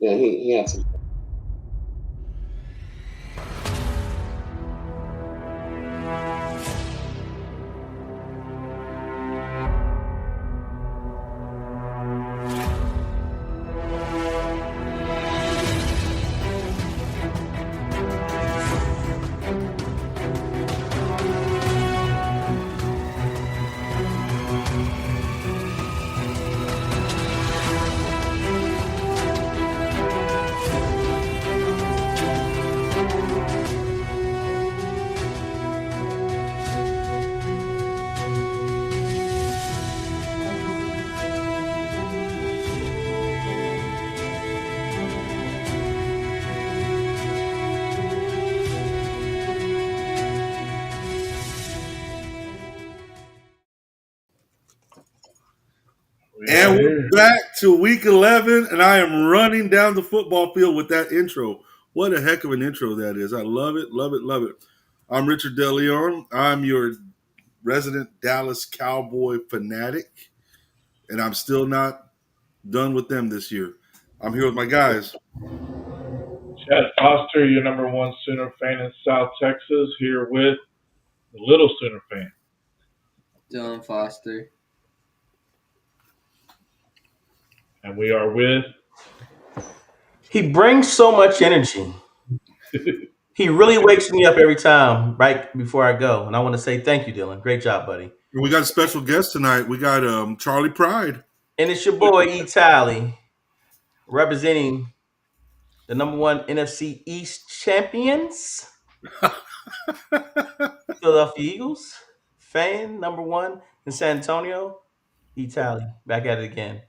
Yeah, he had some. And we're back to week 11, and I am running down the football field with that intro. What a heck of an intro that is. I love it, love it, love it. I'm Richard DeLeon. I'm your resident Dallas Cowboy fanatic, and I'm still not done with them this year. I'm here with my guys. Chad Foster, your number one Sooner fan in South Texas, here with the Little Sooner fan. Dylan Foster. And we are with. He brings so much energy. He really wakes me up every time right before I go. And I want to say thank you, Dylan. Great job, buddy. We got a special guest tonight. We got Charlie Pride. And it's your boy, E. Talley, representing the number one NFC East champions, Philadelphia Eagles, fan number one in San Antonio, E. Talley. Back at it again.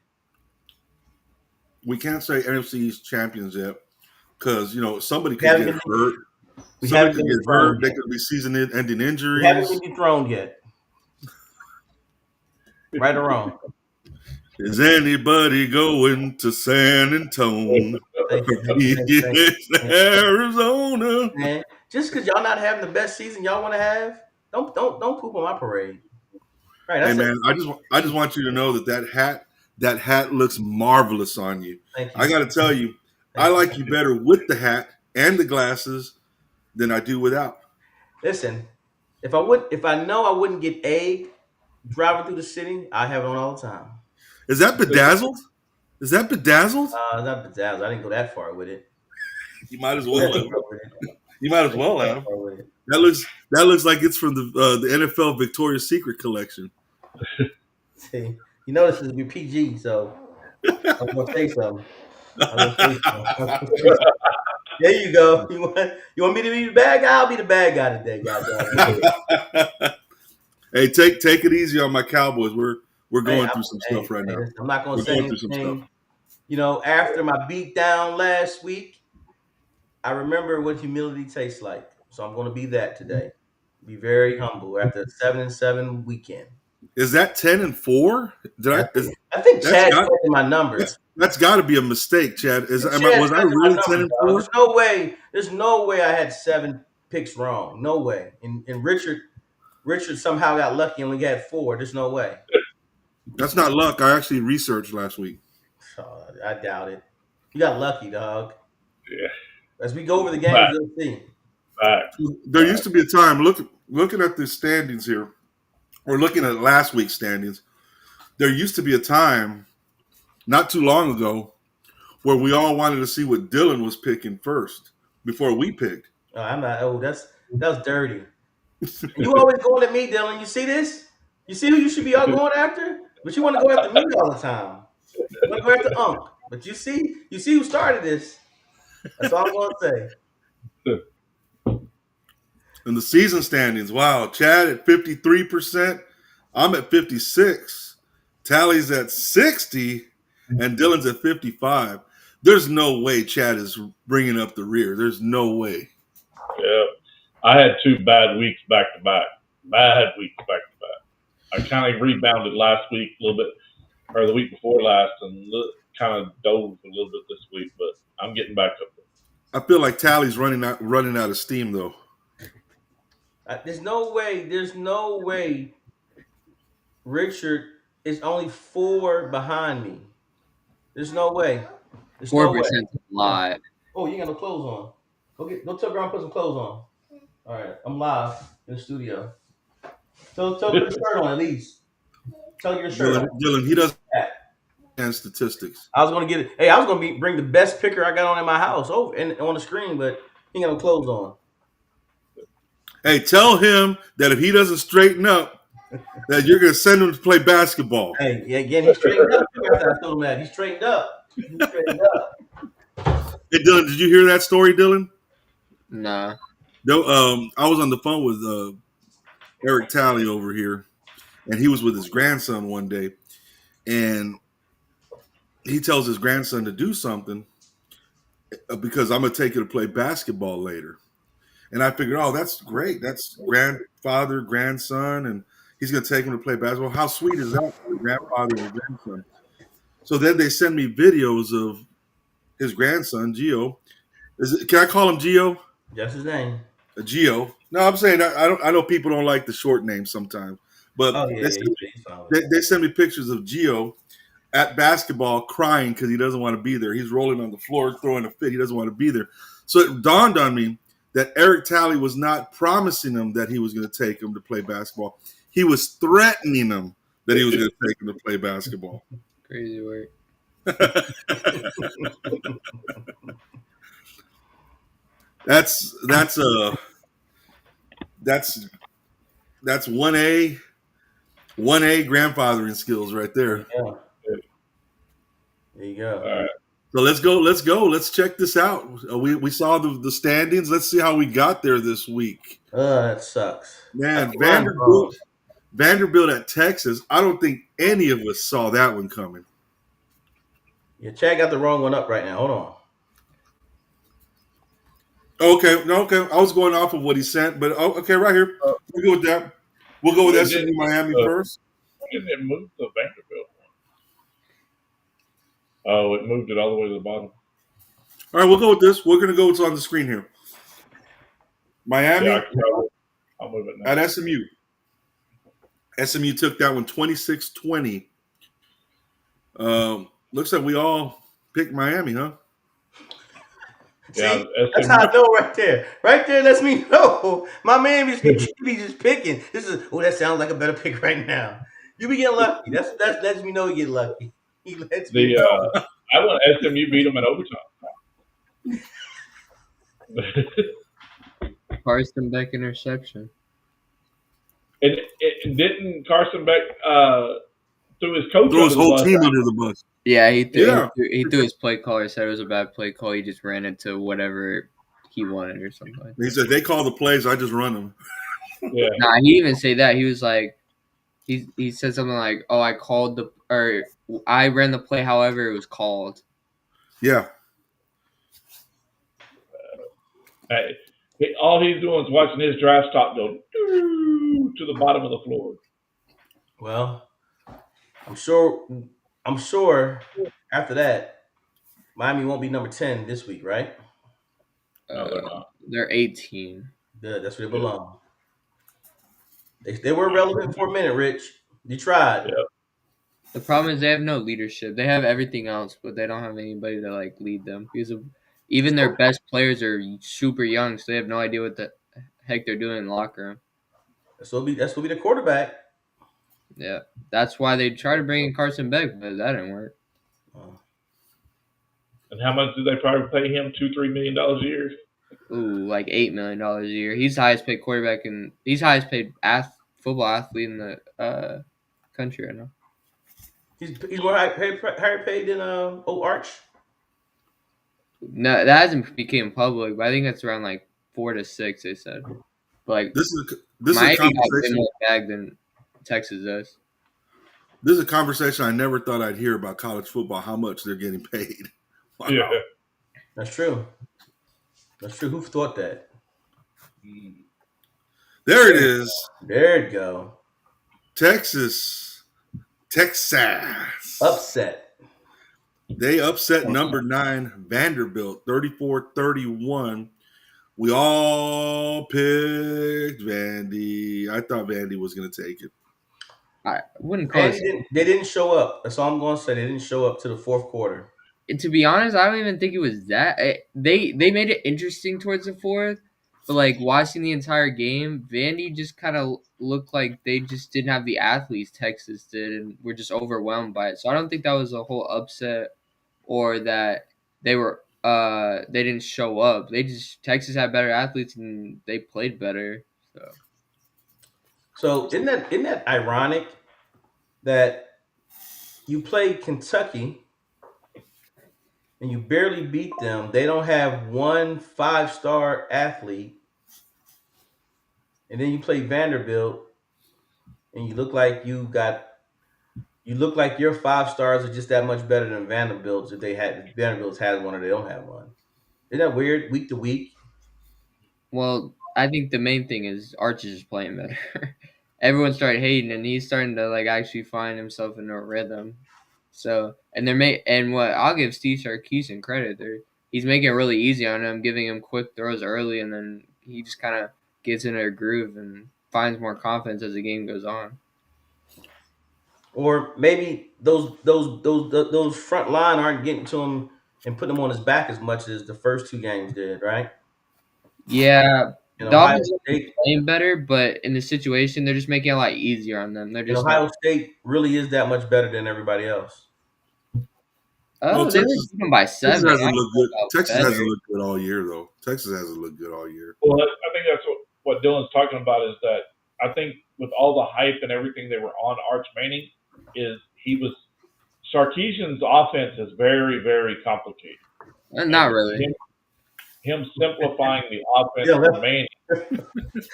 We can't say NFC East champions yet because, somebody could get hurt. Somebody could get hurt. There could be season-ending injuries. We haven't been dethroned yet. Right or wrong? Is anybody going to San Antonio? Arizona. Man, just because y'all not having the best season y'all want to have, don't poop on my parade. Right. Hey man, I just want you to know that hat looks marvelous on you. Thank you. I got to tell you, I like you better with the hat and the glasses than I do without. Listen, if I know I wouldn't get egged driving through the city, I have it on all the time. Is that bedazzled? Is that bedazzled? It's not bedazzled. I didn't go that far with it. You might as well have. You might as well have. That looks like it's from the NFL Victoria's Secret collection. See, you know this is be PG, so I'm gonna say something. There you go. You want me to be the bad guy? I'll be the bad guy today, guys. Hey, take it easy on my Cowboys. We're going through some stuff right now. I'm not going to say anything. After my beat down last week, I remember what humility tastes like. So I'm going to be that today. Be very humble after a 7-7 weekend. Is that 10-4? I think Chad's taking my numbers. That's got to be a mistake, Chad. Was I really 10-4? There's no way I had 7 picks wrong. No way. And Richard somehow got lucky and only had 4. There's no way. That's not luck. I actually researched last week. Oh, I doubt it. You got lucky, dog. Yeah. As we go over the game, you'll see. There used to be a time, looking at the standings here, or looking at last week's standings, there used to be a time not too long ago where we all wanted to see what Dylan was picking first before we picked. Oh, I'm not. Oh, that was dirty. You always going at me, Dylan. You see this? You see who you should be all going after? But you want to go after me all the time. You want to go after Unc. But you see who started this. That's all I'm going to say. In the season standings, wow, Chad at 53%. I'm at 56. Talley's at 60, and Dylan's at 55. There's no way Chad is bringing up the rear. There's no way. Yeah. I had 2 bad weeks back to back. I kind of rebounded last week a little bit, or the week before last, and kind of dove a little bit this week, but I'm getting back up there. I feel like Talley's running out of steam, though. There's no way Richard is only 4 behind me. There's no way. It's 4% is a lot. Oh, you ain't got no clothes on. Go tell girl and put some clothes on. All right, I'm live in the studio. Tell put a shirt on at least. Tell your shirt on. Dylan, he doesn't understand statistics. I was gonna get it. Hey, I was gonna bring the best picker I got on in my house and on the screen, but he ain't got no clothes on. Hey, tell him that if he doesn't straighten up, that you're gonna send him to play basketball. Hey, yeah, again, he's straightened up. I told him that he's straightened up. He's straightened up. Hey, Dylan, did you hear that story, Dylan? Nah. No. I was on the phone with Eric Talley over here, and he was with his grandson one day, and he tells his grandson to do something because I'm gonna take you to play basketball later. And I figured, oh, that's great. That's grandfather, grandson, and he's going to take him to play basketball. How sweet is that for grandfather and grandson? So then they send me videos of his grandson, Gio. Can I call him Gio? That's his name. Gio. No, I'm saying I know people don't like the short names sometimes, but they send me pictures of Gio at basketball crying because he doesn't want to be there. He's rolling on the floor, throwing a fit. He doesn't want to be there. So it dawned on me that Eric Talley was not promising him that he was going to take him to play basketball. He was threatening him that he was going to take him to play basketball. Crazy work. That's 1A grandfathering skills right there. Yeah. There you go. All right. So let's go. Let's check this out. We saw the standings. Let's see how we got there this week. That sucks. Man, Vanderbilt at Texas. I don't think any of us saw that one coming. Yeah, Chad got the wrong one up right now. Hold on. Okay. I was going off of what he sent, but okay, right here. We'll go with that. We'll go with SMU Miami first. Didn't it move the Vanderbilt one? Oh, it moved it all the way to the bottom. All right, we'll go with this. We're going to go what's on the screen here. Miami I'll move it now. at SMU. SMU took that one 26-20. Looks like we all picked Miami, huh? Yeah, see, that's how I know right there. Right there lets me know. My man be just picking. That sounds like a better pick right now. You be getting lucky. That lets me know you get lucky. He lets me know. I want SMU beat them in overtime. Carson Beck interception. It didn't Carson Beck threw his coach threw his whole team under the bus. Yeah, he threw his play caller, said it was a bad play call. He just ran into whatever he wanted or something. He said, they call the plays, I just run them. Yeah. Nah, he didn't even say that. He was like, he said something like, oh, I ran the play, however it was called. Yeah. All he's doing is watching his draft stock go to the bottom of the floor. Well, I'm sure after that, Miami won't be number 10 this week, right? No, they're not. They're 18. Good, that's where they belong. They were relevant for a minute, Rich. You tried. Yeah. The problem is they have no leadership. They have everything else, but they don't have anybody to like lead them. Because even their best players are super young, so they have no idea what the heck they're doing in the locker room. That's what be the quarterback. Yeah, that's why they tried to bring in Carson Beck, but that didn't work. And how much do they probably pay him? $2-3 million a year? Ooh, like $8 million a year. He's the highest paid quarterback and he's the highest paid football athlete in the country right now. He's more higher paid than Old Arch. No, that hasn't became public, but I think it's around like 4 to 6. They said, but like this is Miami a got way conversation. more bag than Texas does. This is a conversation I never thought I'd hear about college football. How much they're getting paid? Wow. Yeah. That's true. Who thought that? There it is. There you go. Texas. Upset. They upset number 9 Vanderbilt 34-31. We all picked Vandy. I thought Vandy was going to take it. I wouldn't call it. They didn't show up. That's all I'm going to say. They didn't show up to the fourth quarter. to be honest, I don't even think it was that. They made it interesting towards the fourth, but like watching the entire game, Vandy just kind of looked like they just didn't have the athletes Texas did, and were just overwhelmed by it. So I don't think that was a whole upset or that they didn't show up. They just Texas had better athletes and they played better. So isn't that ironic that you play Kentucky and you barely beat them? They don't have one 5-star athlete, and then you play Vanderbilt, and you look like your 5 stars are just that much better than Vanderbilt's if Vanderbilt's has one or they don't have one. Isn't that weird? Week to week. Well, I think the main thing is Arch is just playing better. Everyone started hating, and he's starting to like actually find himself in a rhythm. So, and what I'll give Steve Sarkisian credit there. He's making it really easy on him, giving him quick throws early, and then he just kind of gets into a groove and finds more confidence as the game goes on. Or maybe those front line aren't getting to him and putting him on his back as much as the first 2 games did, right? Yeah, And the Ohio offense is State, playing better, but in the situation, they're just making it a lot easier on them. They're and just Ohio State really is that much better than everybody else. they were beaten by 7. Texas hasn't looked good. Texas better. hasn't looked good all year, though. Texas hasn't looked good all year. Well, I think that's what Dylan's talking about is that I think with all the hype and everything they were on Arch Manning, Sarkisian's offense is very, very complicated. Not really. Him simplifying the offense for Manning.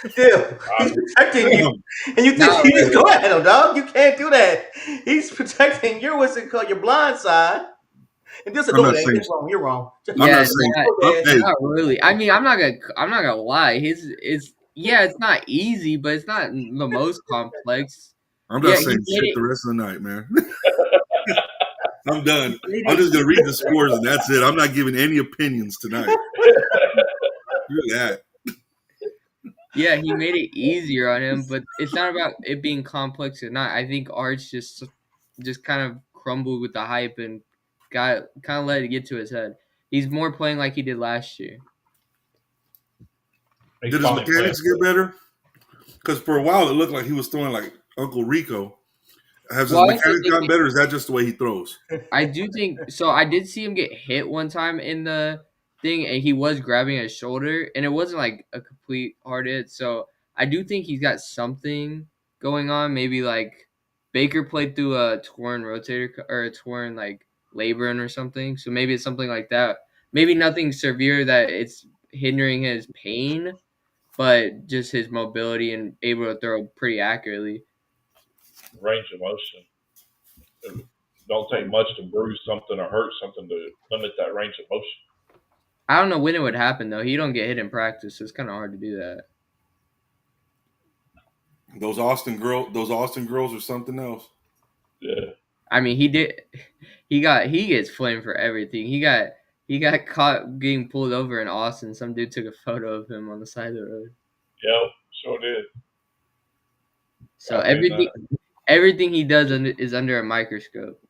He's protecting you, and you think you just go at him, dog. You can't do that. He's protecting your your blind side. And this is wrong. You're wrong. Not really. I mean, I'm not gonna lie. It's not easy, but it's not the most complex. I'm not saying shit the rest of the night, man. I'm done. I'm just gonna read the scores and that's it. I'm not giving any opinions tonight. Look at that. Yeah, he made it easier on him, but it's not about it being complex or not. I think Arch just kind of crumbled with the hype and kind of let it get to his head. He's more playing like he did last year. Did his mechanics get better? Because for a while it looked like he was throwing like Uncle Rico. Has his mechanics gotten better? Or is that just the way he throws? I do think so. I did see him get hit one time in the thing, and he was grabbing his shoulder, and it wasn't like a complete hard hit. So I do think he's got something going on. Maybe like Baker played through a torn rotator or a torn like labrum or something. So maybe it's something like that. Maybe nothing severe that it's hindering his pain, but just his mobility and able to throw pretty accurately. Range of motion. It don't take much to bruise something or hurt something to limit that range of motion. I don't know when it would happen though. He don't get hit in practice, so it's kind of hard to do that. Those Austin girls are something else. Yeah. I mean, he gets flamed for everything. He got caught getting pulled over in Austin. Some dude took a photo of him on the side of the road. Yep, sure did. So everything he does is under a microscope.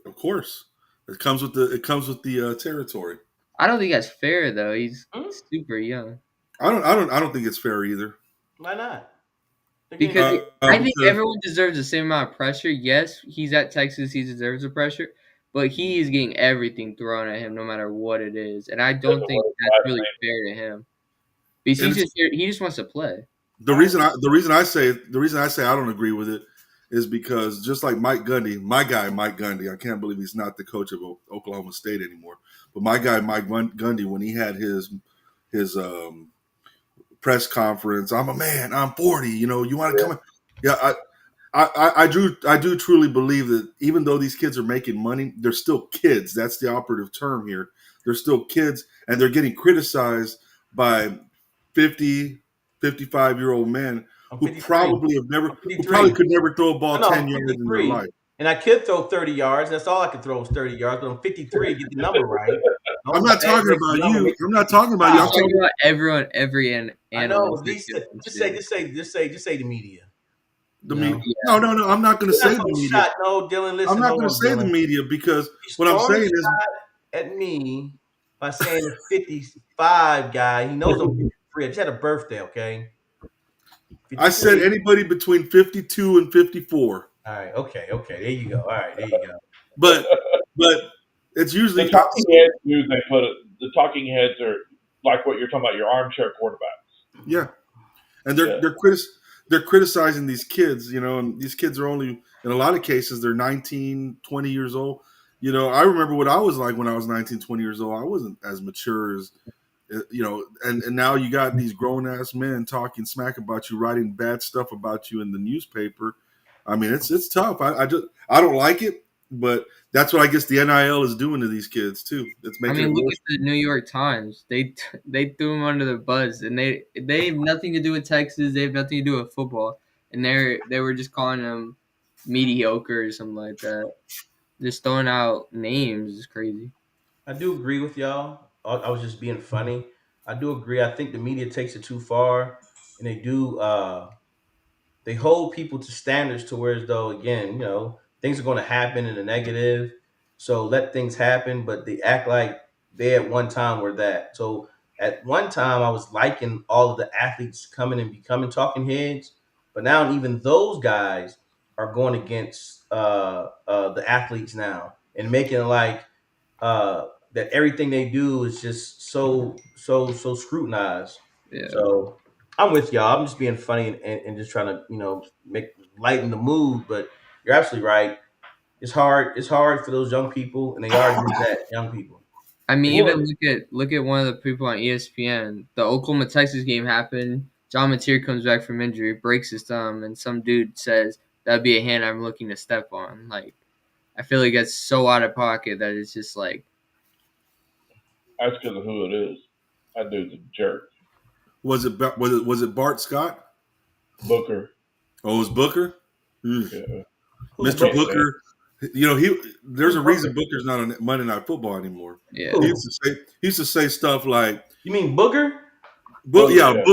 Of course, it comes with the territory. I don't think that's fair though. He's super young. I don't think it's fair either. Why not? Because I think everyone deserves the same amount of pressure. Yes, he's at Texas. He deserves the pressure. But he is getting everything thrown at him no matter what it is. And I don't think that's really fair to him. Because he just wants to play. The reason I say I don't agree with it is because just like Mike Gundy, my guy Mike Gundy, I can't believe he's not the coach of Oklahoma State anymore. But my guy Mike Gundy, when he had his press conference, I'm a man, I'm 40, you want to come in? Yeah, I do truly believe that even though these kids are making money, they're still kids. That's the operative term here. They're still kids, and they're getting criticized by 50, 55-year-old men who probably could never throw a ball 10 yards in their life. And I could throw 30 yards. That's all I could throw was 30 yards. But I'm 53. Get the number right. I'm not talking about you. I'm not talking about you. I'm talking about everyone, every animal. I know. Just say the media. The media. No. I'm not going to say the media. No, Dylan. Listen. I'm not going to say the media because what I'm saying is at me by saying the 55 guy. He knows I'm 53. I just had a birthday, okay? I said 53. anybody between 52 and 54. All right, okay. There you go. All right, there you go. But it's The usually talking heads do. They put it. The talking heads are like what you're talking about. Your armchair quarterbacks. yeah, and they're criticizing these kids, and these kids are only, in a lot of cases, they're 19, 20 years old. I remember what I was like when I was 19, 20 years old. I wasn't as mature as, and now you got these grown ass men talking smack about you, writing bad stuff about you in the newspaper. I mean, it's tough. I don't like it, but that's what I guess the NIL is doing to these kids too. It's making it look worse. at the New York Times. They threw him under the bus, and they have nothing to do with Texas. They have nothing to do with football, and they were just calling him mediocre or something like that. Just throwing out names is crazy. I do agree with y'all. I was just being funny. I do agree. I think the media takes it too far, and they do. They hold people to standards to where as though again, things are going to happen in the negative. So let things happen, but they act like they at one time were that. So at one time I was liking all of the athletes coming and becoming talking heads, but now even those guys are going against the athletes now and making it like that everything they do is just so scrutinized. Yeah. So I'm with y'all. I'm just being funny and just trying to make lighten the mood. But you're absolutely right. It's hard. It's hard for those young people, and they are that young people. Even look at one of the people on ESPN. The Oklahoma Texas game happened. John Mateer comes back from injury, breaks his thumb, and some dude says that'd be a hand I'm looking to step on. Like, I feel like that's so out of pocket that it's just like. That's because of who it is. That dude's a jerk. Was it Bart Scott? Booker. Oh, it was Booker? Yeah. Mr. Booker. There's a reason Booker's not on Monday Night Football anymore. Yeah. He used to say stuff like, You mean Booger? Booger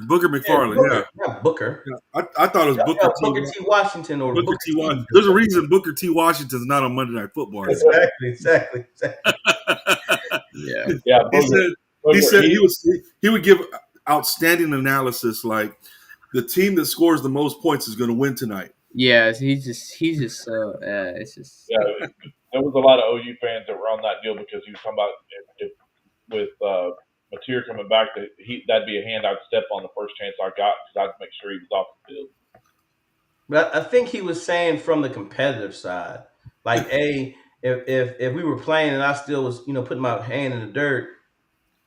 McFarland. Not Booker. Yeah. I thought it was Booker T. Washington or Booker T. Washington. There's a reason Booker T. Washington's not on Monday Night Football anymore. Exactly. Yeah. He said he would give outstanding analysis like the team that scores the most points is going to win tonight. Yeah, he's just so it's just. Yeah, there was a lot of OU fans that were on that deal because he was talking about if with Mateer coming back that'd be a hand I'd step on the first chance I got because I'd make sure he was off the field. But I think he was saying from the competitive side, like, if we were playing and I still was putting my hand in the dirt,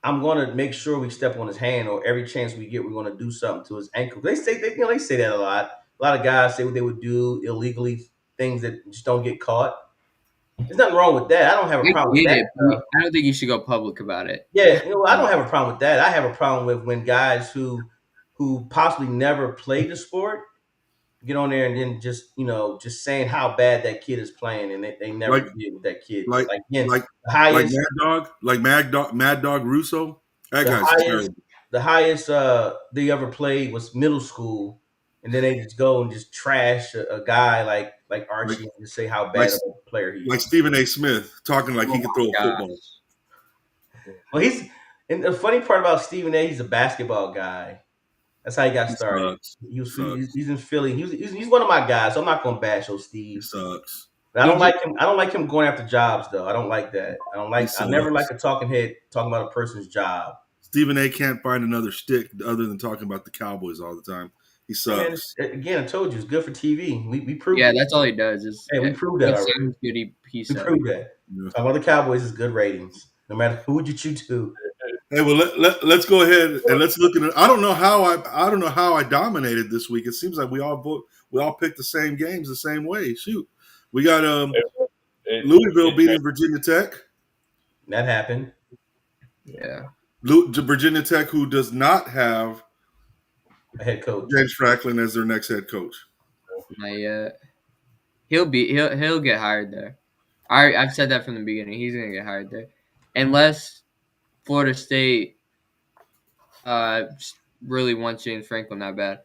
I'm going to make sure we step on his hand, or every chance we get, we're going to do something to his ankle. They say that a lot. A lot of guys say what they would do illegally, things that just don't get caught. There's nothing wrong with that. I don't have a problem with that. I don't think you should go public about it. Yeah, I don't have a problem with that. I have a problem with when guys who possibly never played the sport get on there and then just saying how bad that kid is playing, and they never did with that kid. The highest, Mad Dog Russo. That guy's terrible. The highest they ever played was middle school, and then they just go and just trash a guy like Archie and say how bad of a player he is. Like Stephen A. Smith talking like he can throw a football. Well, and the funny part about Stephen A. He's a basketball guy. That's how he got started. He's in Philly. He's one of my guys. So I'm not gonna bash old Steve. He sucks. But I don't like him. I don't like him going after jobs though. I don't like that. I never like a talking head talking about a person's job. Stephen A. can't find another stick other than talking about the Cowboys all the time. He sucks. Man, again, I told you it's good for TV. We proved. Yeah, that's all he does. We proved that. We proved that. Yeah. Talking about the Cowboys is good ratings, no matter who you choose to. Hey, well, let's go ahead and let's look at it. I don't know how I dominated this week. It seems like we all picked the same games the same way. Shoot, we got Louisville beating Virginia Tech. That happened. Yeah, Virginia Tech, who does not have a head coach, James Franklin, as their next head coach. Not yet. He'll get hired there. I've said that from the beginning. He's gonna get hired there, unless Florida State really wants James Franklin that bad.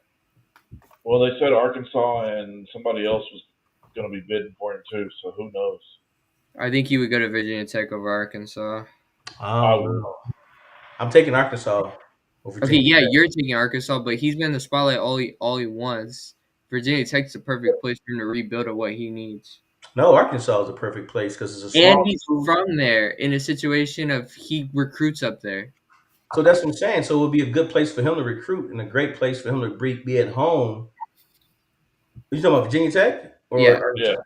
Well, they said Arkansas and somebody else was going to be bidding for him too, so who knows? I think he would go to Virginia Tech over Arkansas. Oh, I'm taking Arkansas over Okay, Virginia yeah, Tech. you're taking Arkansas, but he's been in the spotlight all he wants. Virginia Tech's the perfect place for him to rebuild of what he needs. No, Arkansas is a perfect place because it's a And small he's school. from there in a situation of he recruits up there. So that's what I'm saying. So it would be a good place for him to recruit and a great place for him to be at home. Are you talking about Virginia Tech or Yeah. Arkansas?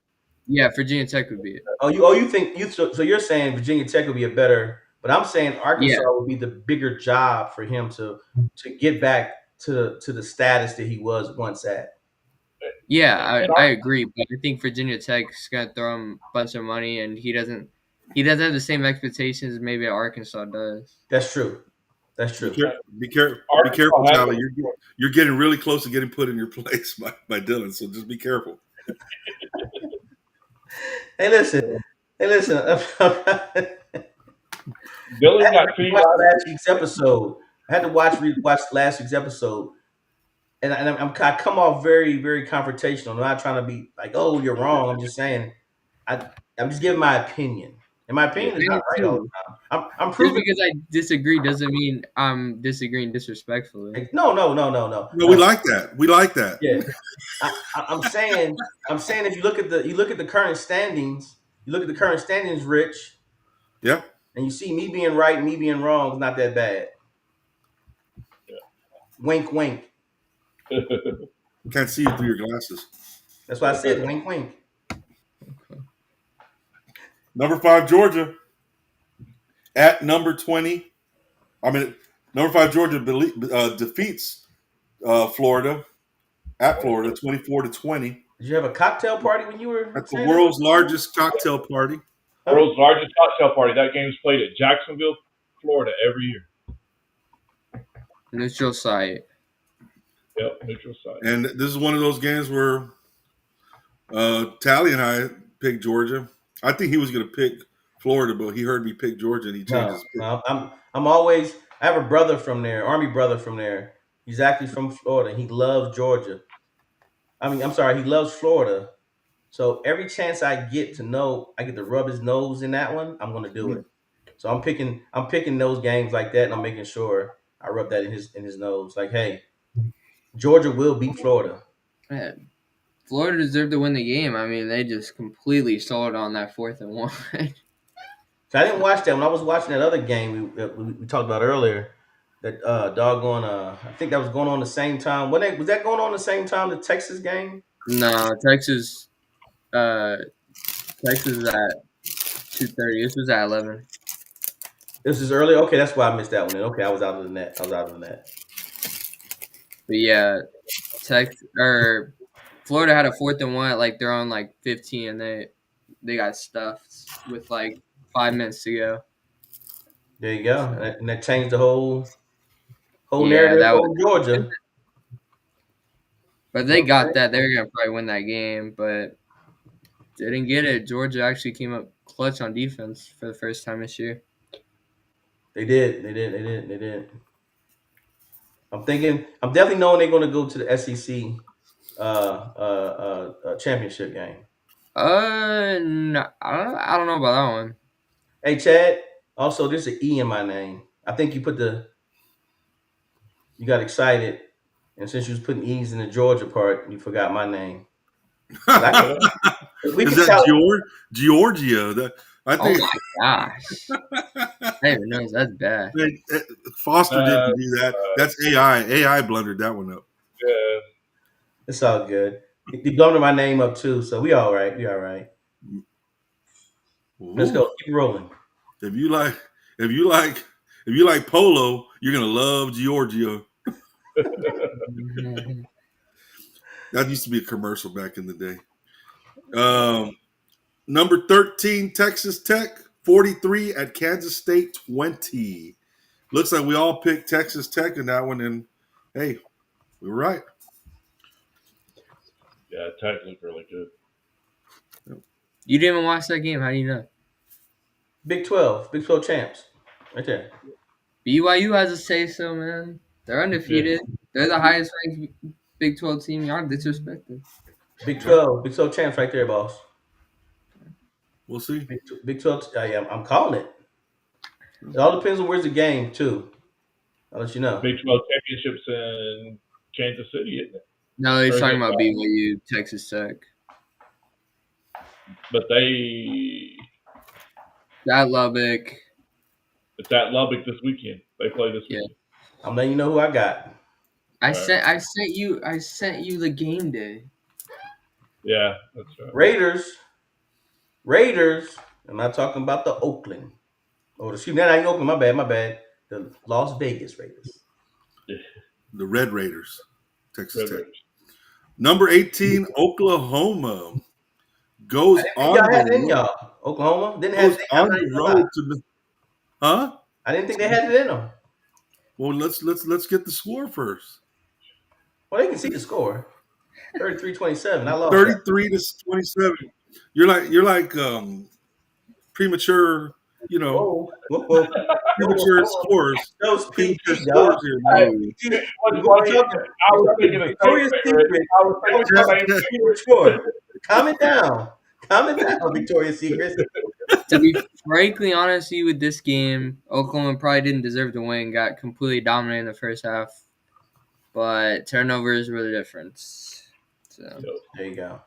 Yeah, Virginia Tech would be it. You think so you're saying Virginia Tech would be a better, but I'm saying Arkansas Yeah. would be the bigger job for him to get back to the status that he was once at. Yeah, I agree, but I think Virginia Tech's gonna throw him a bunch of money, and he doesn't have the same expectations maybe Arkansas does. That's true. That's Be, true. be careful, Talley. You're getting really close to getting put in your place by Dylan. So just be careful. Hey, listen. Dylan got watch last week's episode. I had to watch last week's episode, and I come off very, very confrontational. I'm not trying to be like, "Oh, you're wrong." I'm just saying, I'm just giving my opinion, and my opinion is not right all the time. I'm Just proving. because I disagree doesn't mean I'm disagreeing disrespectfully. No. No, we like that. We like that. Yeah, I'm saying if you look at the current standings, Rich. Yeah. And you see me being right, me being wrong is not that bad. Yeah. Wink, wink. Can't see you through your glasses. That's why I said wink, wink. Number 5, Georgia. At number 20. Number 5, Georgia defeats Florida at Florida 24-20. Did you have a cocktail party when you were at the world's largest cocktail party? World's largest cocktail party. That game's played at Jacksonville, Florida every year. Neutral site. Yep, neutral site. And this is one of those games where Talley and I picked Georgia. I think he was going to pick Florida, but he heard me pick Georgia and he changed his pick. No, I'm always. I have a brother from there, Army brother from there. He's actually from Florida. He loves Georgia. I'm sorry, he loves Florida. So every chance I get to rub his nose in that one, I'm going to do it. So I'm picking those games like that, and I'm making sure I rub that in his nose. Like, hey, Georgia will beat Florida. Man, Florida deserved to win the game. I mean, they just completely sold on that 4th and 1. So I didn't watch that. When I was watching that other game we talked about earlier, that doggone I think that was going on the same time. Was that going on the same time the Texas game? No, Texas is at 2:30. This was at 11. This is early. Okay, that's why I missed that one. Okay, I was out of the net. But yeah, Florida had a 4th and 1 at like their own like 15, and they got stuffed with like 5 minutes to go. There you go, and that changed the whole narrative of Georgia. But they got that. They were gonna probably win that game, but didn't get it. Georgia actually came up clutch on defense for the first time this year. They did. I'm definitely knowing they're going to go to the SEC championship game. No, I don't know about that one. Hey, Chad. Also, there's an E in my name. I think you got excited, and since you was putting E's in the Georgia part, you forgot my name. Is that Georgia? I think. Oh my gosh! I didn't even know that's bad. Foster didn't do that. That's AI. AI blundered that one up. Yeah. It's all good. You blundered my name up too, so we all right. Ooh. Let's go. Keep rolling. If you like polo, you're gonna love Georgia. That used to be a commercial back in the day. Number 13, Texas Tech, 43 at Kansas State, 20. Looks like we all picked Texas Tech in that one, and hey, we were right. Yeah, Tech looked really good. You didn't even watch that game. How do you know? Big 12 champs, right there. BYU has a say so, man. They're undefeated. Yeah. They're the highest ranked Big 12 team. Y'all disrespected. Big 12 champs right there, boss. We'll see. Big 12. I'm calling it. It all depends on where's the game too. I'll let you know. Big 12 championships in Kansas City, isn't it? No, he's Or is talking it- about BYU, Texas Tech. But That Lubbock. it's at Lubbock this weekend. They play this Yeah. weekend. I'm letting you know who I got. I sent you the game day. Yeah, that's right. Raiders. I'm not talking about the Oakland. Oh, excuse me, that ain't Oakland. My bad. The Las Vegas Raiders. The Red Raiders, Texas Red Tech. Raiders. Number 18, Oklahoma goes on Y'all had it in the y'all. Oklahoma didn't goes have on the road to the. Huh? I didn't think they had it in them. Well, let's get the score first. Well, they can see the score. 33-27. I lost. 33 to 27. You're like premature, Whoa. premature scores. Those Premature PG, dog. scores here. Hey, man. I was thinking the Victoria's same thing, Rick. Secret. I was thinking the same thing. Calm it down. Victoria's Secret. To be frankly honest with you, with this game, Oklahoma probably didn't deserve to win. Got completely dominated in the first half, but turnovers were the difference. So There you go.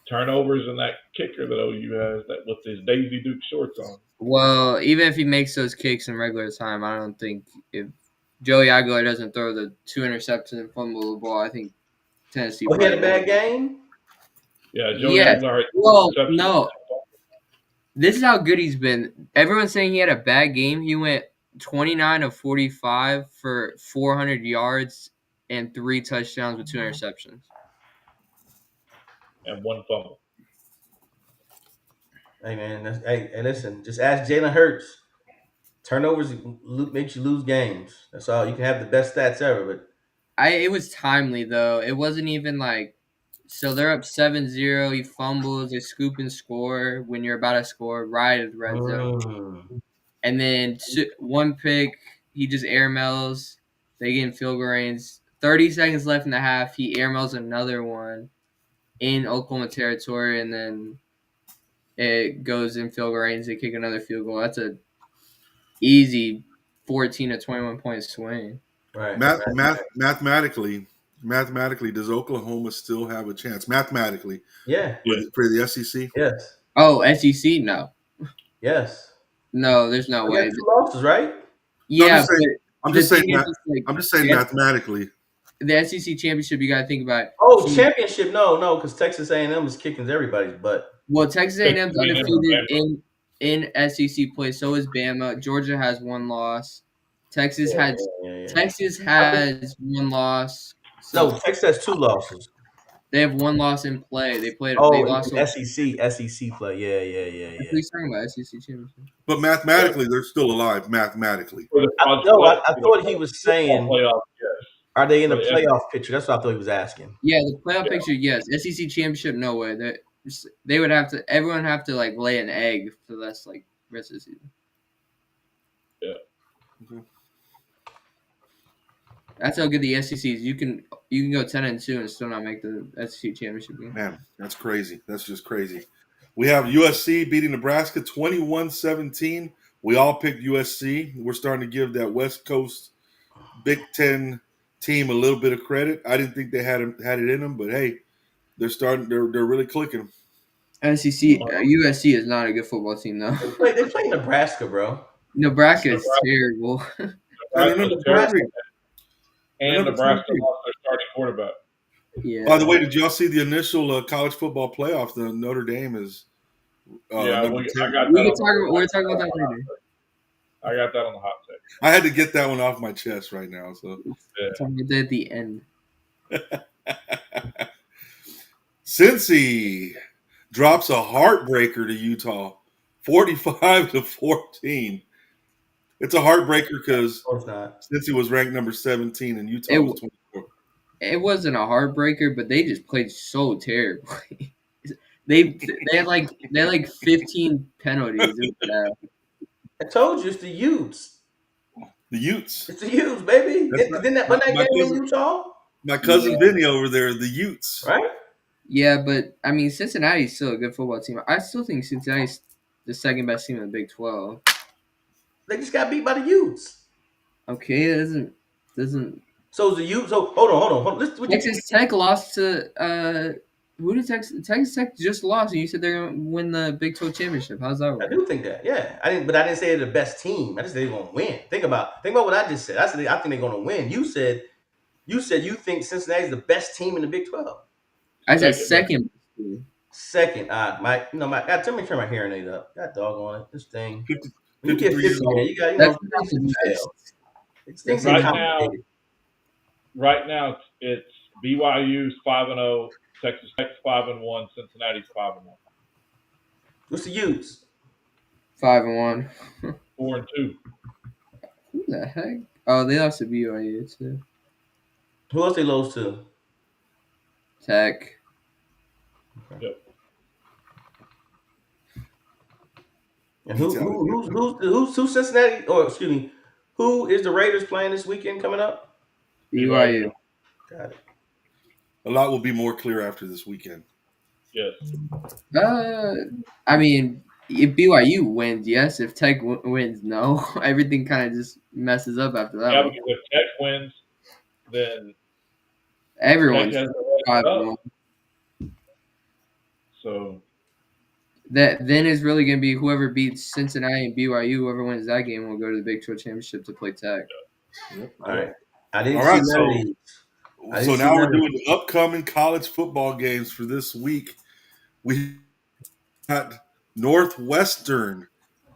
Turnovers and that kicker that OU has that with his Daisy Duke shorts on. well, even if he makes those kicks in regular time, I don't think if Joey Aguilar doesn't throw the 2 interceptions and fumble the ball, I think Tennessee. He had a bad game. Yeah, Joey Yes. Aguilar. Well, no. This is how good he's been. Everyone's saying he had a bad game. He went 29 of 45 for 400 yards and 3 touchdowns with 2 interceptions. And one fumble. Hey man, hey, listen. Just ask Jalen Hurts. Turnovers makes you lose games. That's all. You can have the best stats ever, but It was timely though. It wasn't even like so they're up 7-0. He fumbles, they scoop and score when you're about to score right at the red zone. And then one pick, he just airmails. They get in field goal range. 30 seconds left in the half. He airmails another one in Oklahoma territory, and then it goes in field goal range. They kick another field goal. That's a easy 14 to 21 point swing. right. Mathematically, does Oklahoma still have a chance? Mathematically, Yeah. for the SEC. Yes. Oh, SEC? No. Yes. No, there's no We way. got 2 losses, right? Yeah, I'm just saying yeah. mathematically. The SEC championship, you got to think about. Oh, championship? No, because Texas A&M is kicking everybody's butt. Well, Texas A&M's Texas A&M undefeated in SEC play. So is Bama. Georgia has 1 loss. Texas has 1 loss. So No, Texas has 2 losses. they have 1 loss in play. They played. Oh, they lost. SEC play. Yeah. He's talking about SEC championship. But mathematically, they're still alive. Mathematically, I thought he was saying, Playoff, yes. are they in the playoff picture? That's what I thought he was asking. Yeah, the playoff picture, yes. SEC championship, no way. They would have to. Everyone have to like lay an egg for this like rest of the season. Yeah. Mhm. That's how good the SEC is. You can go 10-2 and still not make the SEC championship game. man, that's crazy. That's just crazy. We have USC beating Nebraska 21-17. We all picked USC. We're starting to give that West Coast Big Ten team a little bit of credit. I didn't think they had it in them, but hey, they're starting. They're really clicking. USC is not a good football team though. They play Nebraska, bro. Nebraska is terrible. And Nebraska lost their starting quarterback. Yeah. By the way, did y'all see the initial college football playoff? The Notre Dame is. I got that. We're talking about that later. I got that on the hot take. I had to get that one off my chest right now. So Talking about that at the end. Cincy drops a heartbreaker to Utah, 45-14. It's a heartbreaker because Cincy was ranked number 17 and Utah was 24. It wasn't a heartbreaker, but they just played so terribly. they had like 15 penalties. I told you it's the Utes. The Utes. It's the Utes, baby. Didn't that game in Utah? My cousin Vinny over there, the Utes. Right? Yeah, but I mean, Cincinnati's still a good football team. I still think Cincinnati's the second best team in the Big 12. They just got beat by the Utes. Okay, it doesn't. So the Utes. So hold on. Listen, Texas Tech lost to who did Texas Tech just lost, and you said they're gonna win the Big 12 championship. How's that I work? do think that. Yeah, I didn't say they're the best team. I just said they're gonna win. Think about what I just said. I said I think they're gonna win. You said you think Cincinnati's the best team in the Big 12. I said second. Second, my God, let me turn my hearing aid up. God doggone it, this thing. 50, When you get 53 years 50, old. man, you got That's things Right ain't now, complicated. Right now, it's BYU's 5-0, Texas Tech's 5-1, Cincinnati's 5-1, What's the Utes? 5-1. 4-2. Who the heck? Oh, they lost to BYU too. Who else they lost to? Tech. Yep. And who's Cincinnati? Or excuse me, who is the Raiders playing this weekend coming up? BYU. Got it. A lot will be more clear after this weekend. Yes. I mean, if BYU wins, yes. If Tech wins, no. Everything kind of just messes up after that. Yeah, one. because if Tech wins, then Everyone's Tech has the leg 5-1. up. So That then is really going to be whoever beats Cincinnati and BYU. Whoever wins that game will go to the Big 12 championship to play Tech. Yep. All right. I didn't All see right, none of these. So now we're doing the upcoming college football games for this week. We got Northwestern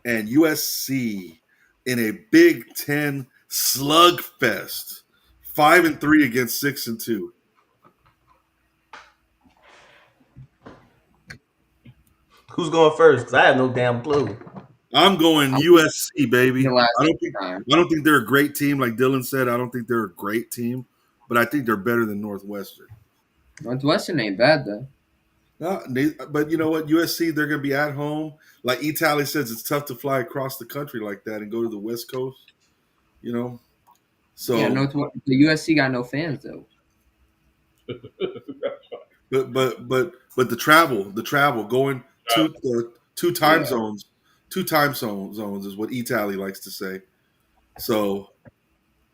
and USC in a Big Ten slugfest. 5-3 against 6-2. Who's going first? Because I have no damn clue. I'm going USC, baby. The last I don't think they're a great team, like Dylan said. I don't think they're a great team, but I think they're better than Northwestern. Northwestern ain't bad though. But you know what? USC, they're going to be at home. Like Talley says, it's tough to fly across the country like that and go to the West Coast. You know, so Yeah, the USC got no fans though. but the travel going to two time zones is what Talley likes to say. So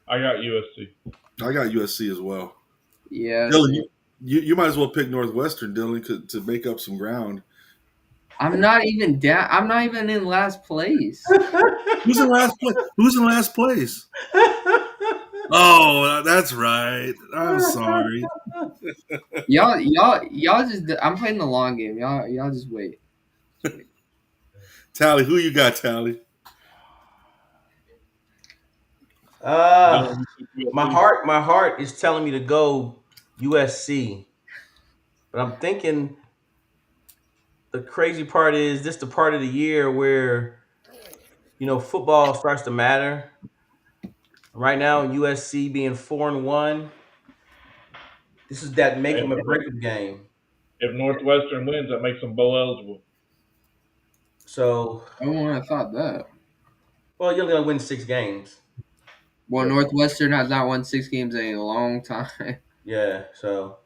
I got USC. I got USC as well. Yeah. Dylan, you might as well pick Northwestern, Dylan, to make up some ground. I'm not even down. I'm not even in last place. Who's in last place? Oh, that's right. I'm sorry. y'all just. I'm playing the long game. Y'all just wait. Talley, who you got, Talley? My heart is telling me to go USC, but I'm thinking the crazy part is this the part of the year where football starts to matter. Right now, USC being 4-1, this is that make them or break them game. If Northwestern wins, that makes them bowl eligible. So I wouldn't have thought that. Well, you're only gonna win 6 games. Well, Northwestern has not won 6 games in a long time. Yeah, so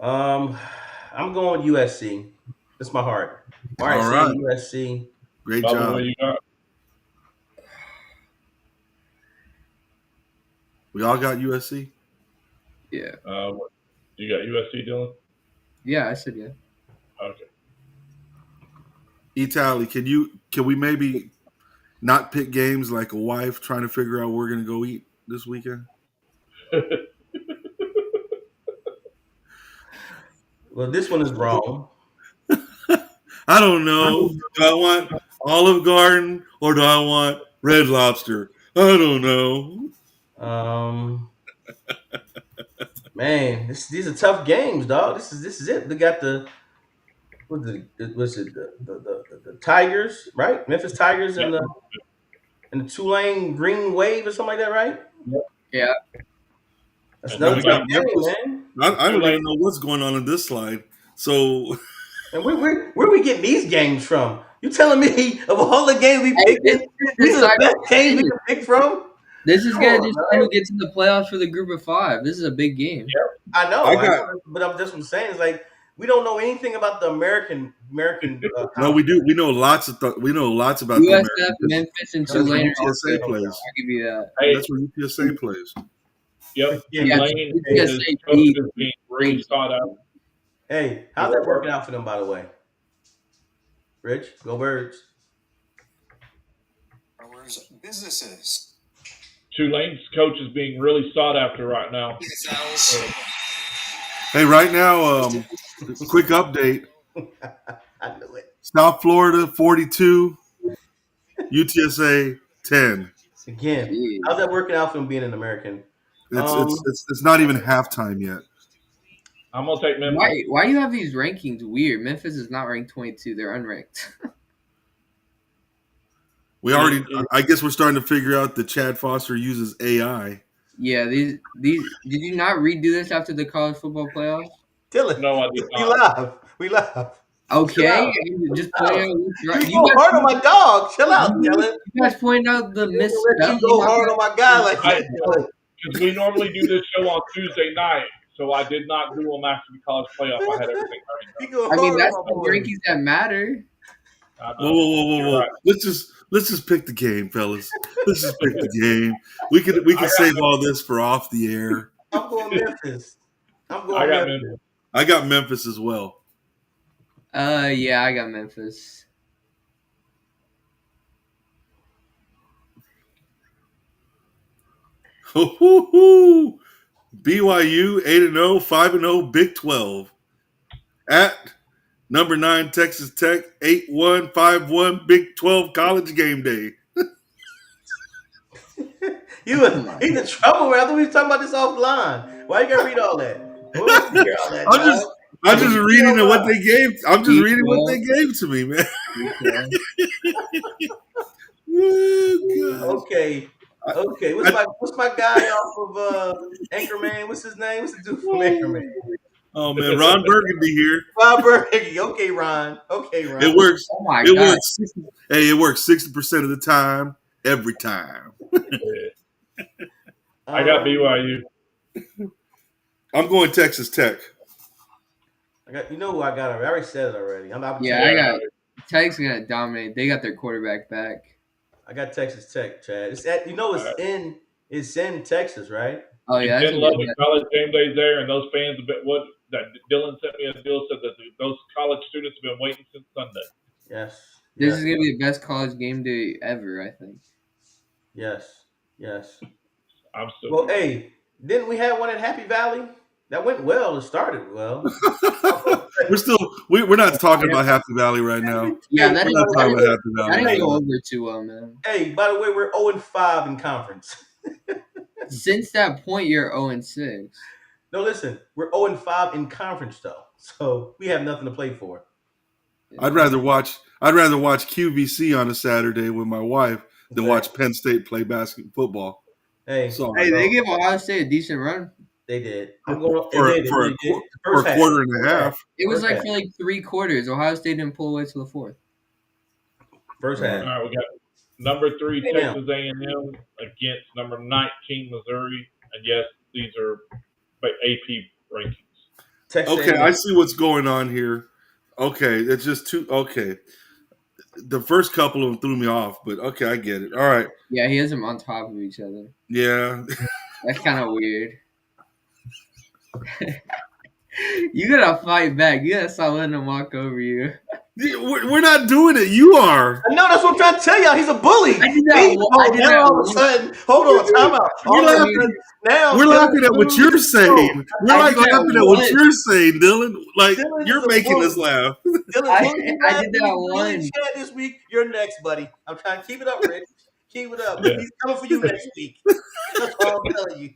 I'm going USC. That's my heart. All right. USC. Great Bobby, job. what you got? We all got USC? Yeah. You got USC, Dylan? Yeah, I said yeah. Okay. Talley, can we maybe not pick games like a wife trying to figure out where we're gonna go eat this weekend? Well, this one is wrong. I don't know. Do I want Olive Garden or do I want Red Lobster? I don't know. Man, these are tough games, dog. This is it. They got the Tigers, right? Memphis Tigers and the Tulane Green Wave or something like that, right? Yeah. That's another tough game, man. I don't even know what's going on in this slide. So, and where we getting these games from? You telling me of all the games we picked, these are the best games we can pick from? This is gonna decide who gets in the playoffs for the group of 5. This is a big game. Yeah, I know, but I'm just saying, it's like We don't know anything about the American. No, we do. We know lots about the USF, American. Memphis, and That's where Tulane. UTSA plays. I'll give you that. Hey, That's where UTSA plays. yep. Yeah, Tulane UTSA is beat- being really sought out. Hey, how's that working out for them? By the way, Rich, go Birds. Businesses. Tulane's coach is being really sought after right now. Hey, right now, quick update. I knew it. South Florida 42, UTSA 10. Again, Yeah. how's that working out for them being an American? It's not even halftime yet. I'm gonna take Memphis. Why you have these rankings weird? Memphis is not ranked 22. They're unranked. I guess we're starting to figure out that Chad Foster uses AI. Yeah, these. Did you not redo this after the college football playoffs? Dylan, No, I did we not. laugh. Okay, just play out. You go hard on my dog. Chill out, Dylan. You guys point out the You misspelling. go hard on my guy like that. Dylan. Because we normally do this show on Tuesday night, so I did not do them after the college playoff. I had everything You ready. go I mean, hard that's on the my boy. rankings that matter. Whoa. Right. Let's just pick the game, fellas. Let's just pick the game. We can save all this for off the air. I'm going Memphis. I got Memphis. I got Memphis as well. Yeah, I got Memphis. BYU 8-0, 5-0, Big 12. At number 9 Texas Tech 8-1, 5-1, Big 12 college game day. He's in trouble, man. I thought we were talking about this offline. Why you gotta read all that? Hear all that, I'm just reading what they gave. I'm just reading what they gave to me, man. Oh, Okay. What's my guy off of Anchorman? What's his name? What's the dude from Anchorman? Oh man, Ron Burgundy here. Ron Burgundy. Okay, Ron. It works. Oh my It god! works. Hey, it works 60% of the time, every time. I got BYU. I'm going Texas Tech. You know who I got? I already said it already. I got Tech's gonna dominate. They got their quarterback back. I got Texas Tech, Chad. It's in Texas, right? Oh yeah, Didn't love the college game days there, and those fans have been that Dylan sent me a deal said that those college students have been waiting since Sunday. Yes. This is gonna be the best college game day ever, I think. Yes. I'm still. Well, hey, didn't we have one at Happy Valley? That went well. It started well. We're not talking about Happy Valley right now. Yeah, We're not talking about Happy that Valley. didn't go over too well, man. Hey, by the way, we're 0-5 in conference. Since that point, you're 0-6. No, listen, we're 0-5 in conference though, so we have nothing to play for. I'd rather watch QVC on a Saturday with my wife than watch Penn State play football. Hey, They gave Ohio State a decent run. they did. I'm going For a quarter and a half. It was First like for 3 quarters. Ohio State didn't pull away till the 4th. First All half. right, we got number 3 Hey, Texas A&M against number 19 Missouri, and yes, these are AP rankings. Texas Okay, A&M. I see what's going on here. Okay, it's just too. Okay, the first couple of them threw me off, but okay, I get it. All right. Yeah, he has them on top of each other. Yeah. That's kind of weird. You gotta fight back. You gotta stop letting him walk over you. We're not doing it. You are. No, that's what I'm trying to tell y'all. He's a bully. I did that Now all of a sudden, hold on, time out. We're laughing at what you're saying. We're like laughing at what you're saying, Dylan. Like Dylan you're making us laugh. Dylan, I did that one. Chad this week. You're next, buddy. I'm trying to keep it up, Rich. Keep it up. Yeah. He's coming for you next week. That's all I'm telling you.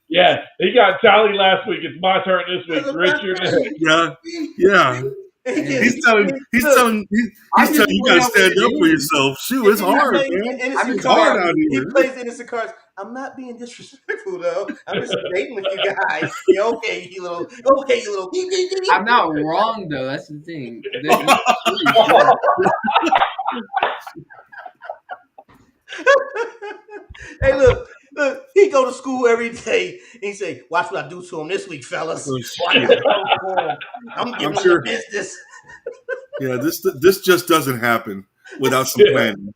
Yeah, he got Talley last week. It's my turn this week. Richard. Yeah. He's telling you gotta stand up for yourself. Shoot, it's hard, man. It's hard out He here. plays innocent cards. I'm not being disrespectful though. I'm just debating with you guys. Yeah, okay, you little. I'm not wrong though. That's the thing. Hey, look. He go to school every day and he say, "Watch what I do to him this week, fellas. Oh, Watch shit. what I do for him. I'm giving him sure. the business." Yeah, this just doesn't happen without some planning.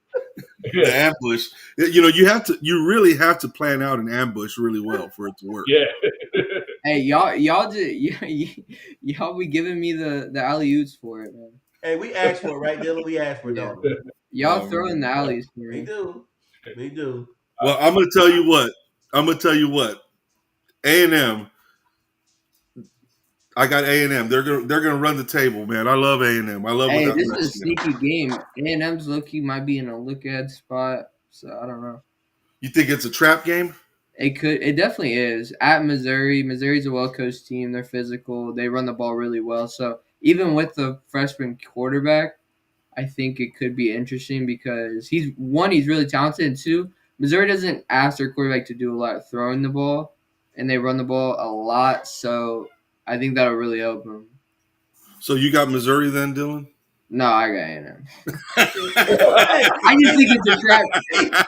The ambush. You really have to plan out an ambush really well for it to work. Yeah. Hey, y'all be giving me the alley oops for it, man. Hey, we asked for it, right, Dylan? We asked for it, don't we? Y'all Oh, throwing the alleys for We me. do. We do. Well, I'm gonna tell you what. A&M. I got A&M. They're gonna run the table, man. I love A&M. I love. Hey, what this that is a means. sneaky game. A&M's low-key might be in a look-ahead spot, so I don't know. You think it's a trap game? It definitely is. At Missouri, Missouri's a well-coached team. They're physical. They run the ball really well. So even with the freshman quarterback, I think it could be interesting because he's really talented, and two, Missouri doesn't ask their quarterback to do a lot of throwing the ball, and they run the ball a lot. So I think that'll really help him. So you got Missouri then, Dylan? No, I got A&M. I just think it's a trap.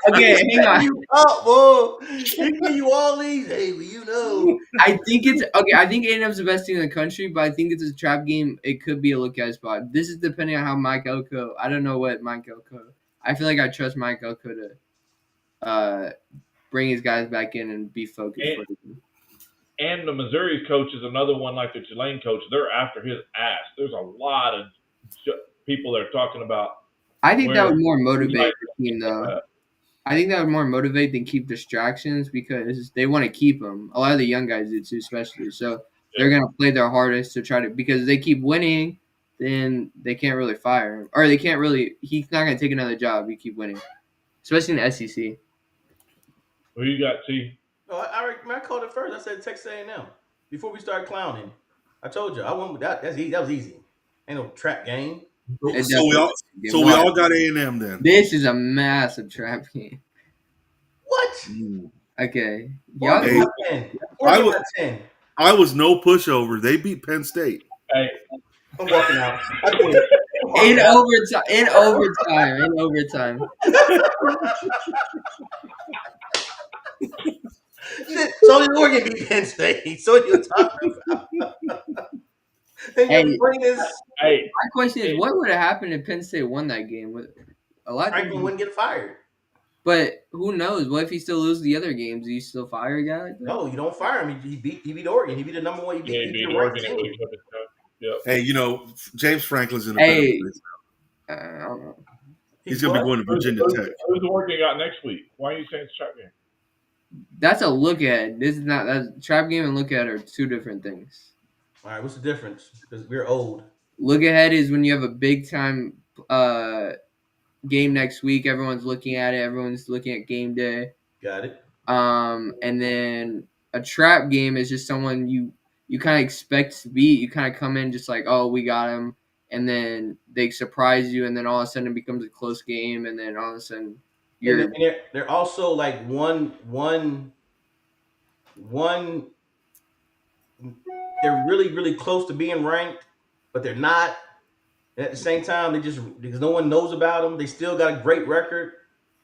Okay, hang on. Oh, boy. He give you all these. Hey, well, you know. I think A&M's the best team in the country, but I think it's a trap game. It could be a lookout spot. This is depending on how Mike Elko. I don't know what Mike Elko. I feel like I trust Mike Elko to bring his guys back in and be focused. And the Missouri coach is another one like the Tulane coach. They're after his ass. There's a lot of people that are talking about. I think that would more motivate the team, though. I think that would more motivate than keep distractions because they want to keep them. A lot of the young guys do too, especially. So they're going to play their hardest to try to – because they keep winning, then they can't really fire him. Or they can't really – he's not going to take another job if you keep winning, especially in the SEC. Who you got, T? No, I called it first. I said Texas A&M before we started clowning. I told you. I went with that. That was easy. Ain't no trap game. So we all got A&M then. This is a massive trap game. What? Okay. Oregon by 10. I was no pushover. They beat Penn State. Hey, I'm walking out. I quit. In overtime. So did Oregon beat Penn State. So you're talking about. Hey, my question is, what would have happened if Penn State won that game? A lot of Franklin wouldn't get fired. But who knows? What if he still loses the other games? Do you still fire a guy like that? No, you don't fire him. He beat Oregon. He beat the number one. He beat Oregon. Yep. Hey, James Franklin's in a better place now. I don't know. He's going to be going to Virginia Tech. Who's Oregon got next week? Why are you saying it's a trap game? That's a look at. This is not that trap game and look at are two different things. All right, what's the difference? Because we're old. Look ahead is when you have a big time game next week. Everyone's looking at it. Everyone's looking at game day. Got it. And then a trap game is just someone you kind of expect to beat. You kind of come in just like, oh, we got him, and then they surprise you, and then all of a sudden it becomes a close game, and then all of a sudden you're. And they're also like one. They're really, really close to being ranked, but they're not. And at the same time, because no one knows about them, they still got a great record.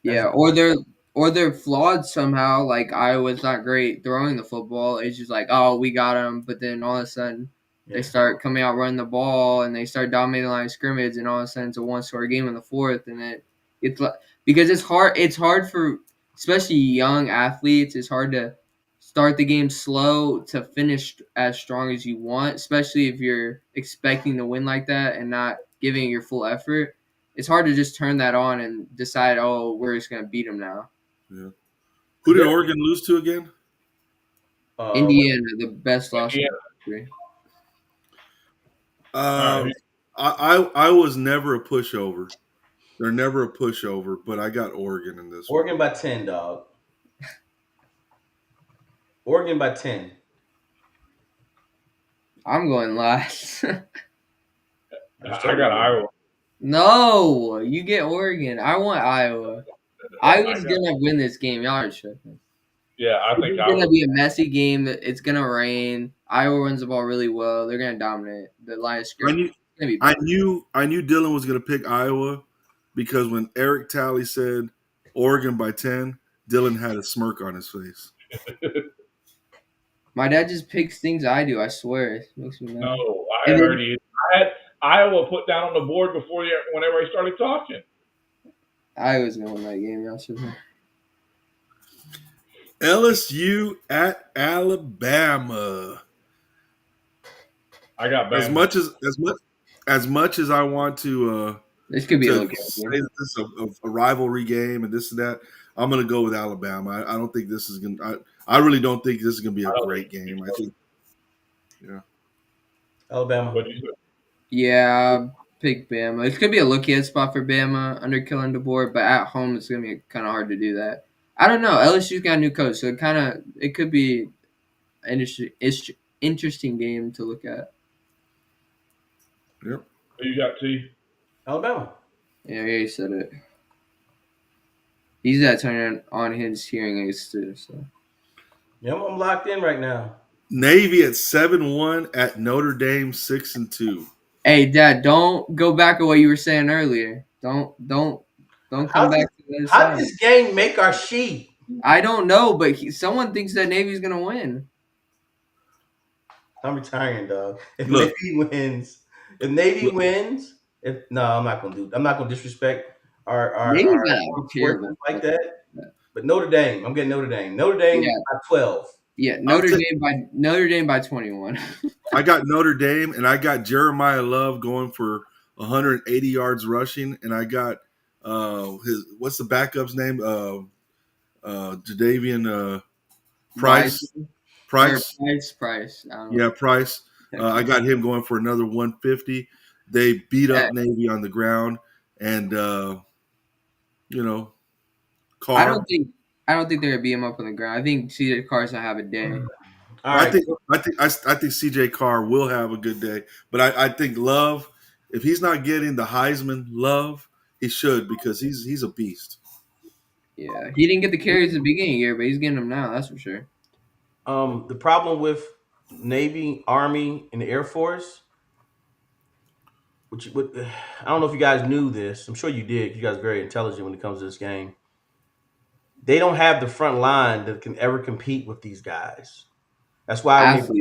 Yeah, or they're flawed somehow. Like Iowa's not great throwing the football. It's just like, oh, we got them, but then all of a sudden they start coming out running the ball and they start dominating the line of scrimmage, and all of a sudden it's a one-score game in the fourth, and it's because it's hard. It's hard for especially young athletes. It's hard to start the game slow to finish as strong as you want, especially if you're expecting to win like that and not giving your full effort. It's hard to just turn that on and decide, oh, we're just going to beat them now. Yeah. Who did Oregon lose to again? Indiana, the best loss in history. I was never a pushover. They're never a pushover, but I got Oregon in this Oregon by 10, dog. Oregon by 10. I'm going last. I got Iowa. No, you get Oregon. I want Iowa. Iowa's going to win this game. Y'all are tripping. Yeah, I think it's going to be a messy game. It's going to rain. Iowa runs the ball really well. They're going to dominate the line of scrimmage. I knew Dylan was going to pick Iowa because when Eric Talley said Oregon by 10, Dylan had a smirk on his face. My dad just picks things I do. I swear, it makes me mad. No, I heard you. I had Iowa put down on the board whenever I started talking. I was gonna win that game yesterday. LSU at Alabama. I got As much as I want to This could be a to look say that this is a rivalry game and this and that, I'm going to go with Alabama. I don't think this is going to – I really don't think this is going to be a great game. I think – yeah. Alabama. What did you say? Yeah, pick Bama. It's gonna be a look-ahead spot for Bama under killing the board, but at home it's gonna be kind of hard to do that. I don't know. LSU's got a new coach, so it could be an interesting game to look at. Yep. Who you got, T? Alabama. Yeah, he said it. He's got turning on his hearing aids too. So Yeah, I'm locked in right now. Navy at 7-1 at Notre Dame 6-2. hey, Dad, don't go back to what you were saying earlier. Don't come back to this. How did this game make our sheet? I don't know, but someone thinks that Navy's gonna win. I'm retiring, dog. If Look. Navy wins, I'm not gonna disrespect our Navy's our not terrible like that. But Notre Dame, I'm getting Notre Dame. Notre Dame by 12. Yeah, Notre Dame by 21. I got Notre Dame, and I got Jeremiah Love going for 180 yards rushing, and I got what's the backup's name? Jadavian Price. Price. Yeah, Price. I got him going for another 150. They beat up Navy on the ground, and Carr. I don't think they're gonna beat him up on the ground. I think CJ Carr's gonna have a day. I think CJ Carr will have a good day, but I think Love, if he's not getting the Heisman love, he should, because he's a beast. Yeah, he didn't get the carries at the beginning of the year, but he's getting them now. That's for sure. The problem with Navy, Army, and the Air Force, I don't know if you guys knew this. I'm sure you did. You guys are very intelligent when it comes to this game. They don't have the front line that can ever compete with these guys. That's why when they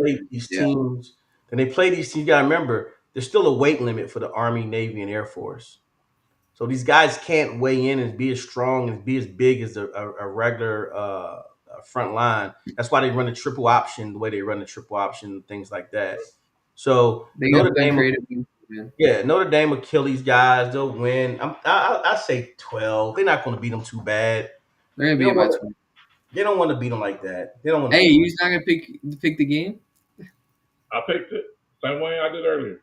play these teams, you got to remember, there's still a weight limit for the Army, Navy, and Air Force. So these guys can't weigh in and be as strong and be as big as a regular front line. That's why they run the triple option the way they run the triple option, things like that. So Notre Dame will kill these guys. They'll win. I say 12. They're not going to beat them too bad. They're gonna beat them by 20. They don't want to beat them like that. They don't want. Hey, you're not gonna pick the game? I picked it same way I did earlier.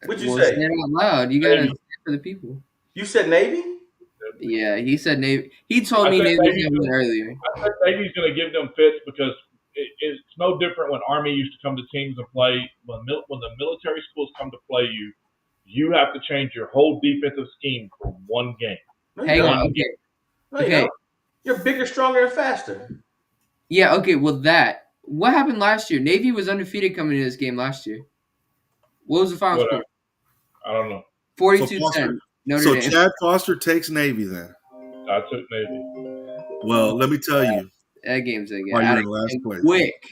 What'd you say? Say it out loud. You gotta stand for the people. You said Navy? Yeah, he said Navy. He told me Navy was gonna win earlier. I think Navy's going to give them fits because it's no different when Army used to come to teams and play. When the military schools come to play you have to change your whole defensive scheme for one game. Hang on. Okay. You're bigger, stronger, and faster. Yeah, okay, well what happened last year? Navy was undefeated coming into this game last year. What was the final score? I don't know. 42-10. So Chad Foster takes Navy then. I took Navy. Well, let me tell you. That game's a While you're in last place. Quick.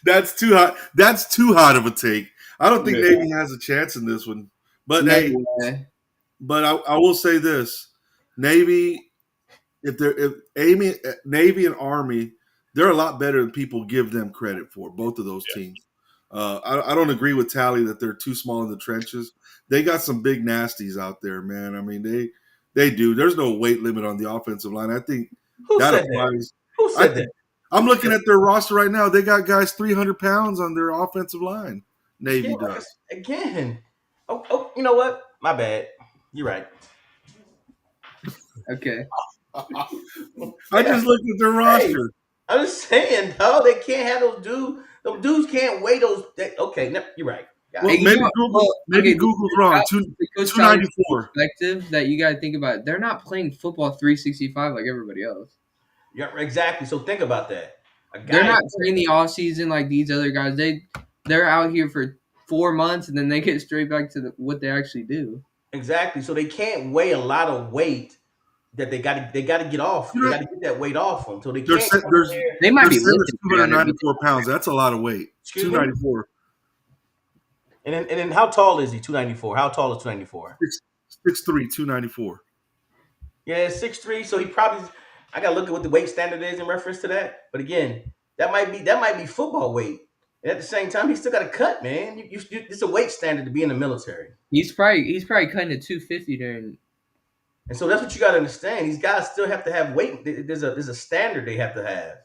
That's too hot. That's too hot of a take. I don't think Navy has a chance in this one. But but I will say this. Navy, Navy and Army, they're a lot better than people give them credit for, both of those teams. I don't agree with Talley that they're too small in the trenches. They got some big nasties out there, man. I mean, they do. There's no weight limit on the offensive line. I think that applies. Who said that? I'm looking at their roster right now. They got guys 300 pounds on their offensive line. Navy does. Again. Oh, you know what? My bad. You're right. Okay. I just looked at their roster. I'm just saying, though, they can't have those dudes. Those dudes can't weigh those. Okay, you're right. Well, maybe Google's wrong. 294. Perspective that you got to think about. They're not playing football 365 like everybody else. Yeah, exactly. So think about that. They're not training the off season like these other guys. They're out here for 4 months and then they get straight back to what they actually do. Exactly. So they can't weigh a lot of weight that they got to get off. They got to get that weight off them, so they Their can't. They might their be center's lifting 294 pounds. That's a lot of weight. Excuse me? 294. And then how tall is he? 294. How tall is 294? 6'3", 294. Yeah, 6'3". So he probably. I gotta look at what the weight standard is in reference to that. But again, that might be football weight. And at the same time, he still got to cut, man. It's a weight standard to be in the military. He's probably cutting to 250 during. And so that's what you got to understand. These guys still have to have weight. There's a standard they have to have.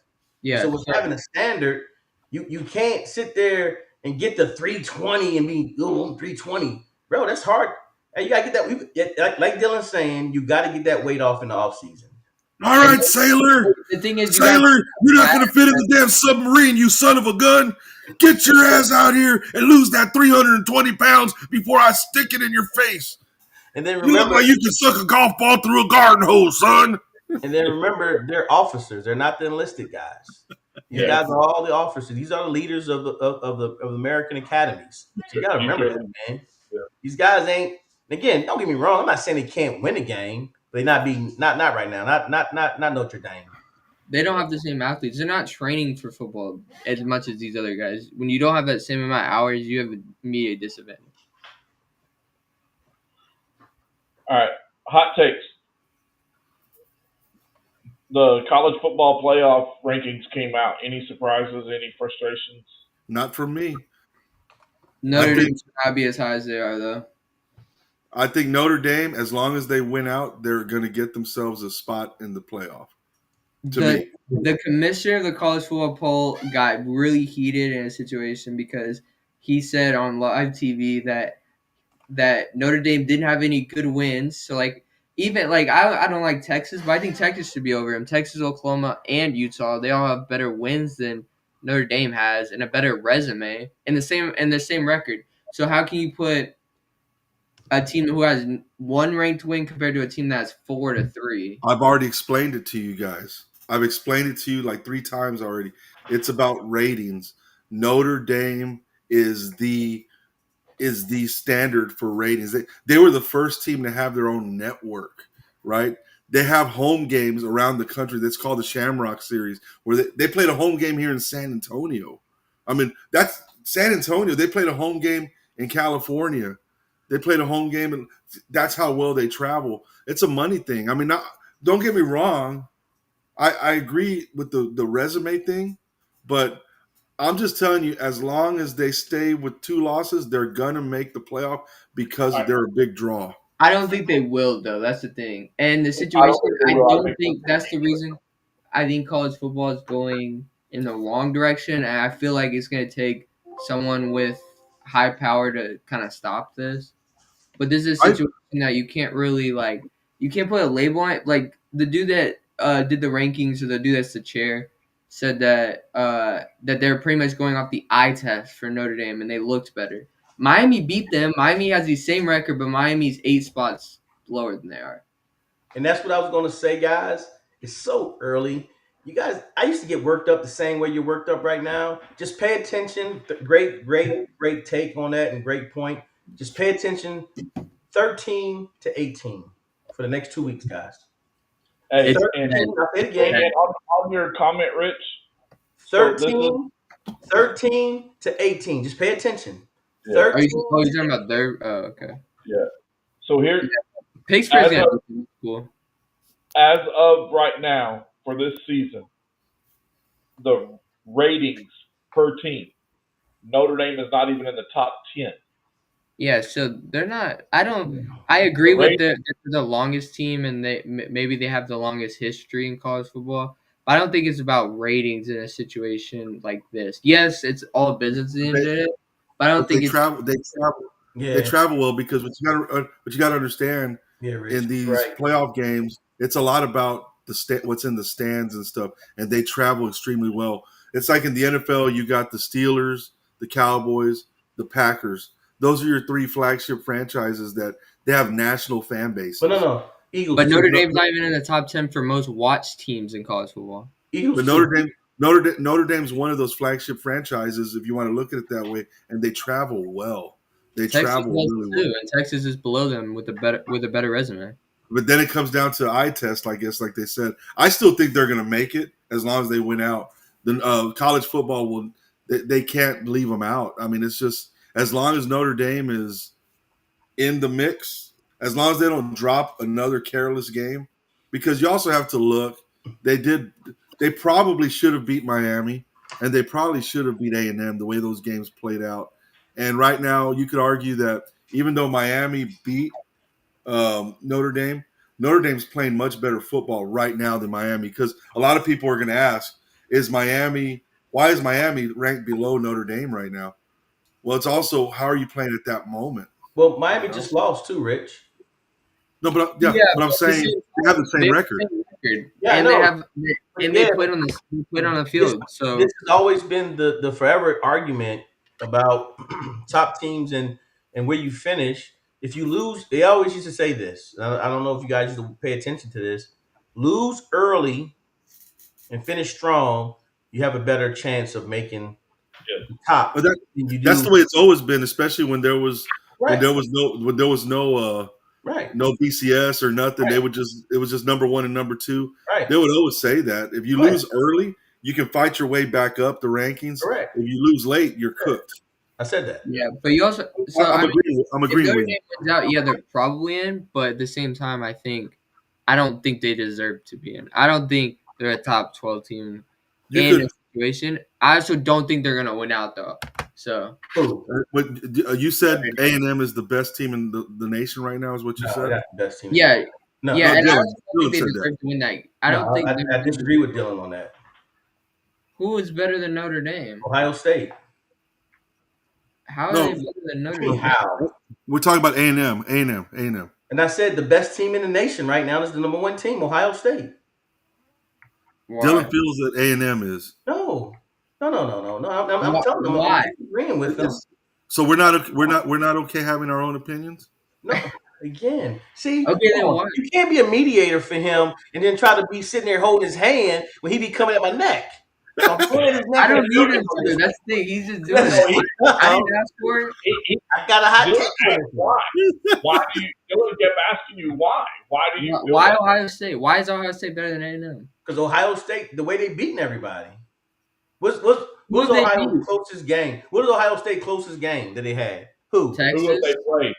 Yeah. So with having a standard, you can't sit there and get the 320 and be 320, bro. That's hard. And you gotta get that. Like Dylan's saying, you got to get that weight off in the off season. All right, Sailor. The thing is, Sailor, you're not going to fit in the damn submarine, you son of a gun. Get your ass out here and lose that 320 pounds before I stick it in your face. And then You look remember, like you can suck a golf ball through a garden hose, son. and then remember, they're officers. They're not the enlisted guys. These guys are all the officers. These are the leaders of the American academies. So you got to remember that, man. Yeah. These guys ain't. Again, don't get me wrong. I'm not saying they can't win a game. They not right now. Not Notre Dame. They don't have the same athletes. They're not training for football as much as these other guys. When you don't have that same amount of hours, you have an immediate disadvantage. All right, hot takes. The college football playoff rankings came out. Any surprises? Any frustrations? Not for me. Notre Dame should not be as high as they are, though. I think Notre Dame, as long as they win out, they're going to get themselves a spot in the playoff. The commissioner of the college football poll got really heated in a situation because he said on live TV that Notre Dame didn't have any good wins. So, even I don't like Texas, but I think Texas should be over him. Texas, Oklahoma, and Utah, they all have better wins than Notre Dame has and a better resume and the same record. So how can you put a team who has one ranked win compared to a team that has 4-3? I've already explained it to you guys. I've explained it to you like 3 times already. It's about ratings. Notre Dame is the standard for ratings. They were the first team to have their own network, right? They have home games around the country. That's called the Shamrock Series, where they played a home game here in San Antonio. I mean, that's San Antonio. They played a home game in California. They played a home game, and that's how well they travel. It's a money thing. I mean, don't get me wrong. I agree with the resume thing, but I'm just telling you, as long as they stay with 2 losses, they're going to make the playoff because they're a big draw. I don't think they will, though. That's the thing. And the situation, I don't think that's the reason. I think college football is going in the wrong direction, and I feel like it's going to take someone with high power to kind of stop this. But this is a situation that you can't really, you can't put a label on it. Like, the dude that did the rankings, or the dude that's the chair, said that they're pretty much going off the eye test for Notre Dame, and they looked better. Miami beat them. Miami has the same record, but Miami's 8 spots lower than they are. And that's what I was going to say, guys. It's so early. You guys, I used to get worked up the same way you're worked up right now. Just pay attention. Great take on that, and great point. Just pay attention. 13-18 for the next 2 weeks, guys. Hey, and on your comment, Rich, 13-18. Just pay attention. Yeah. Are you talking about their? Oh, okay. Yeah. So here, Pittsburgh's gonna be cool. As of right now for this season, the ratings per team, Notre Dame is not even in the top 10. Yeah, so they're not. I agree with they're the longest team, and maybe they have the longest history in college football. But I don't think it's about ratings in a situation like this. Yes, it's all business at the end of it, but I don't think they travel. They travel well because what you got to understand in these playoff games, it's a lot about what's in the stands and stuff, and they travel extremely well. It's like in the NFL, you got the Steelers, the Cowboys, the Packers. Those are your 3 flagship franchises that they have national fan bases. But no. Eagles. But Notre Dame's not even in the top 10 for most watched teams in college football. Eagles. But Notre Dame's one of those flagship franchises, if you want to look at it that way, and they travel well. They travel really well. And Texas is below them with a better resume. But then it comes down to eye test, I guess, like they said. I still think they're going to make it as long as they win out. The college football will. They can't leave them out. I mean, it's just as long as Notre Dame is in the mix, as long as they don't drop another careless game, because you also have to look. They probably should have beat Miami, and they probably should have beat A&M the way those games played out. And right now, you could argue that even though Miami beat Notre Dame's playing much better football right now than Miami, because a lot of people are going to ask, why is Miami ranked below Notre Dame right now? Well, it's also how are you playing at that moment? Well, Miami just lost too, Rich. No, but I'm saying they have the same record. Yeah, and I know. they played on the field. So this has always been the forever argument about top teams and where you finish. If you lose, they always used to say this. I don't know if you guys used to pay attention to this. Lose early and finish strong, you have a better chance of making the top. But that's the way it's always been, especially when there was Right. when there was no Right. no BCS or nothing. Right. It was just number one and number two. Right. They would always say that if you lose early, you can fight your way back up the rankings. Correct. If you lose late, you're cooked. I said that. Yeah, but you also. So I'm agreeing if with you. wins out, yeah, they're probably in. But at the same time, I don't think they deserve to be in. I don't think they're a top 12 team in a situation. I also don't think they're gonna win out though. So. You said A&M is the best team in the nation right now. Is what you said? The best team. Yeah. No, yeah, and I don't Dylan think they said deserve that. to win that. I don't think. I disagree with Dylan on that. Who is better than Notre Dame? Ohio State. How are they better than Notre Dame? How? We're talking about A&M. And I said the best team in the nation right now is the number one team, Ohio State. Why? Dylan feels that A&M is. No. I'm telling them Why? I'm agreeing with them. So we're not okay having our own opinions. No, again, see, Okay, then why? you can't be a mediator for him and then try to be sitting there holding his hand when he be coming at my neck. So I'm pulling his neck. I don't need him to. That's the thing. He's just doing it. I didn't ask for it. I got a hot Dylan, take. why? Why do you? Dylan kept asking you why. Why do you? Why Ohio State? Why is Ohio State better than A&M? Because Ohio State, the way they beating everybody. What's Ohio's closest game? What is Ohio State closest game that they had? Who? Texas. Who they played?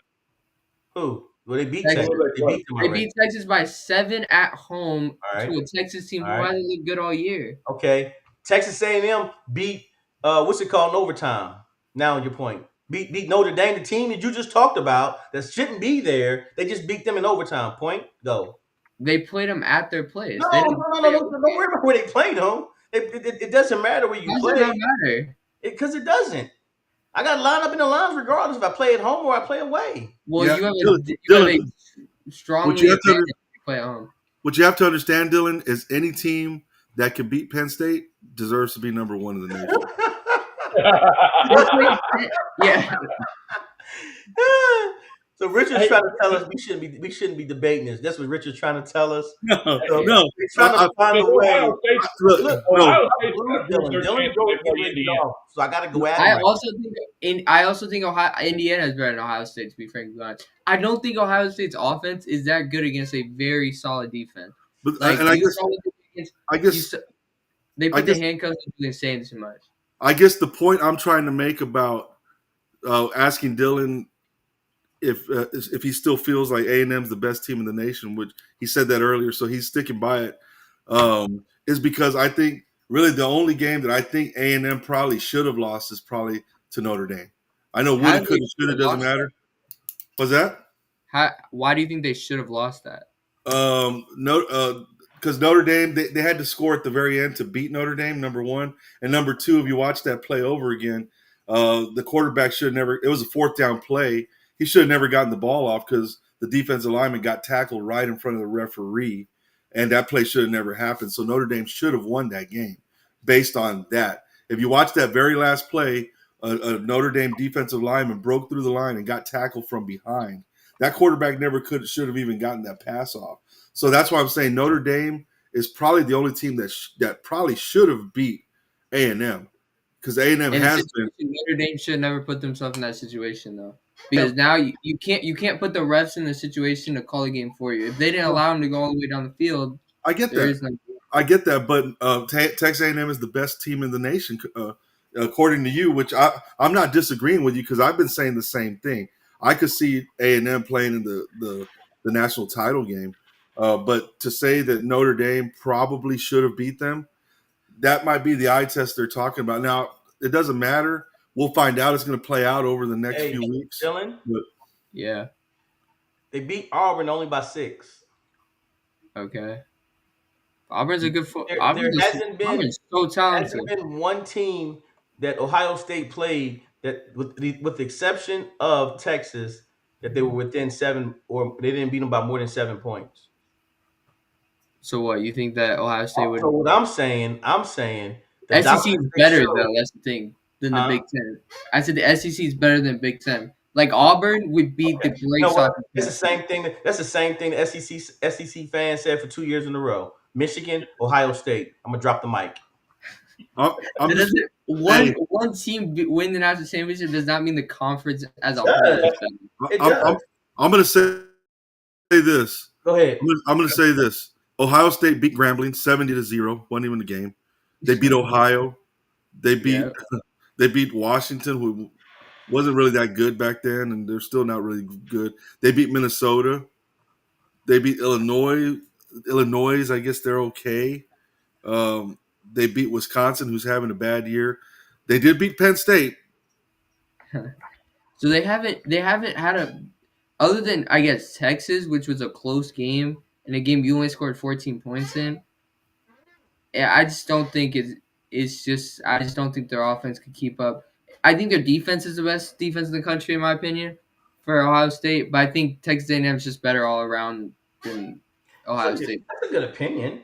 Who? Well, they beat Texas. Texas. They beat Texas by 7 at home All right. to a Texas team who All right. hasn't looked good all year. Okay. Texas A&M beat what's it called in overtime? Now your point. Beat Notre Dame, the team that you just talked about that shouldn't be there. They just beat them in overtime. Point. Go. They played them at their place. No. Don't worry about where they played them. It doesn't matter where you Does play. it not matter? Because it doesn't. I got to line up in the lines regardless if I play at home or I play away. Well, Yeah, you have a strongly you have to advantage if you play at home. What you have to understand, Dylan, is any team that can beat Penn State deserves to be number one in the nation. Yeah. So Richard's trying to tell us we shouldn't be debating this. That's what Richard's trying to tell us. No. He's trying to find a way. Ohio State's Look, Ohio Look, State's got their chance to play Indiana. So I got to go at I him. also think Indiana is better than Ohio State, to be frankly honest. I don't think Ohio State's offense is that good against a very solid defense. But Like, and I guess they put the handcuffs on you saying too much. I guess the point I'm trying to make about asking Dylan if he still feels like A&M's the best team in the nation, which he said that earlier, so he's sticking by it, is because I think really the only game that I think A&M probably should have lost is probably to Notre Dame. I know woulda, coulda, shoulda, doesn't matter. What's that? Why do you think they should have lost that? Because Notre Dame, they had to score at the very end to beat Notre Dame, number one. And number two, if you watch that play over again, the quarterback should have never – it was a fourth down play. He should have never gotten the ball off because the defensive lineman got tackled right in front of the referee, and that play should have never happened. So Notre Dame should have won that game based on that. If you watch that very last play, a Notre Dame defensive lineman broke through the line and got tackled from behind. That quarterback should have even gotten that pass off. So that's why I'm saying Notre Dame is probably the only team that probably should have beat A&M because A&M And has been. Notre Dame should never put themselves in that situation though, because now you can't put the refs in the situation to call a game for you. If they didn't allow them to go all the way down the field, I get there that. is no. I get that, but Texas A&M is the best team in the nation, according to you. Which I'm not disagreeing with you because I've been saying the same thing. I could see A&M playing in the national title game, but to say that Notre Dame probably should have beat them, that might be the eye test they're talking about. Now it doesn't matter. We'll find out. It's going to play out over the next few weeks. Dylan, But, Yeah. they beat Auburn only by 6. Okay. Auburn's a good foot. There Auburn's hasn't been so talented. hasn't been one team that Ohio State played that, with the exception of Texas, that they were within 7 or they didn't beat them by more than 7 points. So what? You think that Ohio State would? So what I'm saying, the SEC is better show, though. That's the thing than the Big Ten. I said the SEC is better than Big Ten. Like Auburn would beat the brakes off. It's the same thing. That's the same thing the SEC fans said for 2 years in a row. Michigan, Ohio State. I'm gonna drop the mic. One team win the national championship does not mean the conference as a whole is better. I'm going to say this. Go ahead. I'm going to say this. Ohio State beat Grambling 70-0. Wasn't even the game. They beat Ohio. They beat Washington, who wasn't really that good back then, and they're still not really good. They beat Minnesota. They beat Illinois. Illinois, I guess they're okay. They beat Wisconsin, who's having a bad year. They did beat Penn State. So they haven't had a, other than I guess Texas, which was a close game and a game you only scored 14 points in. I just don't think I just don't think their offense could keep up. I think their defense is the best defense in the country in my opinion for Ohio State, but I think Texas A&M is just better all around than Ohio State. That's a good opinion.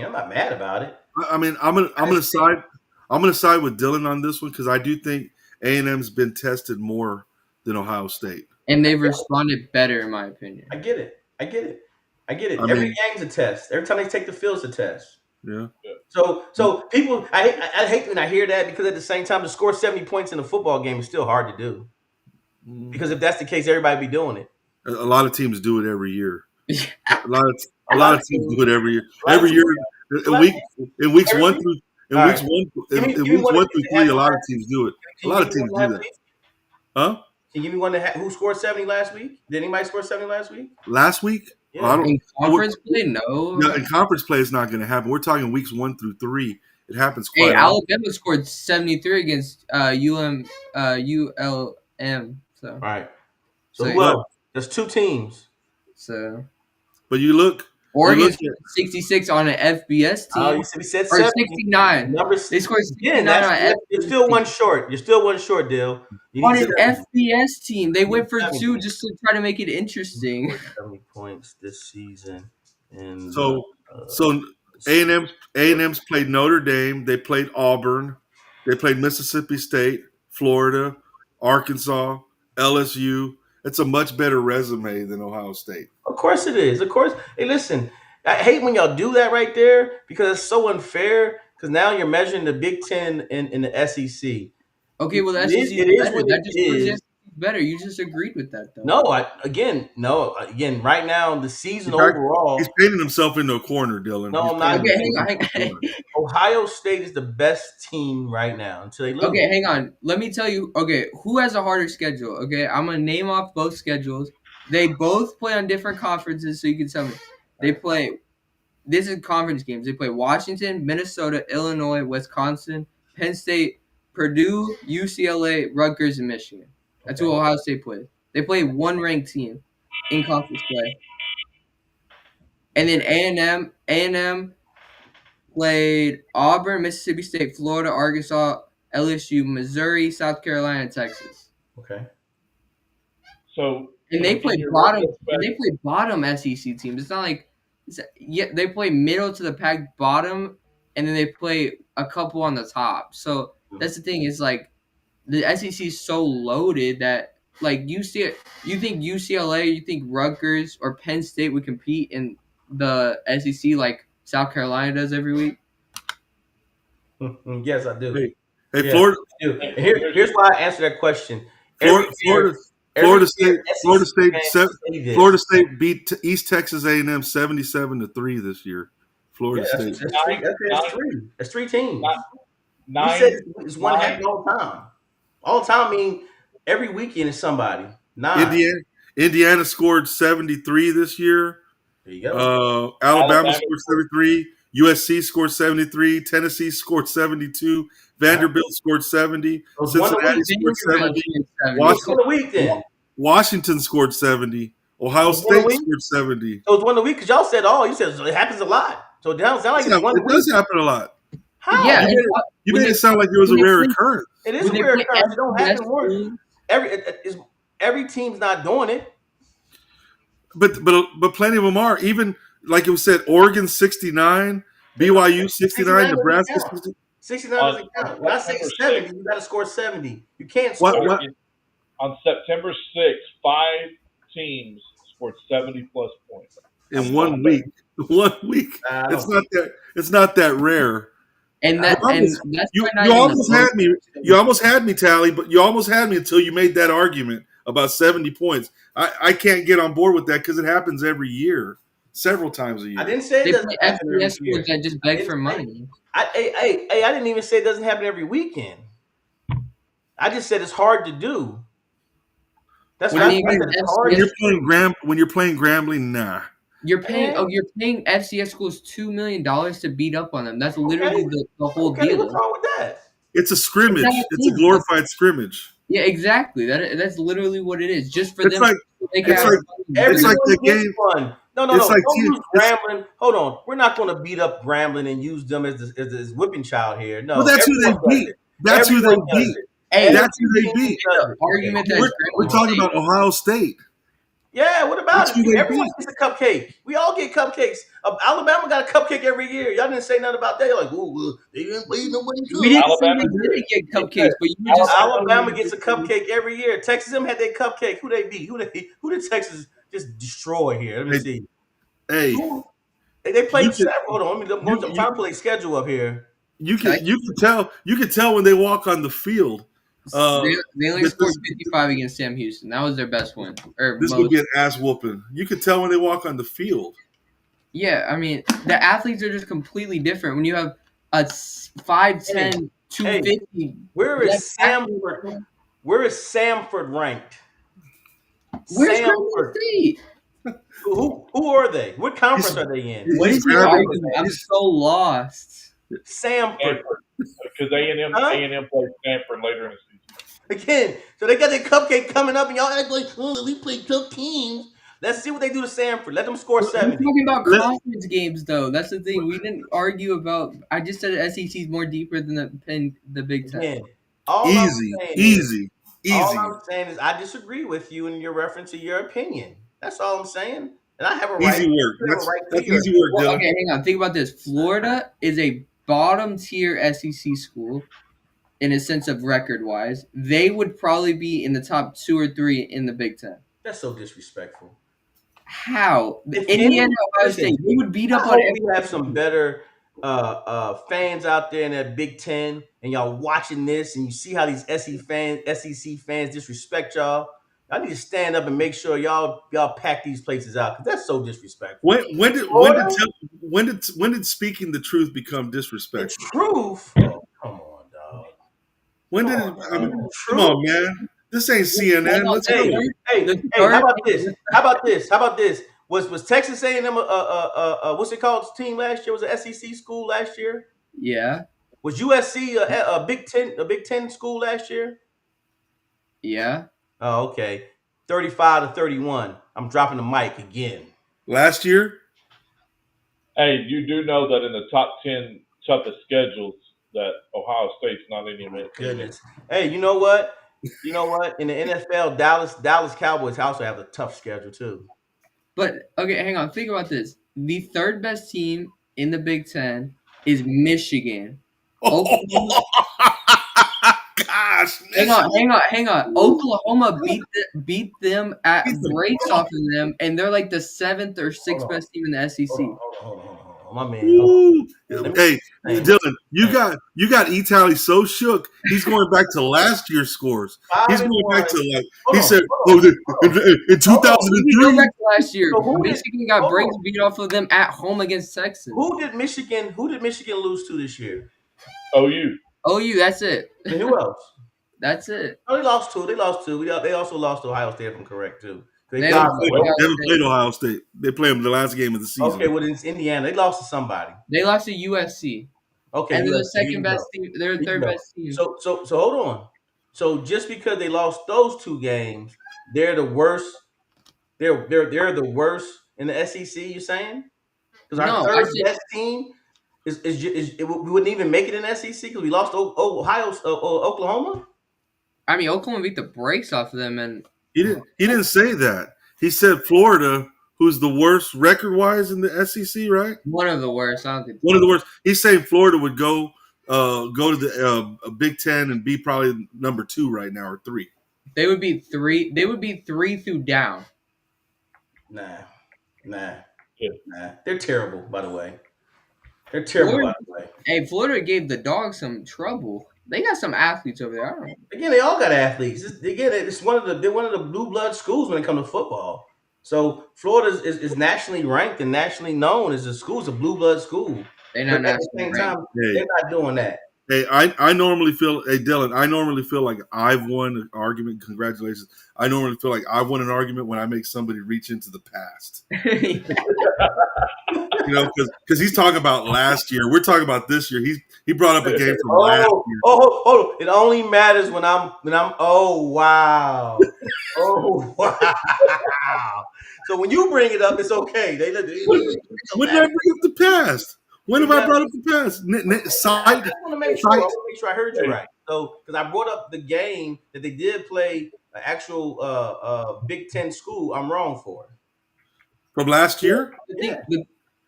I'm not mad about it. I mean, I'm gonna side with Dylan on this one because I do think A&M's been tested more than Ohio State, and they've responded better in my opinion. I get it. Every game's a test. Every time they take the field's a test. Yeah. So people, I hate when I hear that because at the same time, to score 70 points in a football game is still hard to do. Because if that's the case, everybody be doing it. A lot of teams do it every year. A lot of teams do it every year. Every year, in weeks 1 through 3, a lot of teams do it. A lot of teams do that. Huh? Can you give me one who scored 70 last week? Did anybody score 70 last week? Last week? Yeah. In conference play, no. In conference play, it's not going to happen. We're talking weeks 1 through 3. It happens quite often. Alabama scored 73 against ULM. So right. So who else? There's 2 teams. So, but you look. Oregon 66 on an FBS team. Oh, you said or 69. They scored 69 on an FBS. You're still one short. Dill. On an FBS team, they went for 2 just to try to make it interesting. 70 points this season. And so A&M's played Notre Dame. They played Auburn. They played Mississippi State, Florida, Arkansas, LSU. It's a much better resume than Ohio State. Of course it is. Of course. Hey, listen, I hate when y'all do that right there because it's so unfair because now you're measuring the Big Ten in the SEC. Okay, well, the SEC is better. That just proves the SEC is better. You just agreed with that, though. No, again, right now, the season overall. He's painting himself into a corner, Dylan. No, I'm not. Okay, Ohio State is the best team right now until they lose. Okay, hang on. Let me tell you. Okay, who has a harder schedule? Okay, I'm going to name off both schedules. They both play on different conferences, so you can tell me. They play. This is conference games. They play Washington, Minnesota, Illinois, Wisconsin, Penn State, Purdue, UCLA, Rutgers, and Michigan. That's who Ohio State plays. They play one ranked team in conference play. And then A&M played Auburn, Mississippi State, Florida, Arkansas, LSU, Missouri, South Carolina, and Texas. Okay. So and they play bottom SEC teams. It's not like they play middle to the pack bottom, and then they play a couple on the top. So that's the thing. Is like the SEC is so loaded that like you think UCLA, you think Rutgers or Penn State would compete in the SEC like South Carolina does every week? Yes, I do. Hey, Yeah. Florida, Here's why I answer that question. Florida, Florida State, Florida Florida State beat East Texas A&M 77-3 this year. Florida State. That's three teams. You Nine. said it's one nine. half all the time. All the time mean every weekend is somebody. 9. Indiana scored 73 this year. There you go. Alabama scored 73. USC scored 73. Tennessee scored 72. Vanderbilt scored 70. Cincinnati scored 70. Washington scored 70. Ohio State scored 70. So it's one a week because y'all said, you said it happens a lot. So it sounds like it's one it does happen a lot. How? Yeah, you made it sound like it was a rare occurrence. It is a rare occurrence. It don't happen more. Every team's not doing it. But plenty of them are. Even like it was said, Oregon 69, BYU 69, Nebraska 69 doesn't count. When I say 70, you got to score 70. You can't score. On September 6th, 5 teams scored 70-plus points in 1 week. 1 week. It's not that rare. And that's you almost had me. You almost had me, Tally, but you almost had me until you made that argument about 70 points. I can't get on board with that because it happens every year, several times a year. I didn't say it doesn't happen every year. That just beg for money. I didn't even say it doesn't happen every weekend. I just said it's hard to do. That's when you're playing Grambling, nah. You're paying FCS schools $2 million to beat up on them. That's literally the whole deal. What's wrong with that? It's a scrimmage. It's a glorified scrimmage. Yeah, exactly. That's literally what it is. Just for it's them. Like the game. No. Don't use Grambling. Hold on. We're not going to beat up Grambling and use them as this whipping child here. No, that's who they beat. That's who they beat. Hey, that's who they beat. Argument we're talking about Ohio State. Yeah, what about it? Everyone gets a cupcake. We all get cupcakes. Alabama got a cupcake every year. Y'all didn't say nothing about that. You're like, ooh, they didn't play nobody. We didn't get cupcakes, but you just Alabama gets a cupcake every year. Texas them had their cupcake. Who they beat? Who did Texas just destroy here? Let me see. Hey, they played several. Hold on, I'm trying to pull a schedule up here. You can tell when they walk on the field. They only scored 55 against Sam Houston. That was their best win. This would be an ass whooping. You could tell when they walk on the field. Yeah, I mean, the athletes are just completely different. When you have a 5'10", 250. Where is Samford ranked? Where's Samford State? Who are they? What conference are they in? What is your argument? I'm so lost. Samford. Because A&M plays Stanford later in the season. Again, so they got their cupcake coming up, and y'all act like, we play tough teams. Let's see what they do to Stanford. Let them score 70. We're talking about conference games, though. That's the thing. We didn't argue about. I just said the SEC is more deeper than the Big Ten. Again, easy. All I'm saying is I disagree with you in your reference to your opinion. That's all I'm saying. And I have a right. Easy work. That's easy work, Dylan. Okay, hang on. Think about this. Florida is a bottom tier SEC school in a sense of record wise. They would probably be in the top 2 or 3 in the Big Ten. That's so disrespectful. How? Indiana, Ohio State, they would beat up on everyone. We have some better fans out there in that Big Ten, and y'all watching this, and you see how these SEC fans disrespect y'all. I need to stand up and make sure y'all pack these places out, because that's so disrespectful. When did speaking the truth become disrespectful? The truth? Oh, come on, dog. When did it? Come on, man. This ain't CNN. Let's go. Hey, how about this? Was Texas A&M what's it called team last year? Was it an SEC school last year? Yeah. Was USC a Big Ten school last year? Yeah. Oh, okay. 35-31. I'm dropping the mic again. Last year? Hey, you do know that in the top 10 toughest schedules that Ohio State's not in the Goodness. Hey, you know what? In the NFL, Dallas Cowboys also have a tough schedule too. But okay, hang on. Think about this. The third best team in the Big Ten is Michigan. Oklahoma. Gosh, hang on. Oklahoma beat them at breaks off of them, and they're like the 7th or 6th best team in the SEC. Hold on. My man. Dylan, you got Talley so shook. He's going back to last year's scores. He's going back to he said, in 2003. Back to last year, Michigan got brains beat off of them at home against Texas. Who did Michigan lose to this year? OU. OU, that's it. And who else? That's it. Oh, they lost two. They also lost to Ohio State, if I'm correct, too. They haven't played Ohio State. They play them the last game of the season. Okay, well, it's Indiana. They lost to somebody. They lost to USC. Okay, and they're the second best team. They're the third best team. So hold on. So just because they lost those two games, they're the worst. They're the worst in the SEC. You're saying? Because our third best team we wouldn't even make it in the SEC because we lost Oklahoma. I mean, Oklahoma beat the brakes off of them, and he didn't say that. He said Florida, who's the worst record-wise in the SEC, right? One of the worst. I don't think one of the worst. He's saying Florida would go to the Big Ten and be probably number 2 right now or 3. They would be 3. They would be 3 through down. Nah. They're terrible, by the way. They're terrible, by the way. Hey, Florida gave the Dogs some trouble. They got some athletes over there. I don't know. Again, they all got athletes. It's one of the blue blood schools when it comes to football. So Florida is nationally ranked and nationally known as a school. It's a blue blood school. They're not at the same time, they're not doing that. Hey, I normally feel, Dylan, I normally feel like I've won an argument. Congratulations. I normally feel like I've won an argument when I make somebody reach into the past. Because he's talking about last year. We're talking about this year. He brought up a game from last year. Hold on. It only matters when I'm oh wow. Oh wow. So when you bring it up, it's okay. When did I bring up the past? When have I brought up the past? I want to make sure I heard you right. So, because I brought up the game that they did play an actual Big Ten school, I'm wrong for. From last year? The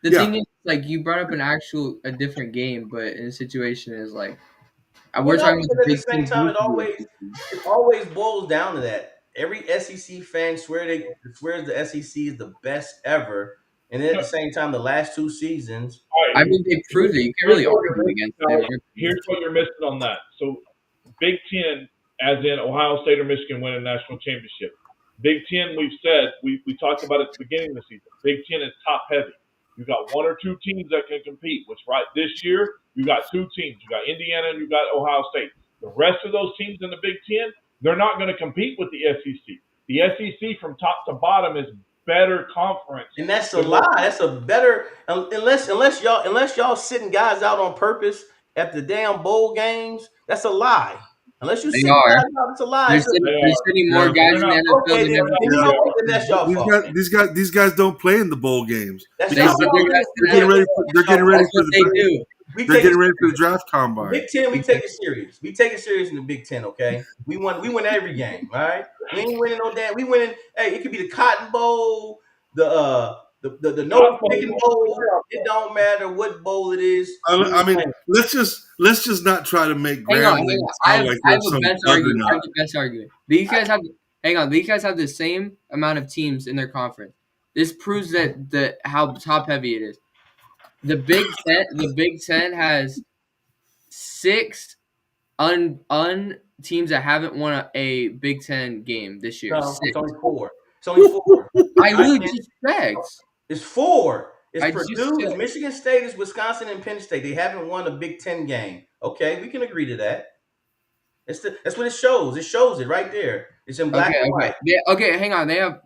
thing is, like, you brought up a different game, but in a situation is like, we're talking about at the same time. It always boils down to that. Every SEC fan swears the SEC is the best ever. And then at the same time, the last 2 seasons, I mean, they proved it. You can't really argue against them. Here's what you're missing on that. So, Big Ten, as in Ohio State or Michigan, win a national championship. Big Ten, we've said, we talked about at the beginning of the season. Big Ten is top heavy. You got 1 or 2 teams that can compete. Which this year you got 2 teams. You got Indiana and you got Ohio State. The rest of those teams in the Big Ten, they're not going to compete with the SEC. The SEC from top to bottom is better conference, and that's a lie. That's a better unless y'all sitting guys out on purpose at the damn bowl games. That's a lie. Unless you sit guys out, it's a lie. They're sitting more guys in the NFL that's y'all fault. These guys don't play in the bowl games. That's they're getting ready for the draft combine. Big Ten, we take it serious. We take it serious in the Big Ten, okay? We win every game, all right? We ain't winning no damn. We winning. Hey, it could be the Cotton Bowl, the no picking bowl. It don't matter what bowl it is. I mean, let's just not try to make Grambling sound like I have the best argument. These guys have the same amount of teams in their conference. This proves that how top heavy it is. The Big Ten has 6 teams that haven't won a Big Ten game this year. No, it's only 4. It's only 4. I really just checked. It's 4. It's Purdue, it's Michigan State, it's Wisconsin, and Penn State. They haven't won a Big Ten game. Okay, we can agree to that. That's what it shows. It shows it right there. It's in black and white. Yeah, okay, hang on. They have.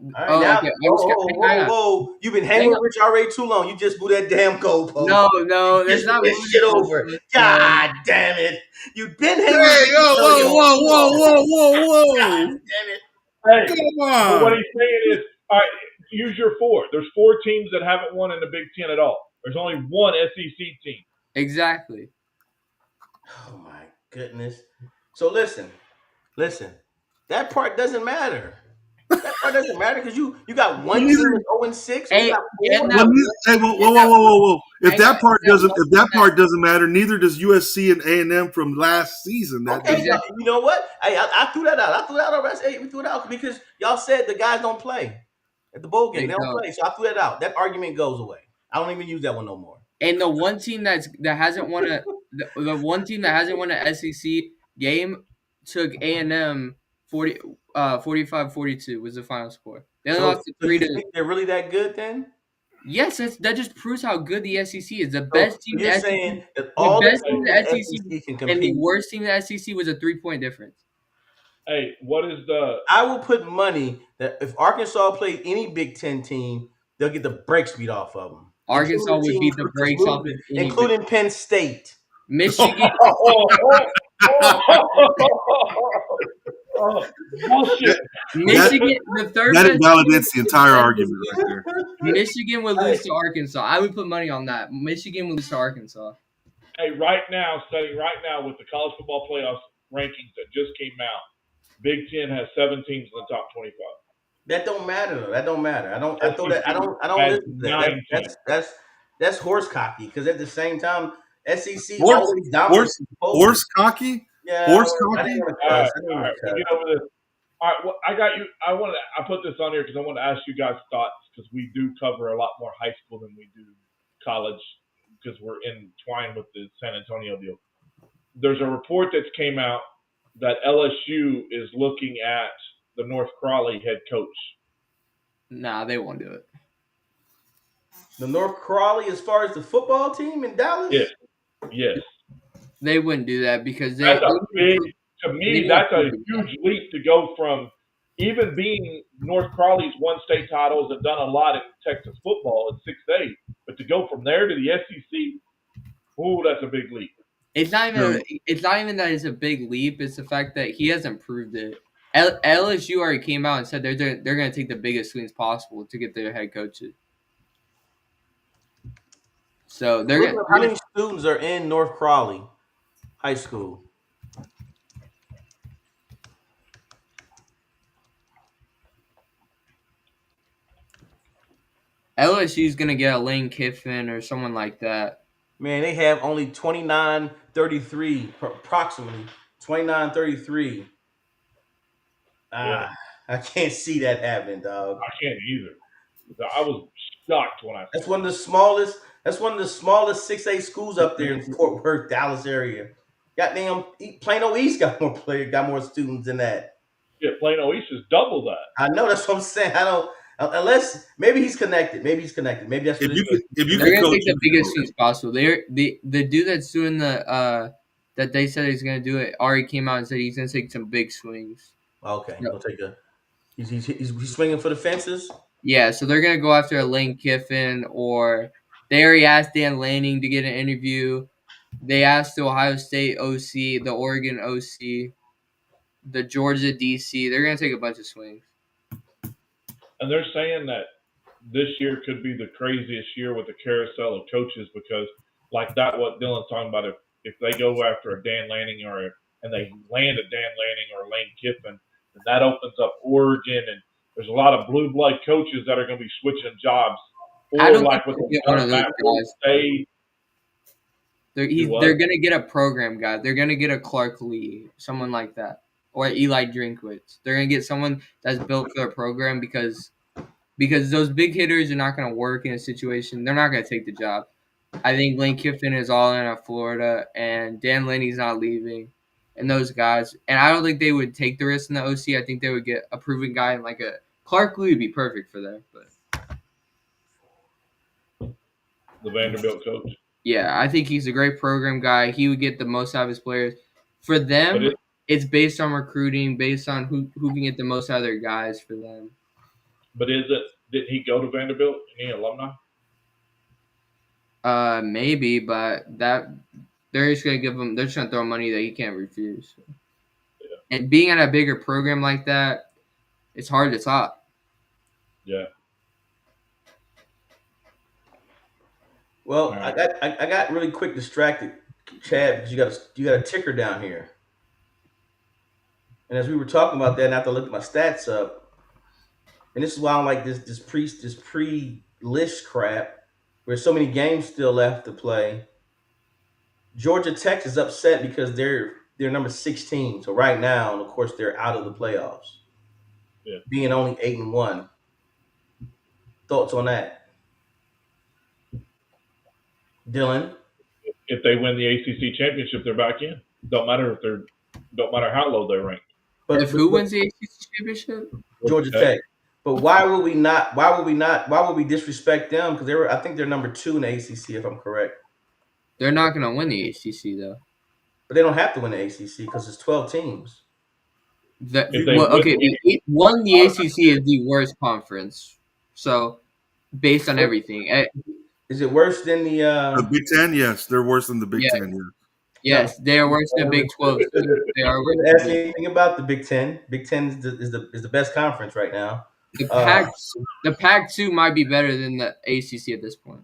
Whoa. You've been hanging with Rich already too long. You just blew that damn goalpost. No, there's not this shit over. God damn it. You've been hanging with Rich. Whoa. God damn it. Hey, come on. What he's saying is, all right, use your 4. There's 4 teams that haven't won in the Big Ten at all. There's only 1 SEC team. Exactly. Oh, my goodness. So listen. That part doesn't matter. That part doesn't matter because you got 1 team that's 0-6. Whoa. If that part doesn't matter, neither does USC and A&M from last season. You know what? I threw that out. We threw it out because y'all said the guys don't play at the bowl game. They don't play. So I threw that out. That argument goes away. I don't even use that one no more. And the one team that hasn't won the one team that hasn't won an SEC game took A&M 45-42 was the final score. They only lost to So you 3 to. think they're really that good then? Yes, that just proves how good the SEC is. The So best team in you're the SEC, saying that the all the best team teams in in the the SEC, SEC can and the compete. worst team in the SEC was a 3-point difference. Hey, what is the? I will put money that if Arkansas played any Big Ten team, they'll get the brakes beat off of them. Arkansas would beat the brakes off of any including Penn State. Michigan. Bullshit. Michigan, the third That best invalidates the team entire in the argument SEC. right there. Michigan would lose to Arkansas. I would put money on that. Michigan would lose to Arkansas. Hey, right now with the college football playoffs rankings that just came out, Big Ten has 7 teams in the top 25. That don't matter though. That don't matter. I don't SEC listen to has that. 9 That's horse cocky because at the same time SEC Horse- always dominates. Horse cocky? Yeah, horse I cocky? didn't want to All cuss. right, we'll get over this. All right, well, I got you. I put this on here because I want to ask you guys' thoughts because we do cover a lot more high school than we do college because we're entwined with the San Antonio deal. There's a report that's came out that LSU is looking at the North Crawley head coach. Nah, they won't do it. The North Crawley, as far as the football team in Dallas. Yes. They wouldn't do that because That's a huge leap to go from even being North Crawley's won state titles and done a lot in Texas football in 6A, but to go from there to the SEC, that's a big leap. It's not even that it's a big leap. It's the fact that he hasn't proved it. LSU already came out and said they're going to take the biggest swings possible to get their head coaches. So how many students are in North Crawley High School? LSU is going to get a Lane Kiffin or someone like that. Man, they have only 29-33, approximately 29-33. I can't see that happening, dog. I can't either. I was shocked when I. That's one of the smallest. That's one of the smallest 6A schools up there in Fort Worth, Dallas area. Goddamn, Plano East got more students than that. Yeah, Plano East is double that. I know. That's what I'm saying. I don't. Unless maybe he's connected. Maybe that's what If you they're could gonna take the biggest swings possible. The dude that's doing the that they said he's gonna do it already came out and said he's gonna take some big swings. Okay, he'll take a. He's swinging for the fences. Yeah, so they're gonna go after a Lane Kiffin, or they already asked Dan Lanning to get an interview. They asked the Ohio State OC, the Oregon OC, the Georgia DC. They're gonna take a bunch of swings. And they're saying that this year could be the craziest year with the carousel of coaches because, like that, what Dylan's talking about, if they go after a Dan Lanning and they land a Dan Lanning or a Lane Kiffin, then that opens up Oregon, and there's a lot of blue blood coaches that are going to be switching jobs. I don't like think with get one of those guys. They're gonna get a program guy. They're gonna get a Clark Lee, someone like that, or Eli Drinkwitz. They're gonna get someone that's built for their program because those big hitters are not gonna work in a situation. They're not gonna take the job. I think Lane Kiffin is all in at Florida, and Dan Lanning's not leaving, and those guys. And I don't think they would take the risk in the OC. I think they would get a proven guy, and like a Clark Lee would be perfect for them. But the Vanderbilt coach. Yeah, I think he's a great program guy. He would get the most out of his players. For them, it's based on recruiting, based on who can get the most out of their guys for them. But did he go to Vanderbilt? Any alumni? Maybe, but that they're just gonna give him. They're just gonna throw money that he can't refuse. Yeah. And being at a bigger program like that, it's hard to top. Yeah. Well, right. I got really quick distracted, Chad, because you got a ticker down here. And as we were talking about that, and I have to look my stats up. And this is why I don't like this pre-list crap. There's so many games still left to play. Georgia Tech is upset because they're number 16. So right now, of course, they're out of the playoffs. Yeah. Being only 8-1. Thoughts on that? Dylan. If they win the ACC championship, they're back in. Don't matter how low they're ranked. But, If who wins the ACC championship? Georgia Tech. But why would we not? Why would we disrespect them? Because I think they're number 2 in the ACC, if I'm correct. They're not going to win the ACC though. But they don't have to win the ACC because it's 12 teams. One, the ACC is the worst conference. So, based on everything, Is it worse than The Big Ten, yes, they're worse than the Big Ten. Yeah. Yes, they are worse than Big 12. They are worse. Ask me anything about the Big Ten. Big Ten is the best conference right now. The Pac-2 might be better than the ACC at this point.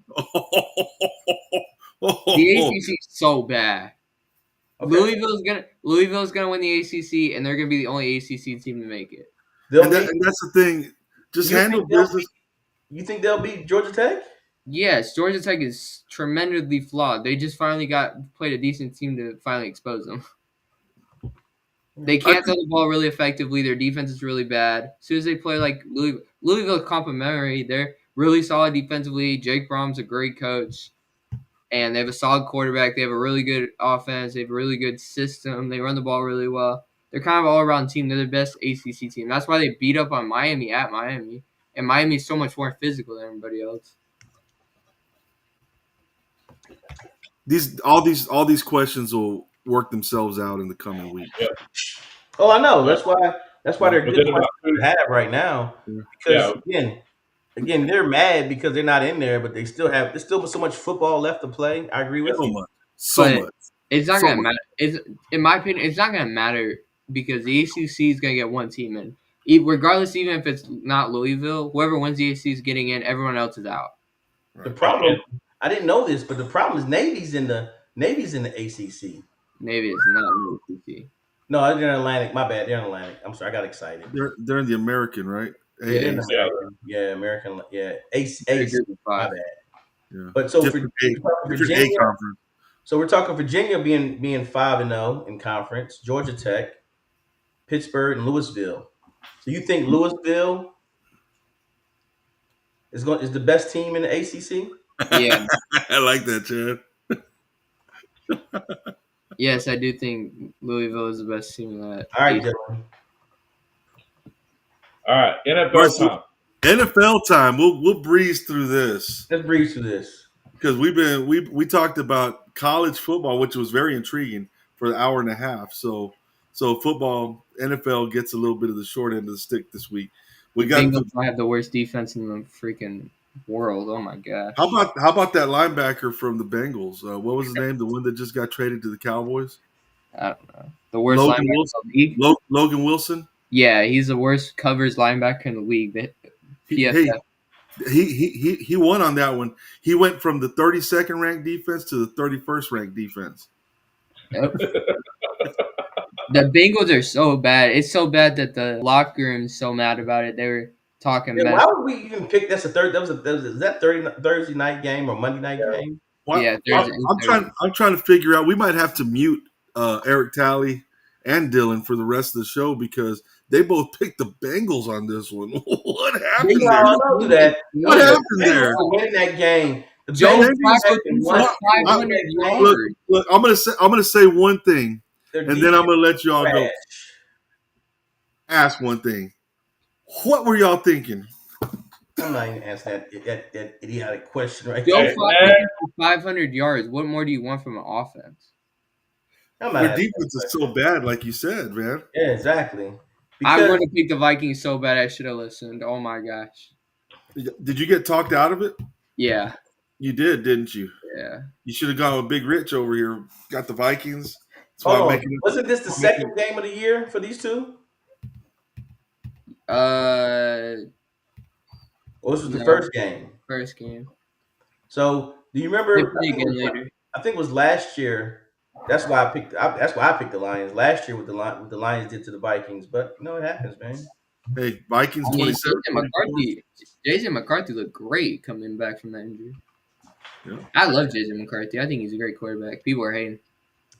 The ACC is so bad. Okay. Louisville's gonna win the ACC, and they're gonna be the only ACC team to make it. And that's the thing. Just handle business. You think they'll beat Georgia Tech? Yes, Georgia Tech is tremendously flawed. They just finally played a decent team to finally expose them. They can't throw the ball really effectively. Their defense is really bad. As soon as they play like Louisville is complimentary. They're really solid defensively. Jake Brom's a great coach. And they have a solid quarterback. They have a really good offense. They have a really good system. They run the ball really well. They're kind of an all-around team. They're the best ACC team. That's why they beat up on Miami at Miami. And Miami is so much more physical than everybody else. All these questions will work themselves out in the coming week. Yeah. Oh, I know. That's why they're good to have right now. Because again, they're mad because they're not in there, but there's still so much football left to play. I agree with you. So much. It's not gonna matter. In my opinion, it's not gonna matter because the ACC is gonna get one team in. Regardless, even if it's not Louisville, whoever wins the ACC is getting in. Everyone else is out. Right. The problem, I didn't know this, but the problem is Navy's in the ACC. Navy is not in the ACC. No, they're in Atlantic. My bad. They're in Atlantic. I'm sorry, I got excited. They're in the American, right? American. Yeah, AC. My bad. Yeah. But so Different Virginia, A conference. so we're talking Virginia being 5-0 in conference. Georgia Tech, Pittsburgh, and Louisville. So you think Louisville is the best team in the ACC? Yeah. I like that, Chad. Yes, I do think Louisville is the best team in that. All right, Dylan. All right, NFL time. NFL time. We'll breeze through this. Let's breeze through this because we talked about college football, which was very intriguing for an hour and a half. So football, NFL gets a little bit of the short end of the stick this week. We got Bengals have the worst defense in the freaking world. Oh my gosh. How about that linebacker from the Bengals? What was his name? The one that just got traded to the Cowboys? I don't know. The worst linebacker in the league. Logan Wilson. Yeah, he's the worst covers linebacker in the league. He won on that one. He went from the 32nd ranked defense to the 31st ranked defense. Yep. The Bengals are so bad. It's so bad that the locker room is so mad about it. They were talking about. Why would we even pick? That's a third. Is that Thursday night game or Monday night game? Well, yeah, I'm trying to figure out. We might have to mute Eric Talley and Dylan for the rest of the show because they both picked the Bengals on this one. What happened there? Don't do that. What happened there? Winning that game. Joe Flacco 500 yards. Look, I'm gonna say one thing, and then I'm gonna let y'all go. Ask one thing. What were y'all thinking? I'm not even asking that idiotic question right Joe Flacco 500 yards. What more do you want from an offense? Their defense is so bad, like you said, man. Yeah, exactly. I would have picked the Vikings so bad I should have listened. Oh my gosh. Did you get talked out of it? Yeah. You did, didn't you? Yeah. You should have gone with Big Rich over here. Got the Vikings. Wasn't this the second game of the year for these two? Or this was the first game. First game. So do you remember? I think it was last year. That's why I picked the Lions last year with the Lions did to the Vikings. But it happens, man. Hey, Vikings 27. Jason McCarthy looked great coming back from that injury. Yeah. I love Jason McCarthy. I think he's a great quarterback. People are hating.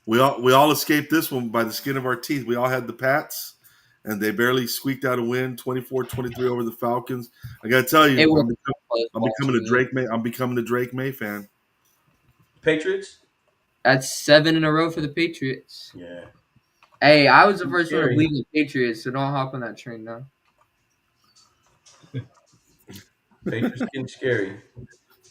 We all escaped this one by the skin of our teeth. We all had the Pats, and they barely squeaked out a win, 24-23 over the Falcons. I got to tell you, I'm becoming a Drake May fan. Patriots? That's 7 in a row for the Patriots. Yeah. Hey, I was the first one to Scary. believe in the Patriots, so don't hop on that train now. Patriots getting scary.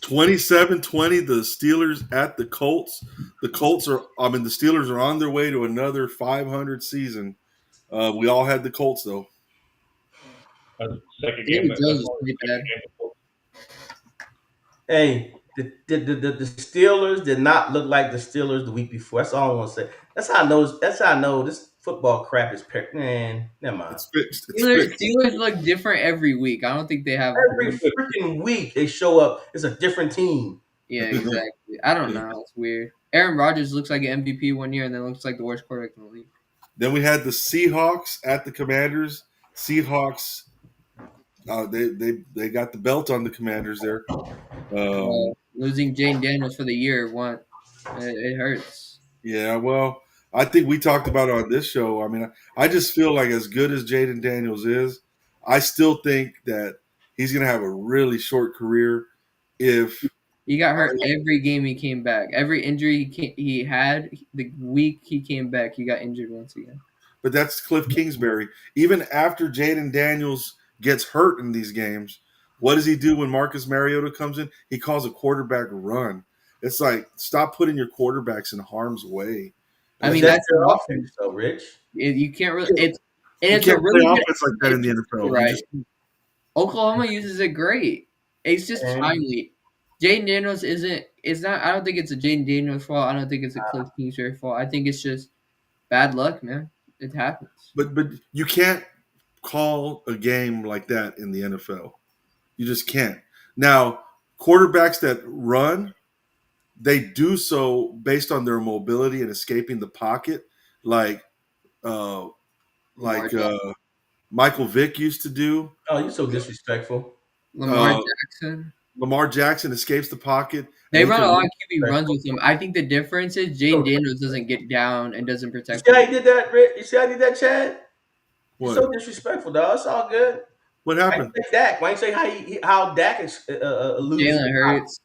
27-20, the Steelers at the Colts. The Steelers are on their way to another 500 season. We all had the Colts, though. That's the second Danny game. Jones is pretty bad. Hey, the Steelers did not look like the Steelers the week before. That's all I want to say. That's how I know this football crap is man. Never mind. It's fixed. Steelers look different every week. I don't think they have Every freaking week they show up. It's a different team. Yeah, exactly. I don't know. It's weird. Aaron Rodgers looks like an MVP one year and then looks like the worst quarterback in the league. Then we had the Seahawks at the Commanders. Seahawks, they got the belt on the Commanders there. Losing Jane Daniels for the year, it hurts. Yeah, well, I think we talked about it on this show. I mean, I just feel like as good as Jaden Daniels is, I still think that he's going to have a really short career if he got hurt every game he came back. Every injury he had, the week he came back, he got injured once again. But that's Cliff Kingsbury. Even after Jaden Daniels gets hurt in these games, what does he do when Marcus Mariota comes in? He calls a quarterback run. It's like, stop putting your quarterbacks in harm's way. I mean, that's their offense, though, Rich. You can't really. It's a really good offense like that in the NFL, right? Oklahoma uses it great. It's just timely. Jaden Daniels isn't. It's not. I don't think it's a Jaden Daniels fault. I don't think it's a Cliff Kingsbury fault. I think it's just bad luck, man. It happens. But you can't call a game like that in the NFL. You just can't. Now, quarterbacks that run, they do so based on their mobility and escaping the pocket, like Michael Vick used to do. Oh, you're so disrespectful. Lamar Jackson escapes the pocket. They run a lot of QB runs with him. I think the difference is Jaden Daniels doesn't get down and doesn't protect. You see how he did that, Rick? You see how he did that, Chad? What? You're so disrespectful, dog. It's all good. What happened? Why you say how Dak is losing?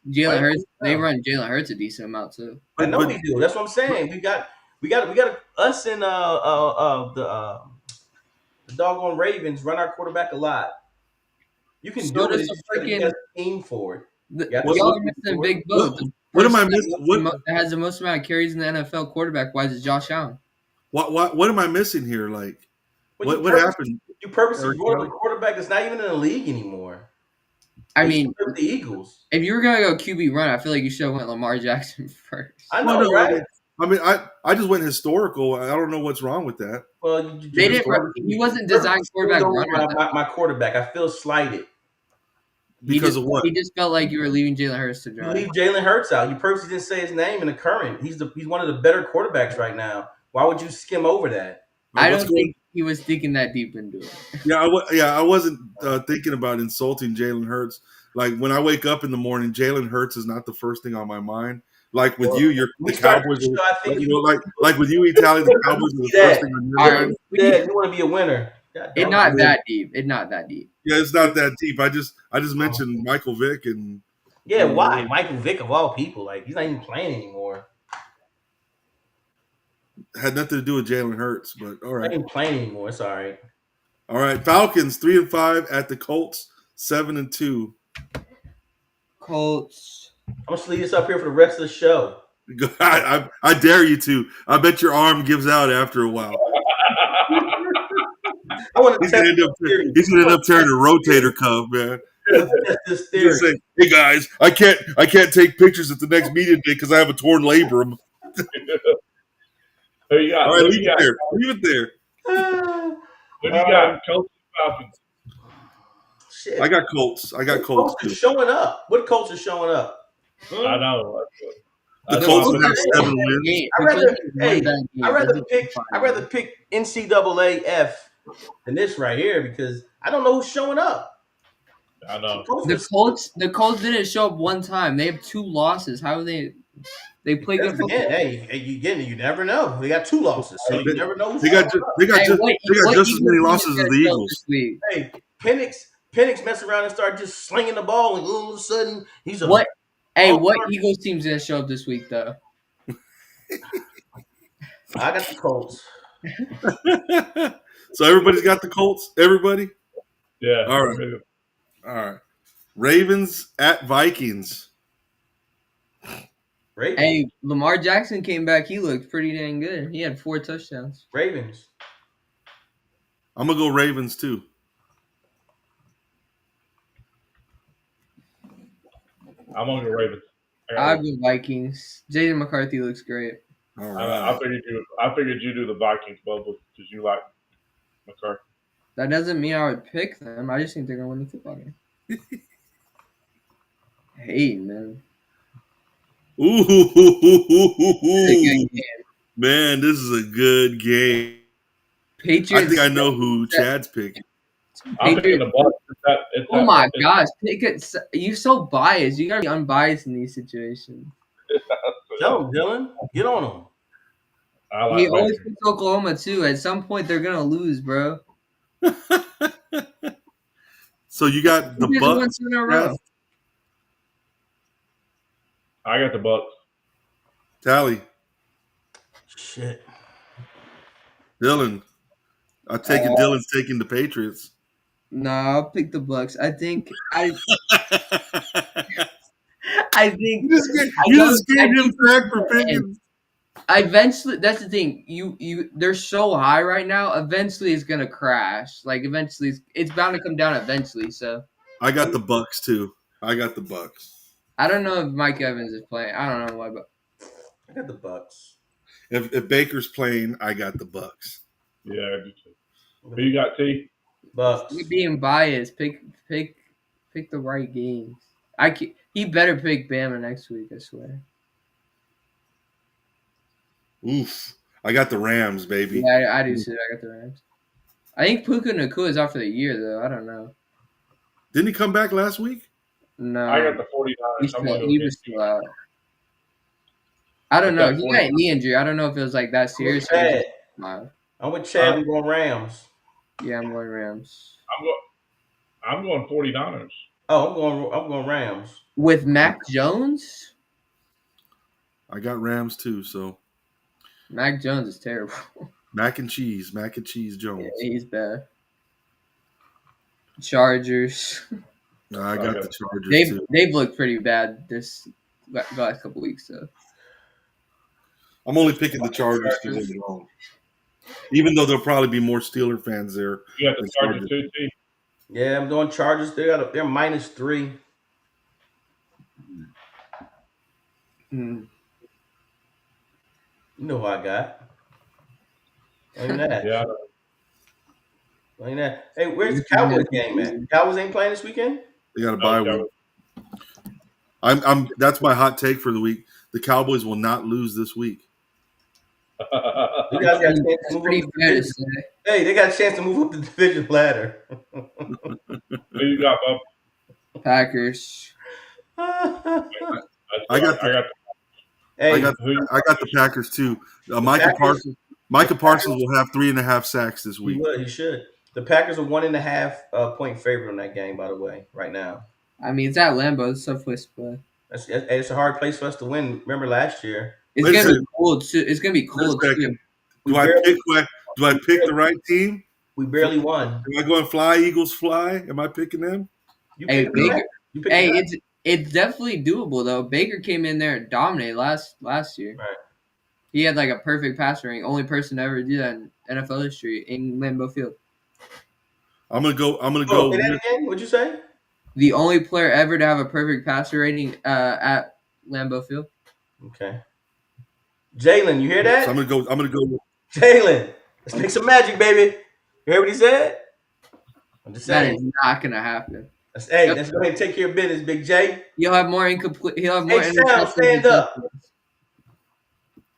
Jalen Hurts. They run Jalen Hurts a decent amount too. I know we do. That's what I'm saying. We got us and the doggone Ravens run our quarterback a lot. You can do it. You got a team for it. Y'all are missing big boat. What am I missing? What has the most amount of carries in the NFL quarterback wise is Josh Allen. What am I missing here? Like, what happened? You purposely brought up a quarterback that's not even in the league anymore. I mean, the Eagles. If you were gonna go QB run, I feel like you should have went Lamar Jackson first. I know, right? I mean, I just went historical. I don't know what's wrong with that. Well, he wasn't designed quarterback runner. My quarterback, I feel slighted. Because of what? He just felt like you were leaving Jalen Hurts to dry. You leave Jalen Hurts out. You purposely didn't say his name in the current. He's one of the better quarterbacks right now. Why would you skim over that? I don't think he was thinking that deep into it. I wasn't thinking about insulting Jalen Hurts. Like when I wake up in the morning, Jalen Hurts is not the first thing on my mind. Like with the Cowboys. Like with you, Italy, the Cowboys are the first thing on your mind. You want to be a winner. It's not that deep. Yeah, it's not that deep. I just mentioned Michael Vick and why Michael Vick of all people? Like he's not even playing anymore. Had nothing to do with Jalen Hurts, but all right. Not even playing anymore. It's all right. All right, Falcons 3-5 at the Colts 7-2. Colts. I'm gonna leave this up here for the rest of the show. I dare you to. I bet your arm gives out after a while. He's gonna end up tearing a rotator cuff, man. Say, hey guys, I can't take pictures at the next media day because I have a torn labrum. Who you got? All right, leave it there. What do you got? Colts and Falcons. Shit. I got Colts. Colts are showing up. What Colts are showing up? I know. The Colts would have 7 wins. I'd rather pick NCAA-F than this right here because I don't know who's showing up. I know. The Colts didn't show up one time. They have 2 losses. How are they? They play good football. You never know. They got 2 losses, so you never know. They got just as many losses as the Eagles. Hey, Penix mess around and start just slinging the ball, and all of a sudden he's a Hey, Oh, what Eagles team's gonna show up this week though? I got the Colts. So everybody's got the Colts? Everybody? Yeah. All right. All right. Ravens at Vikings. Ravens. Hey, Lamar Jackson came back. He looked pretty dang good. He had 4 touchdowns. Ravens. I'm going to go Ravens too. I'm on the Ravens. I go Vikings. Jaden McCarthy looks great. All I right. figured you do the Vikings, Bubba, because you like McCarthy. That doesn't mean I would pick them. I just think they're gonna win the football game. Hey, man. Ooh. It's a good game. Man, this is a good game. Patriots. I think I know who Chad's picking. I'm picking the Bucs. Oh my gosh, pick it. You so biased. You gotta be unbiased in these situations. Tell him, Dylan. Get on him. I like He always Vikings. picks Oklahoma too. At some point, they're gonna lose, bro. So you got the Who just won Bucks. 2 in a row? I got the Bucs. Tally. Shit. Dylan. I take it Dylan's taking the Patriots. No, I'll pick the Bucks. I think You just gave him crack for picking. eventually, that's the thing. They're so high right now. Eventually, it's gonna crash. Like eventually, it's bound to come down eventually. So I got the Bucks too. I got the Bucks. I don't know if Mike Evans is playing. I don't know why, but I got the Bucks. If Baker's playing, I got the Bucks. Yeah, I do too. Who you got, T? Bucks. you're being biased. Pick the right games. He better pick Bama next week. I swear. Oof. I got the Rams, baby. Yeah, I do too. I got the Rams. I think Puka Nacua is out for the year though. I don't know. Didn't he come back last week? No, I got the 49ers. he was still out. I don't know. got He 40. got a knee injury. I don't know if it was like that serious. or Chad. just mild. I'm with Chad. We going Rams. Yeah, I'm going Rams. I'm going 49ers. Oh, I'm going Rams. With Mac Jones? I got Rams too, so Mac Jones is terrible. mac and cheese Jones. Yeah, he's bad. Chargers. I got the Chargers too. They've looked pretty bad this last couple weeks though. I'm only picking the Chargers to win it all. Even though there'll probably be more Steeler fans there. You got the Chargers too, T? Yeah, I'm doing Chargers. They're -3. Hmm. You know who I got. Ain't that? Yeah. Ain't that? Hey, where's the Cowboys game at? Cowboys ain't playing this weekend? They got a bye week. That's my hot take for the week. The Cowboys will not lose this week. You guys got a chance to move up the division. Hey, they got a chance to move up the division ladder. Who you got, Bob? Packers. I got the Packers too. Micah Parsons will have 3.5 sacks this week. He should. The Packers are 1.5 point favorite in that game, by the way, right now. I mean, it's at Lambeau. It's a tough place to play. It's a hard place for us to win. Remember last year? It's gonna be cold too. It's gonna be cold too. Do I pick the right team? We barely won. Am I going fly, Eagles fly? Am I picking them? Hey, Baker. Hey, it's definitely doable though. Baker came in there and dominated last year. Right. He had like a perfect passer rating. Only person to ever do that in NFL history in Lambeau Field. I'm gonna go. Say that again. What'd you say? The only player ever to have a perfect passer rating at Lambeau Field. Okay. Jalen, you hear that? So I'm gonna go. Jalen, let's make some magic, baby. You heard what he said? I'm just saying. That is not gonna happen. Let's go ahead and take care of business, Big J. He'll have more incomplete. He'll have more. Hey, Sal, stand up.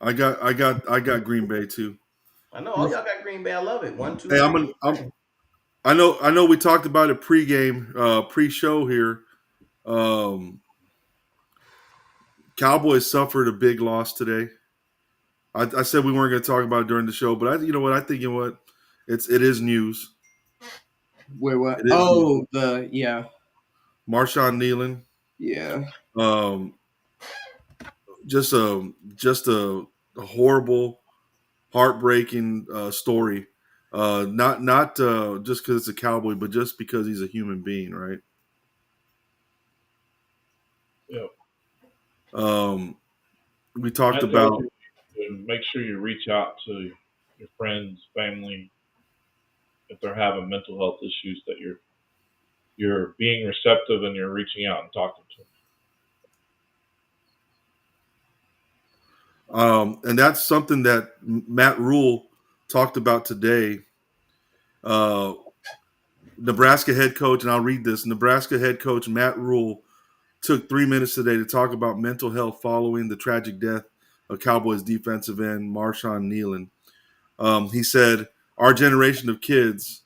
I got Green Bay too. I know all y'all got Green Bay. I love it. 1, 2. Hey, I know. We talked about it pre-show here. Cowboys suffered a big loss today. I said we weren't going to talk about it during the show, but you know what? It is news. Wait, what? Yeah. Marshawn Nealon. Yeah. just a horrible, heartbreaking story. Not just because it's a cowboy, but just because he's a human being, right? Yeah. We talked I tell about you, make sure you reach out to your friends, family, if they're having mental health issues, that you're being receptive and you're reaching out and talking to them. and that's something that Matt Rule talked about today. Nebraska head coach, and I'll read this. Nebraska head coach Matt Rule took 3 minutes today to talk about mental health following the tragic death of Cowboys defensive end Marshawn Nealon. He said, "Our generation of kids,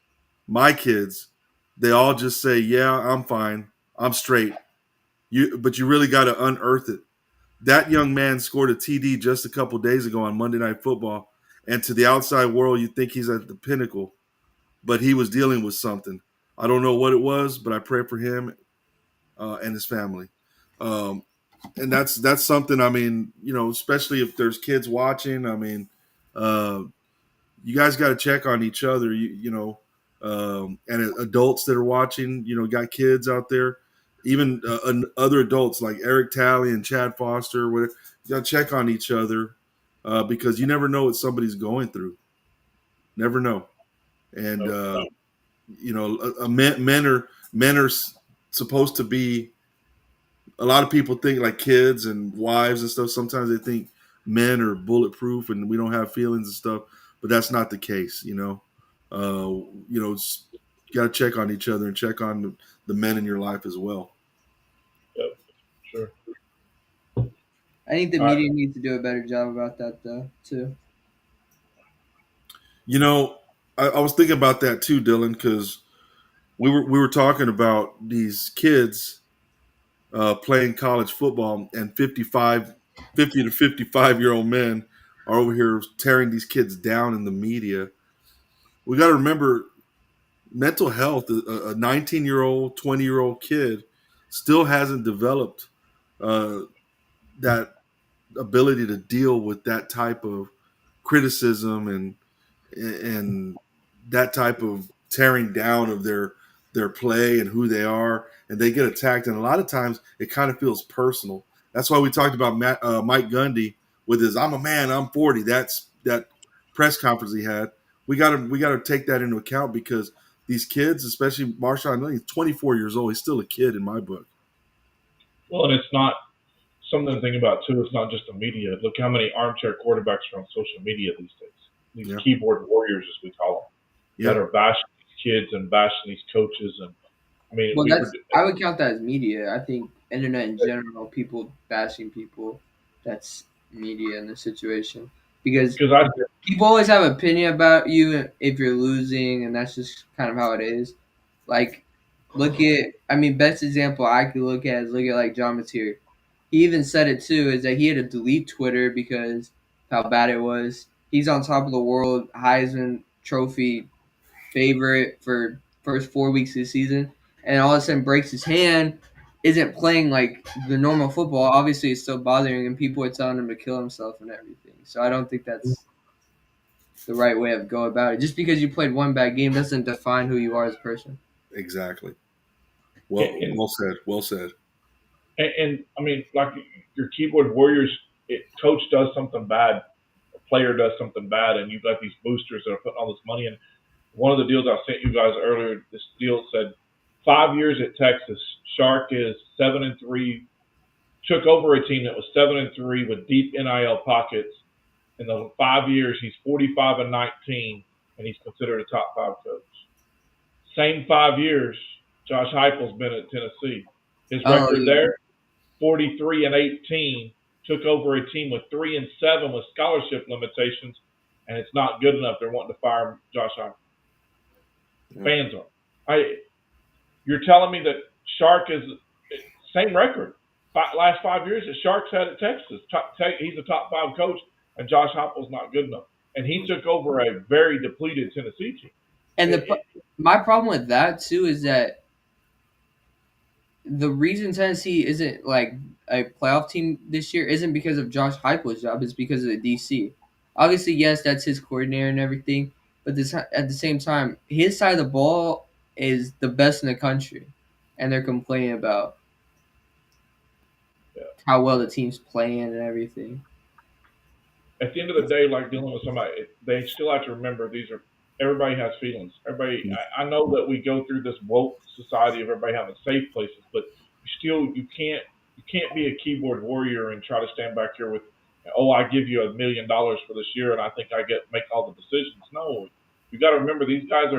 my kids, they all just say, 'Yeah, I'm fine, I'm straight.' But you really got to unearth it. That young man scored a TD just a couple days ago on Monday Night Football, and to the outside world, you think he's at the pinnacle, but he was dealing with something. I don't know what it was, but I pray for him and his family." And that's something. I mean, especially if there's kids watching. I mean, you guys got to check on each other. And adults that are watching. Got kids out there, even other adults like Eric Talley and Chad Foster. Whatever, you got to check on each other because you never know what somebody's going through. Never know. And men are supposed to be. A lot of people think like kids and wives and stuff. Sometimes they think men are bulletproof and we don't have feelings and stuff, but that's not the case. You got to check on each other and check on the men in your life as well. Yep, sure. I think the media needs to do a better job about that, though, too. I was thinking about that too, Dylan, because we were talking about these kids playing college football, and 50 to 55-year-old men are over here tearing these kids down in the media. We got to remember mental health. A 19-year-old, 20-year-old kid still hasn't developed that ability to deal with that type of criticism and that type of tearing down of their play and who they are, and they get attacked. And a lot of times it kind of feels personal. That's why we talked about Mike Gundy with his "I'm a man, I'm 40." That press conference he had. We got to take that into account because these kids, especially Marshawn, he's 24 years old. He's still a kid in my book. Well, and it's not something to think about too. It's not just the media. Look how many armchair quarterbacks are on social media these days. These keyboard warriors, as we call them, that are bashing these kids and bashing these coaches. And I mean, I would count that as media. I think internet in general, people bashing people, that's media in this situation. Because people always have an opinion about you if you're losing, and that's just kind of how it is. Like, best example I could look at like John Mateer. He even said it too, is that he had to delete Twitter because how bad it was. He's on top of the world, Heisman Trophy favorite for first 4 weeks of the season, and all of a sudden breaks his hand, isn't playing like the normal football. Obviously, it's still bothering him. People are telling him to kill himself and everything. So I don't think that's the right way of go about it. Just because you played one bad game doesn't define who you are as a person. Exactly. Well said. Well said. And I mean, like your keyboard warriors, coach does something bad, a player does something bad, and you've got these boosters that are putting all this money in. One of the deals I sent you guys earlier, this deal said 5 years at Texas, Shark is 7-3, took over a team that was 7-3 with deep NIL pockets. In the 5 years, he's 45-19, and he's considered a top 5 coach. Same 5 years, Josh Heupel's been at Tennessee. His record there, 43-18, took over a team with 3-7 with scholarship limitations, and it's not good enough. They're wanting to fire Josh Heupel. Fans are. You're telling me that Shark is same record. Last 5 years that Shark's had at Texas. He's a top 5 coach, and Josh Heupel's not good enough. And he took over a very depleted Tennessee team. And my problem with that too is that the reason Tennessee isn't like a playoff team this year isn't because of Josh Heupel's job. It's because of the DC. Obviously, yes, that's his coordinator and everything. But at the same time, his side of the ball is the best in the country, and they're complaining about how well the team's playing and everything. At the end of the day, like dealing with somebody, they still have to remember everybody has feelings. Everybody, I know that we go through this woke society of everybody having safe places, but you can't be a keyboard warrior and try to stand back here with, oh, I give you $1 million for this year and I think I make all the decisions. No, you got to remember these guys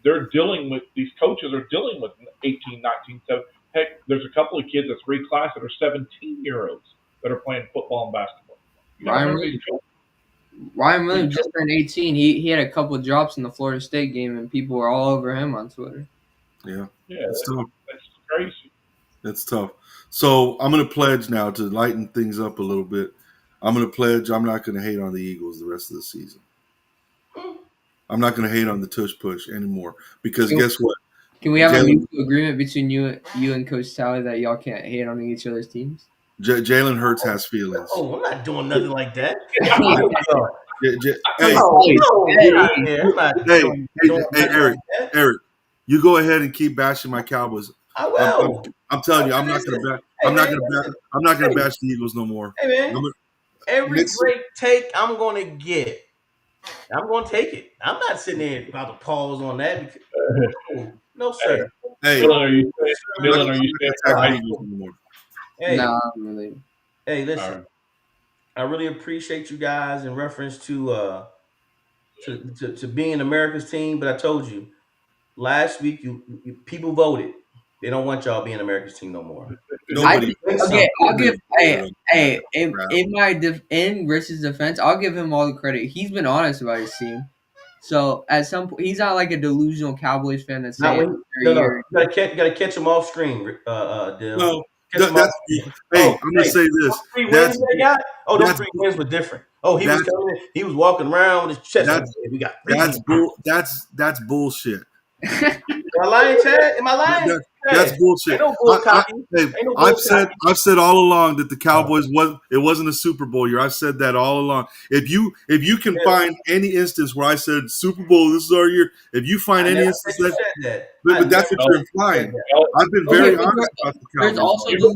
these coaches are dealing with 18, 19, 7. Heck, there's a couple of kids that's reclassed that are 17-year-olds that are playing football and basketball. Ryan Williams just turned 18. He had a couple of drops in the Florida State game, and people were all over him on Twitter. Yeah, that's crazy. It's tough. So I'm going to pledge now to lighten things up a little bit. I'm going to pledge I'm not going to hate on the Eagles the rest of the season. I'm not going to hate on the tush push anymore because guess what? Can we have a mutual agreement between you and Coach Talley that y'all can't hate on each other's teams? Jalen Hurts has feelings. Oh, I'm not doing nothing like that. Hey, Eric, you go ahead and keep bashing my Cowboys. I will. I'm telling you, I'm not gonna bash the Eagles no more. Hey man, every great take I'm gonna get. I'm gonna take it. I'm not sitting there about to pause on that. No, sir. Hey, Dylan, are you saying Hey, no, really. Hey, listen. Right. I really appreciate you guys in reference to being America's team, but I told you last week you people voted. They don't want y'all being America's team no more. I'll give in Rich's defense, I'll give him all the credit. He's been honest about his team. So at some point, he's not like a delusional Cowboys fan that's saying you gotta catch him off screen, Dill. No. I'm gonna say this. Those 3 wins were different. Oh, he was walking around with his chest. We got that's bullshit. Am I lying, Chad? Am I lying? That's bullshit. I've said all along that the Cowboys wasn't a Super Bowl year. I've said that all along. If you can find any instance where I said Super Bowl, this is our year. If you find any instance but that's what you're implying. I've been very honest about the Cowboys. There's also the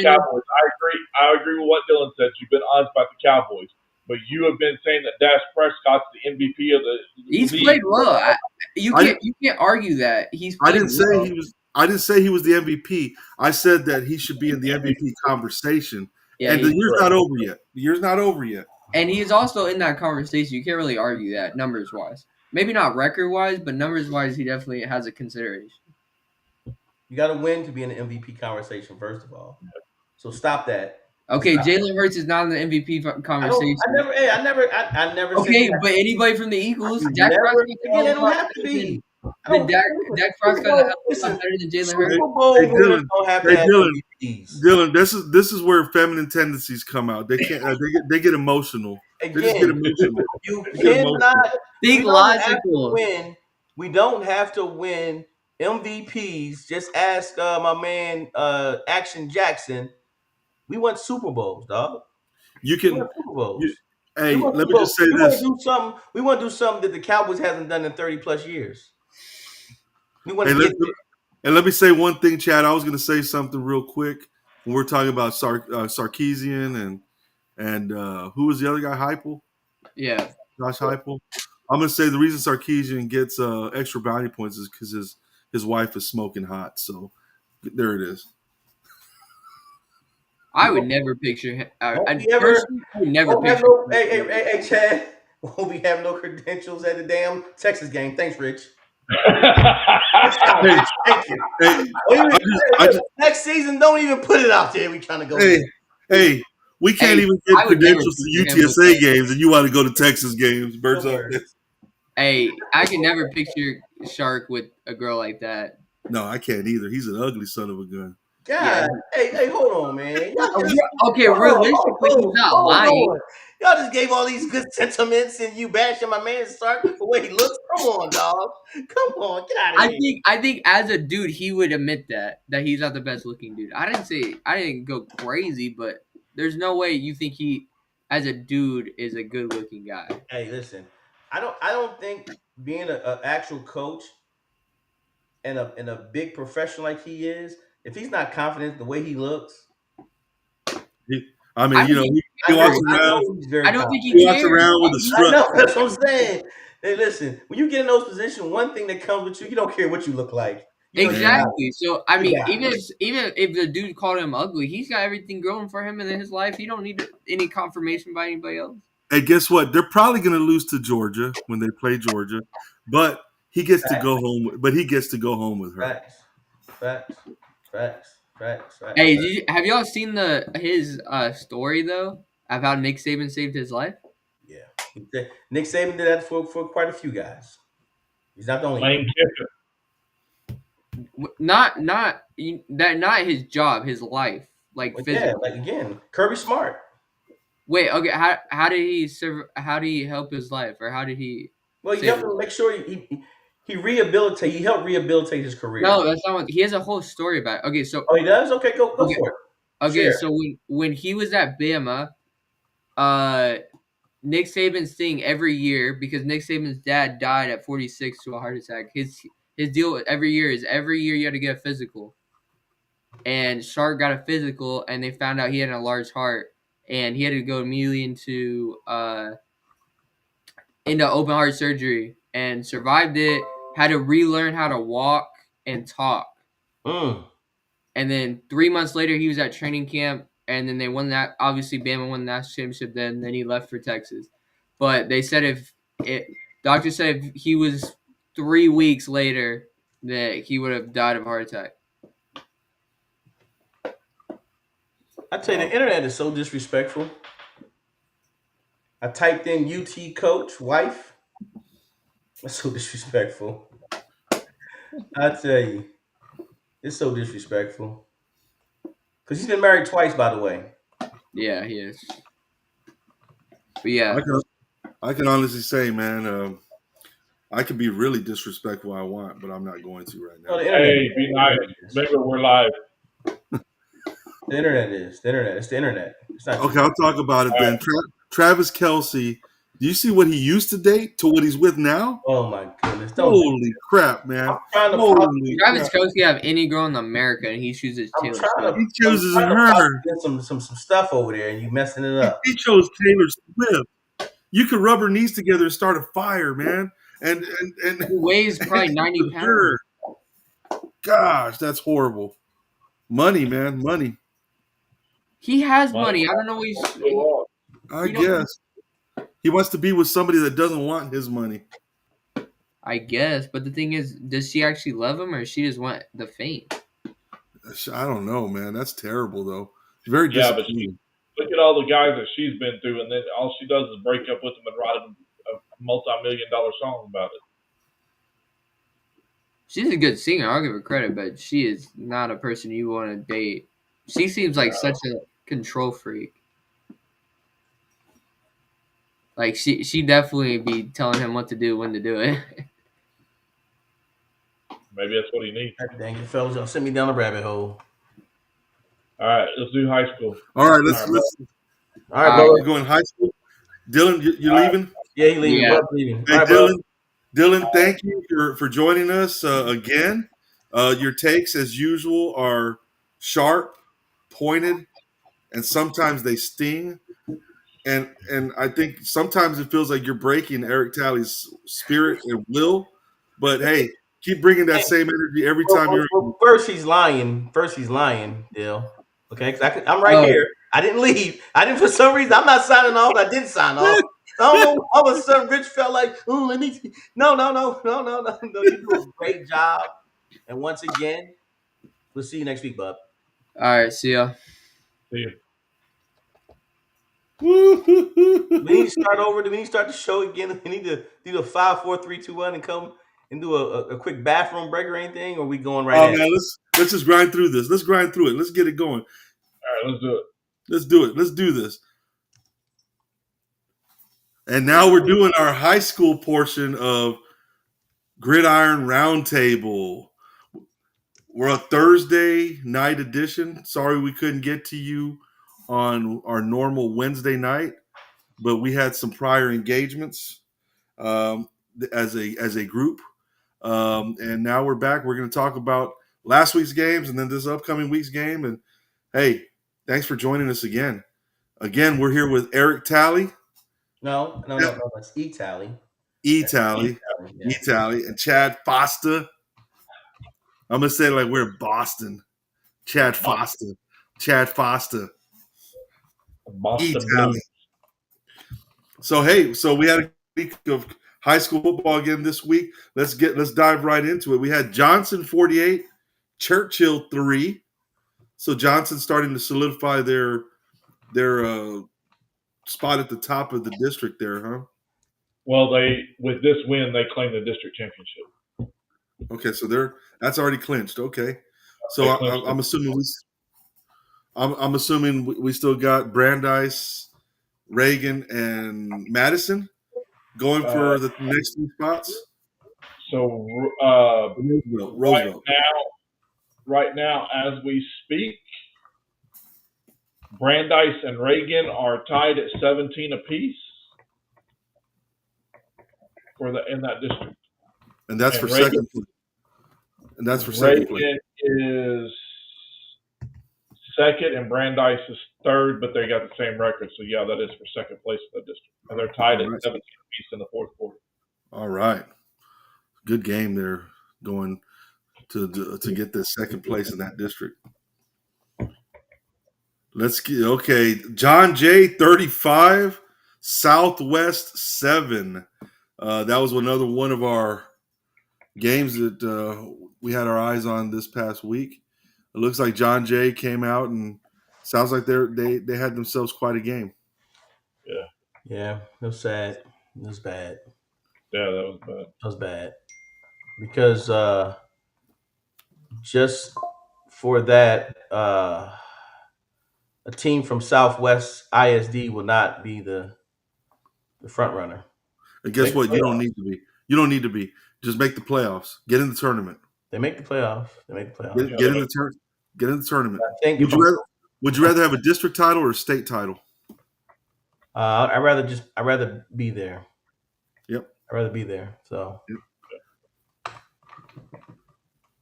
Cowboys. I agree with what Dylan said. You've been honest about the Cowboys. But you have been saying that Dak Prescott's the MVP of the He's league. Played well. You can't argue that. I didn't say he was the MVP. I said that he should be in the MVP conversation. Yeah, and the year's not over yet. The year's not over yet. And he's also in that conversation. You can't really argue that numbers wise. Maybe not record wise, but numbers wise, he definitely has a consideration. You got to win to be in the MVP conversation, first of all. So stop that. Okay, Jalen Hurts is not in the MVP conversation. I never. Okay, but anybody from the Eagles, Dak Prescott, they don't have to be. Dak Prescott is better than Jalen Hurts. Dylan, this is where feminine tendencies come out. They can't. They get emotional. Again, they just get emotional. You cannot think logical. We don't have to win MVPs. Just ask my man Action Jackson. We won Super Bowls, dog. You can. Super Bowls. Hey, let me just say this. We want to do something that the Cowboys hasn't done in 30+ years. We want to get there. And let me say one thing, Chad. I was going to say something real quick when we're talking about Sarkisian and who was the other guy? Heupel? Yeah. Josh Heupel. I'm going to say the reason Sarkisian gets extra bounty points is because his wife is smoking hot. So there it is. I would never picture him. I would never picture him. Hey, Chad. Will we have no credentials at the damn Texas game? Thanks, Rich. Thank you. Next season, don't even put it out there. We trying to go. Hey, we can't even get credentials to UTSA games, and you want to go to Texas games. Birds up. Hey, I can never picture Shark with a girl like that. No, I can't either. He's an ugly son of a gun. God, hey, hold on, man. Okay, realistically, he's not Hold lying. on. Y'all just gave all these good sentiments and you bashing my man Sark for the way he looks. Come on, dog. Come on, get out of here. I think as a dude, he would admit that he's not the best looking dude. I didn't go crazy, but there's no way you think he, as a dude, is a good looking guy. Hey, listen, I don't think being an actual coach and a big professional like he is, if he's not confident the way he looks, I mean, you know, he walks around. I don't think He walks around with a strut. I know, that's what I'm saying. Hey, listen, when you get in those positions, one thing that comes with you don't care what you look like. You know, Exactly. So I mean, Yeah. even if the dude called him ugly, he's got everything going for him in his life. He don't need any confirmation by anybody else. And guess what? They're probably going to lose to Georgia when they play Georgia, but he gets to go home. But he gets to go home with her. Facts. Hey, have y'all seen his story though of how Nick Saban saved his life? Yeah, Nick Saban did that for quite a few guys. He's not the only Lane Kiffin. Not his job, his life, like physically. Yeah, like again, Kirby Smart. Wait, okay. How did he serve? How did he help his life, or how did he? Well, you have to make sure he rehabilitate. He helped rehabilitate his career. No, that's not what. He has a whole story about it. Okay, so. Oh, he does. Okay, go for it. Okay, so when he was at Bama, Nick Saban's thing every year, because Nick Saban's dad died at 46 to a heart attack. His deal every year you had to get a physical. And Shark got a physical, and they found out he had a large heart, and he had to go immediately into open heart surgery and survived it. Had to relearn how to walk and talk. And then 3 months later, he was at training camp, and then they won that. Obviously, Bama won the national championship. Then he left for Texas. But they said doctor said if he was 3 weeks later, that he would have died of a heart attack. I tell you, the internet is so disrespectful. I typed in UT coach wife. That's so disrespectful. I tell you, it's so disrespectful. Because he's been married twice, by the way. Yeah, he is. But yeah, I can honestly say, man, I can be really disrespectful I want, but I'm not going to right now. Hey, be nice. Remember, we're live. The internet is. The internet. It's the internet. It's not Okay, I'll talk about it then. Travis Kelce, do you see what he used to date to what he's with now? Oh, my goodness. Holy crap, man. Travis Kelce have any girl in America, and he chooses Taylor Swift. He chooses her. Some stuff over there, and you messing it up. He chose Taylor Swift. You could rub her knees together and start a fire, man. And he weighs probably 90 pounds. Gosh, that's horrible. Money, man, money. He has money. I don't know what I guess. He wants to be with somebody that doesn't want his money. I guess. But the thing is, does she actually love him, or does she just want the fame? I don't know, man. That's terrible, though. Very disappointing. But look at all the guys that she's been through, and then all she does is break up with them and write them a multi-million-dollar song about it. She's a good singer. I'll give her credit, but she is not a person you want to date. She seems like such a control freak. Like she definitely be telling him what to do, when to do it. Maybe that's what he needs. Dang it, fellas, y'all send me down the rabbit hole. All right, let's do high school. All right, let's. All right, bro. We're going high school. Dylan, you're leaving? Yeah, he's leaving. Yeah. Leaving. Hey, Right, Dylan, thank you for joining us again. Your takes, as usual, are sharp, pointed, and sometimes they sting. And I think sometimes it feels like you're breaking Eric Talley's spirit and will. But hey, keep bringing that same energy every time you're. Well, first he's lying, Dill. Okay, 'cause I'm right here. I didn't leave. For some reason, I'm not signing off. I didn't sign off. I don't know. All of a sudden, Rich felt like, no. You do a great job. And once again, we'll see you next week, bub. All right, see ya. See you. We need to start over. Do we need to start the show again? We need to do the 5, 4, 3, 2, 1 and come and do a quick bathroom break or anything? Or are we going right Oh at man, let's just grind through this. Let's grind through it. Let's get it going. All right, let's do it. Let's do it. Let's do this. And now we're doing our high school portion of Gridiron Roundtable. We're a Thursday night edition. Sorry we couldn't get to you on our normal Wednesday night, but we had some prior engagements as a group. And now we're back. We're going to talk about last week's games and then this upcoming week's game. And hey, thanks for joining us again. Again, we're here with Eric Talley. No. It's E-Talley. E-Talley. Yeah. E-Talley. And Chad Foster. I'm going to say it like we're in Boston. Chad Foster. Chad Foster. Boston E-Talley. So, hey, we had a week of high school football again this week. Let's dive right into it. We had Johnson 48, Churchill 3. So Johnson's starting to solidify their spot at the top of the district there, huh? Well, with this win, they claim the district championship. Okay, so that's already clinched. Okay, so I'm assuming we still got Brandeis, Reagan, and Madison going for the next two spots. So Roosevelt. Right now, as we speak, Brandeis and Reagan are tied at 17 apiece in that district. And that's for Reagan, second place. And that's for second place. Reagan is second and Brandeis is third, but they got the same record. So, yeah, that is for second place in the district. And they're tied at 17 apiece in the fourth quarter. All right. Good game there going to get the second place in that district. Let's get – okay. John Jay, 35, Southwest 7. That was another one of our games that we had our eyes on this past week. It looks like John Jay came out and sounds like they had themselves quite a game. Yeah, it was sad. It was bad. Yeah, that was bad. That was bad. Because just for that, a team from Southwest ISD will not be the front runner. And guess what? You don't need to be. You don't need to be. Just make the playoffs. Get in the tournament. They make the playoffs. Get in the tournament. I think would you rather have a district title or a state title? I'd rather be there. Yep. I'd rather be there. So. Yep.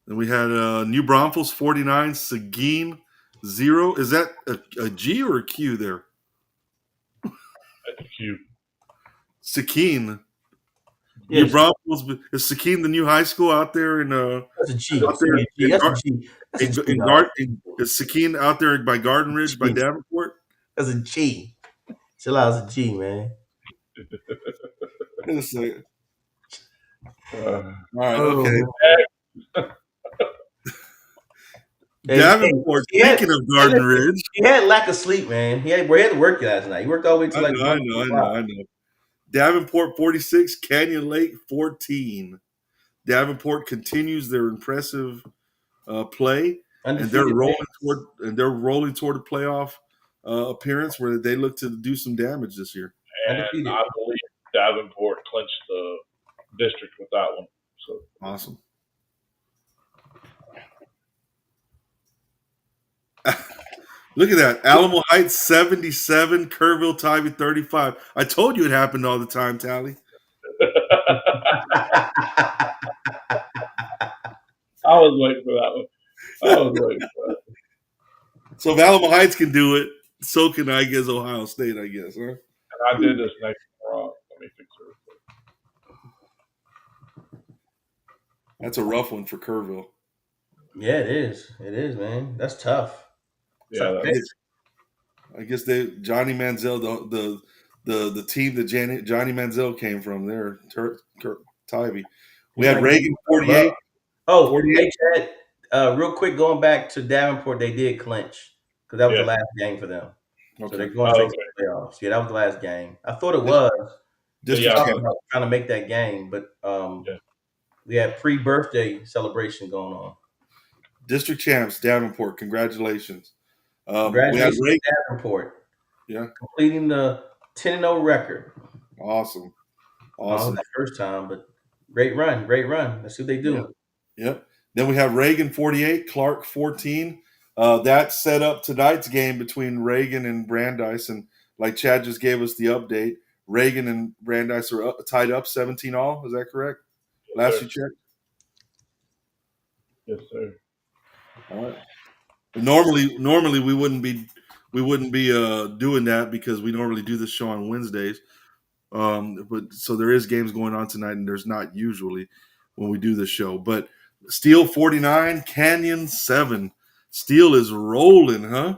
And we had New Braunfels 49, Seguin 0. Is that a G or a Q there? That's a Q. Seguin. Yes. New Braunfels, is Seguin the new high school out there in that's a G. Out there That's a G. Is Seguin out there by Garden Ridge by Davenport? That's a G. Chill out, it's a G, man. Wait a second. All right, okay. Davenport, speaking of Garden Ridge. He had lack of sleep, man. He had to work last night. He worked all the way to I know. Davenport 46, Canyon Lake 14. Davenport continues their impressive play, and they're rolling toward a playoff appearance where they look to do some damage this year. And I believe Davenport clinched the district with that one. So awesome. Look at that. Alamo Heights 77, Kerrville Tybee 35. I told you it happened all the time, Talley. I was waiting for that one. So if Alamo Heights can do it, so can I guess Ohio State, I guess, huh? And I did this next wrong. Let me fix it. That's a rough one for Kerrville. Yeah, it is. It is, man. That's tough. Yeah, I guess Johnny Manziel, the team that Johnny Manziel came from there, Tybee. We had Reagan 48. Oh, 48. Hey, Chad, real quick, going back to Davenport, they did clinch because that was the last game for them. Okay. So they're going straight to the playoffs. Yeah, that was the last game. I thought it was. Trying to make that game, but We had pre-birthday celebration going on. District champs, Davenport. Congratulations. We had Congratulations Ray. to Davenport. Yeah. Completing the 10-0 record. Awesome. Not that first time, but great run. Let's see what they do. Yep. Then we have Reagan 48, Clark 14. That set up tonight's game between Reagan and Brandeis. And like Chad just gave us the update, Reagan and Brandeis are tied up 17-all. Is that correct? Last you checked? Yes, sir. All right. Normally we wouldn't be doing that because we normally do this show on Wednesdays. But so there is games going on tonight, and there's not usually when we do the show. But Steel 49, Canyon 7. Steel is rolling, huh?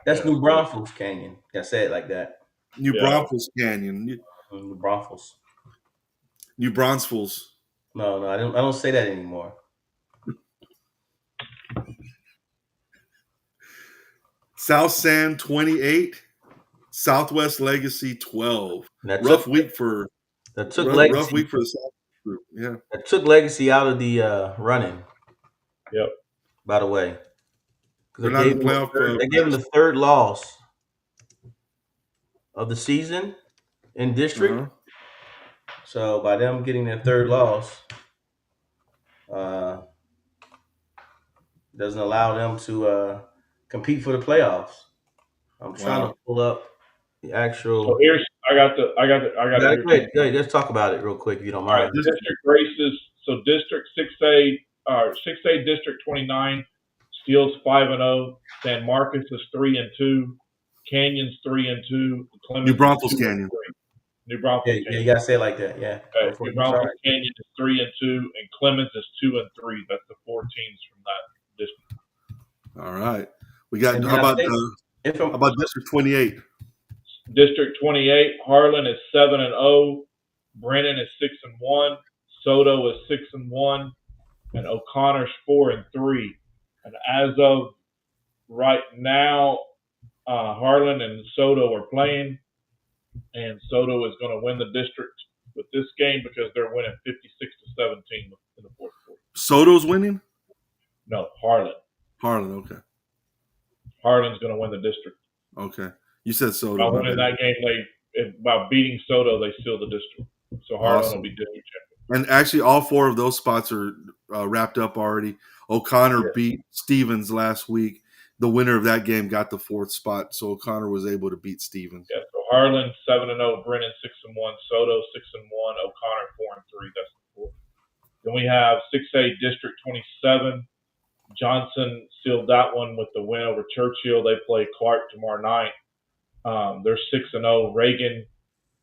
That's New Braunfels Canyon. I say it like that. New Braunfels Canyon. New Braunfels. New Braunfels. No, I don't say that anymore. South San 28, Southwest Legacy 12. Rough week for the South group. Yeah. That took Legacy out of the running. Yep. By the way. They're not in the playoff. They gave them the third loss of the season in district. Uh-huh. So by them getting their third loss, doesn't allow them to compete for the playoffs. I'm trying to pull up the actual. So here's I got the. Go ahead. Let's talk about it real quick if you don't mind. All right, district races. So District 6A, 6A District 29, Steele's 5-0. San Marcos is 3-2. Canyon's 3-2. New Braunfels Canyon. New Braunfels Canyon. Yeah, you gotta say it like that. Yeah. New Braunfels Canyon is 3-2, and Clemens is 2-3. That's the 4 teams from that district. All right. We got how about District 28? District 28, Harlan is 7-0. Brennan is 6-1. Soto is 6-1, and O'Connor's 4-3. And as of right now, Harlan and Soto are playing, and Soto is going to win the district with this game because they're winning 56-17 in the fourth quarter. Soto's winning? No, Harlan. Harlan, okay. Harlan's going to win the district. Okay. You said Soto. By winning that game, by beating Soto, they seal the district. So Harlan will be district champion. And actually, all 4 of those spots are wrapped up already. O'Connor beat Stevens last week. The winner of that game got the 4th spot, so O'Connor was able to beat Stevens. Yeah, so Harlan 7-0, Brennan 6-1, Soto 6-1, O'Connor 4-3. That's the 4th. Then we have 6A District 27. Johnson sealed that one with the win over Churchill. They play Clark tomorrow night. They're 6-0. Reagan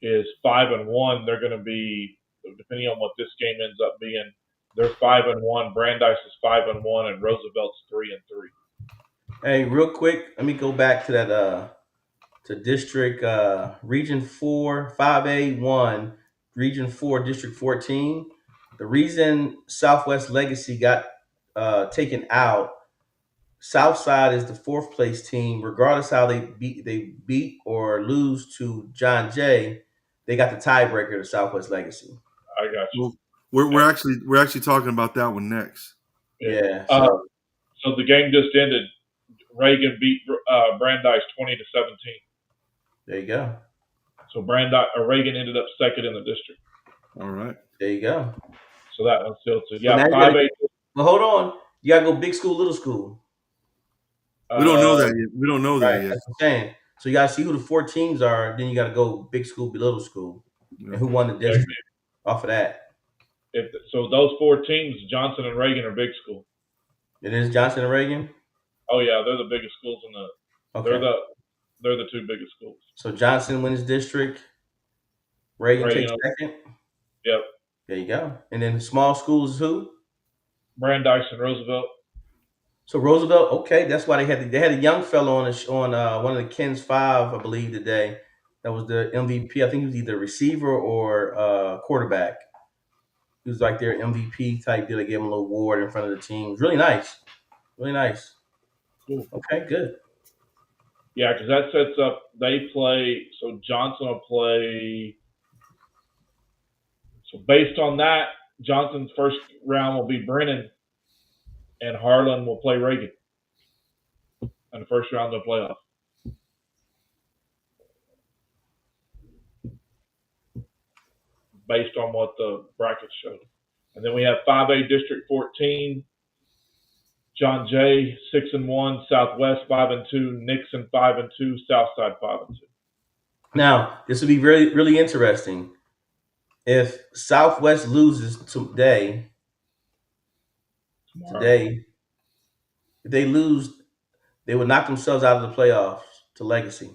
is 5-1. They're going to be, depending on what this game ends up being, they're 5-1. Brandeis is 5-1, and Roosevelt's 3-3. Hey, real quick, let me go back to that to District Region 4, 5A1, Region 4, District 14. The reason Southwest Legacy got taken out, Southside is the 4th place team. Regardless how they beat or lose to John Jay, they got the tiebreaker to Southwest Legacy. I got you. Well, we're actually talking about that one next. Yeah. So the game just ended. Reagan beat Brandeis 20-17. There you go. So Reagan ended up 2nd in the district. All right. There you go. So that one's still to 5A. Well, hold on. You gotta go big school, little school. We don't know that yet. That's what I'm saying. So you gotta see who the 4 teams are. Then you gotta go big school, little school, and who won the district off of that. So those 4 teams, Johnson and Reagan, are big school. It is Johnson and Reagan. Oh yeah, they're the biggest schools in the. Okay. They're the 2 biggest schools. So Johnson wins district. Reagan takes 2nd. Yep. There you go. And then small schools, who? Brandeis and Roosevelt. So Roosevelt, okay, that's why they had a young fellow on one of the Ken's 5, I believe, today. That was the MVP. I think he was either receiver or quarterback. He was like their MVP type deal. They gave him a little award in front of the team. It was really nice. Really nice. Cool. Okay, good. Yeah, because that sets up, they play, so Johnson will play. So based on that, Johnson's first round will be Brennan, and Harlan will play Reagan in the first round of the playoff. Based on what the brackets showed. And then we have 5A District 14, John Jay 6-1, Southwest 5-2, Nixon 5-2, Southside 5-2. Now, this would be really, really interesting. If Southwest loses today, if they lose, they would knock themselves out of the playoffs to Legacy.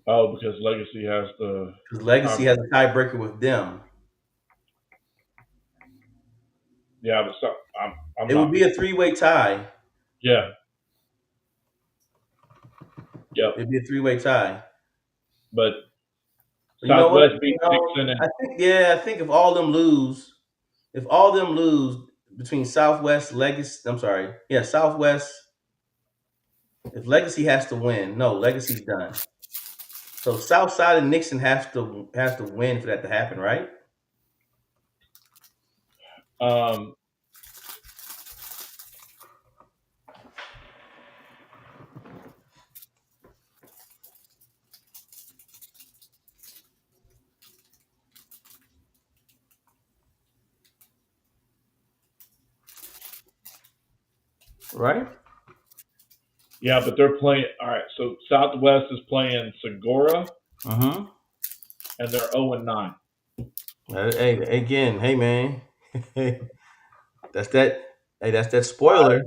Oh, because Legacy has the. Because Legacy has a tiebreaker with them. Yeah, but so, I'm it would be a 3-way tie. Yeah. Yep. It'd be a 3-way tie. But Southwest beat Nixon. I think if all them lose between Southwest, Legacy, Southwest. If Legacy has to win, no, Legacy's done. So Southside and Nixon have to win for that to happen, right? Right? Yeah, but they're playing. All right, so Southwest is playing Segura. And they're 0-9. Hey, again, hey man, that's that spoiler.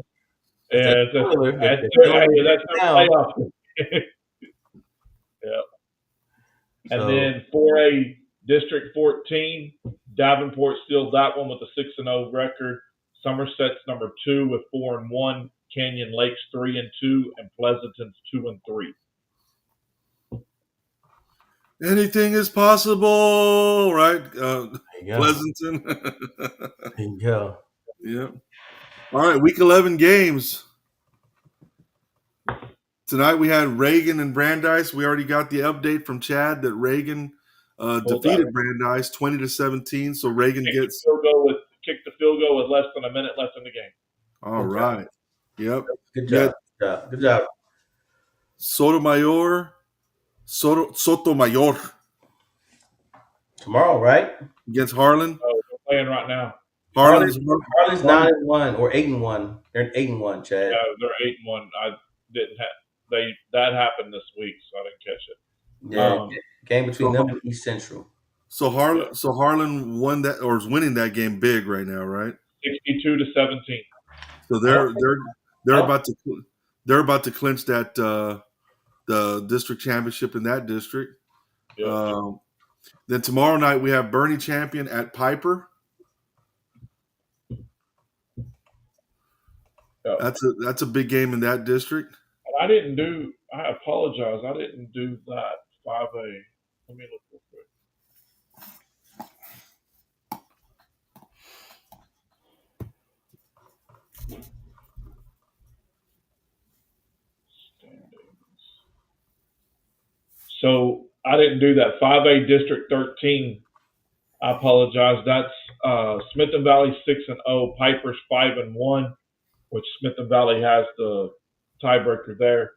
That's playoff. Yeah. And then 4A District 14, Davenport steals that one with a 6-0 record. Somerset's number 2 with 4-1. Canyon Lakes 3-2, and Pleasanton's 2-3. Anything is possible, right? Pleasanton. There you go. Yeah. All right, week 11 games. Tonight we had Reagan and Brandeis. We already got the update from Chad that Reagan defeated Brandeis 20-17. So Reagan gets kicked the field goal with less than a minute left in the game. All right. Yep. Good job. Good job. Sotomayor. Tomorrow, right? Against Harlan. Oh, we're playing right now. Harlan's 9-1 or 8-1. They're 8-1, Chad. Yeah, they're 8-1. I didn't have that happened this week, so I didn't catch it. Yeah, game between them and East Central. So Harlan won that, or is winning that game big right now, right? 62-17. So they're about to clinch that the district championship in that district. Yeah. Then tomorrow night we have Bernie Champion at Piper. Yeah. That's a big game in that district. I apologize. I didn't do that 5A. Let me look real quick. So I didn't do that 5A District 13. I apologize. That's Smith and Valley 6-0, Piper's 5-1, which Smith and Valley has the tiebreaker there.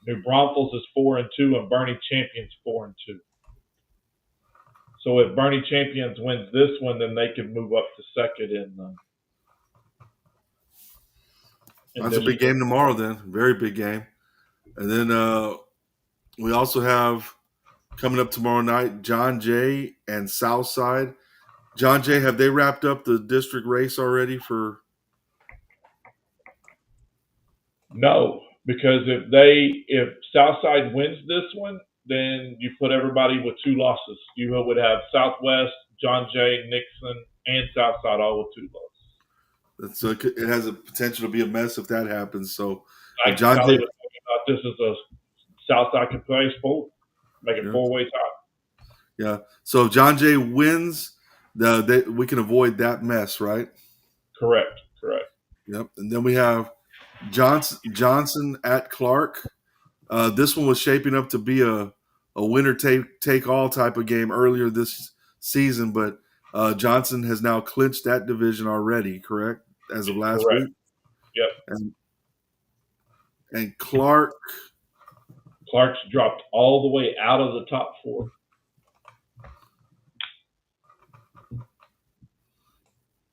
New Braunfels is 4-2, and Bernie Champions 4-2. So if Bernie Champions wins this one, then they can move up to second in That's a big game tomorrow. Then very big game, and then we also have coming up tomorrow night John Jay and Southside. John Jay, have they wrapped up the district race already for? No, because if Southside wins this one, then you put everybody with 2 losses. You would have Southwest, John Jay, Nixon, and Southside all with 2 losses. So it has a potential to be a mess if that happens. So John Jay, this is a Southside can play sport, make it 4-way tie. Yeah. So if John Jay wins, we can avoid that mess, right? Correct. Yep. And then we have Johnson at Clark. This one was shaping up to be a winner take all type of game earlier this season, but Johnson has now clinched that division already, correct? As of last Correct. week? Yep. And Clark's dropped all the way out of the top 4.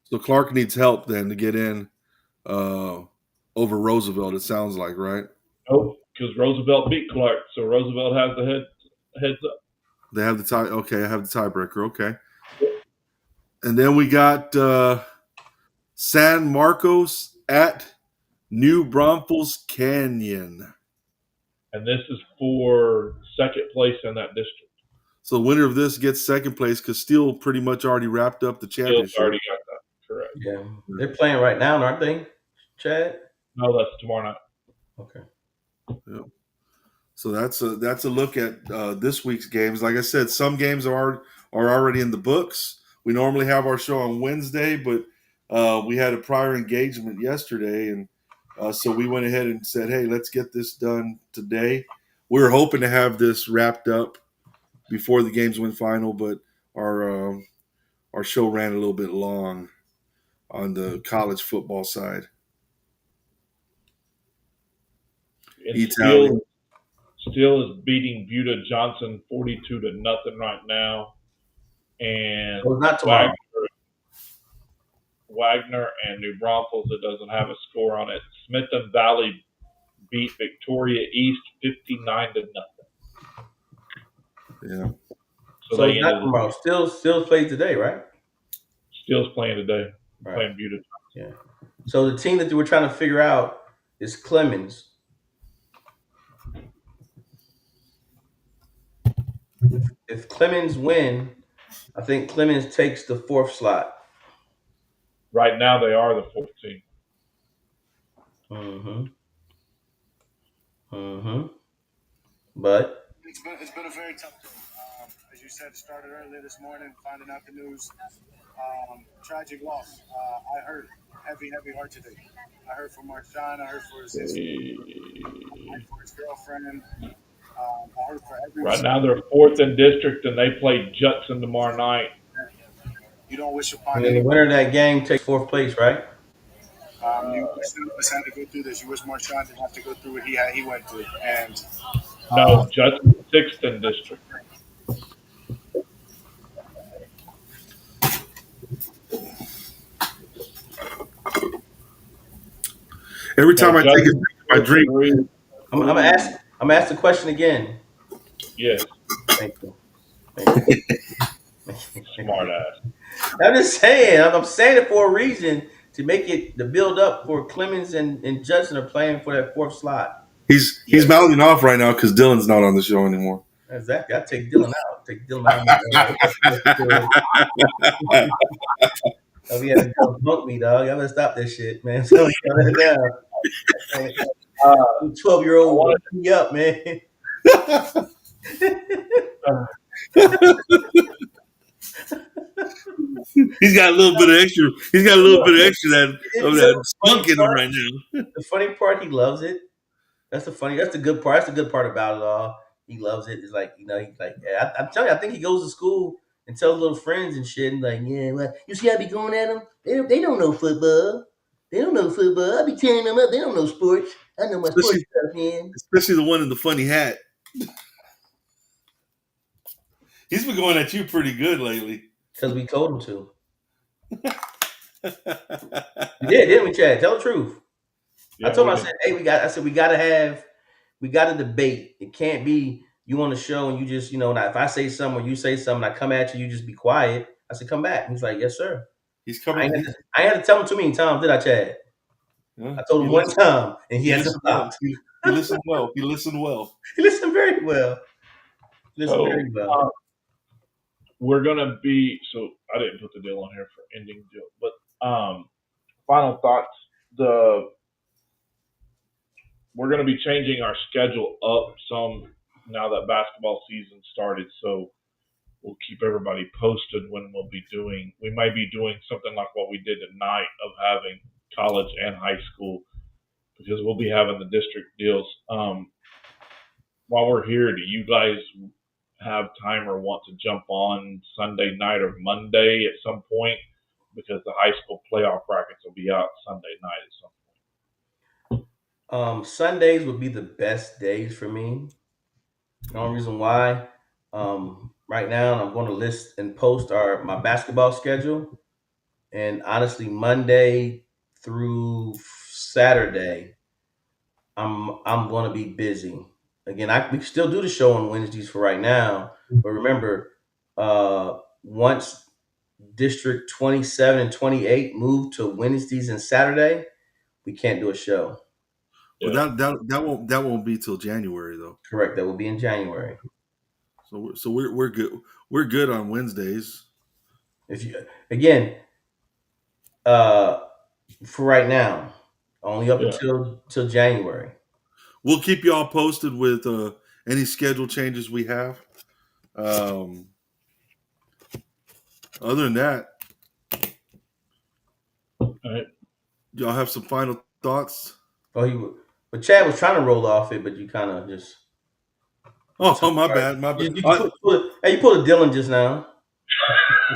So Clark needs help then to get in over Roosevelt, it sounds like, right? Nope, because Roosevelt beat Clark, so Roosevelt has the heads up. They have the tie. Okay, I have the tiebreaker. Okay. And then we got San Marcos at New Braunfels Canyon. And this is for second place in that district. So the winner of this gets second place because Steele pretty much already wrapped up the championship. Steele's already got that. Correct. Yeah. They're playing right now, aren't they, Chad? No, that's tomorrow night. Okay. Yeah. So that's a look at this week's games. Like I said, some games are already in the books. We normally have our show on Wednesday, but we had a prior engagement yesterday, and so we went ahead and said, hey, let's get this done today. We were hoping to have this wrapped up before the games went final, but our show ran a little bit long on the college football side. Steele is beating Buda Johnson 42-0 right now, and not tomorrow. Wagner and New Braunfels, it doesn't have a score on it. Smith and Valley beat Victoria East 59-0. Yeah. So it's not tomorrow. Still plays today, right? Steele's playing today. Right. Playing Buda. Yeah. So the team that we're trying to figure out is Clemens. If Clemens win, I think Clemens takes the 4th slot. Right now, they are the 4th team. But it's been a very tough day. As you said, it started earlier this morning, finding out the news. Tragic loss. I heard heavy heart today. I heard from Marshawn. I heard for his sister. I heard for his girlfriend. I heard for everyone. Right now, they're 4th in district, and they play Judson tomorrow night. You don't wish upon and then the winner of that game takes 4th place, right? You wish none of us had to go through this. You wish Marshawn didn't have to go through what he went through. And no, Judson's 6th in district. Every time I take my drink, I'm gonna ask the question again. Yes. Thank you. Smart ass. I'm just saying. I'm saying it for a reason to make it the build up for Clemens and Judson are playing for that 4th slot. He's mouthing off right now because Dylan's not on the show anymore. Exactly. I take Dylan out. Oh, he had to bunk me, dog. I gotta stop this shit, man. So let it down. 12-year-old woke me up, man. He's got a little bit of extra. He's got a little bit of extra of that spunk in him right now. The funny part, he loves it. That's the good part. That's the good part about it all. He loves it. It's like, he's like, I'm telling you, I think he goes to school and tells little friends and shit, and like, yeah, well, you see, I be going at them. They don't know football. I be tearing them up. They don't know sports. I know my sports stuff, man. Especially the one in the funny hat. He's been going at you pretty good lately. Because we told him to. We did, didn't we, Chad? Tell the truth. Yeah, I told him, I said, hey, we got to debate. It can't be you on the show and you just, if I say something or you say something, I come at you, you just be quiet. I said, come back. He's like, yes, sir. He's coming. I had to tell him too many times, did I, Chad? Yeah. I told him one time, and he had to stop. He listened well. He listened well. He listened very well. Very well. We're gonna be. So I didn't put the deal on here for ending deal, but final thoughts. We're gonna be changing our schedule up some now that basketball season started. So we'll keep everybody posted when we'll be doing. We might be doing something like what we did tonight of having college and high school, because we'll be having the district deals. While we're here, do you guys have time or want to jump on Sunday night or Monday at some point, because the high school playoff brackets will be out Sunday night at some Sundays would be the best days for me. The only reason why, right now, I'm going to list and post my basketball schedule, and honestly, Monday through Saturday, I'm going to be busy. Again, we can still do the show on Wednesdays for right now, but remember, once District 27 and 28 move to Wednesdays and Saturday, we can't do a show. But Yeah. that won't be till January though. Correct. That will be in January. So we're good. We're good on Wednesdays. If you again, for right now, only up until January. We'll keep you all posted with any schedule changes we have. Other than that, All right. y'all have some final thoughts? But Chad was trying to roll off it, but you kind of just. Oh, my bad. My bad. You pulled a Dylan just now.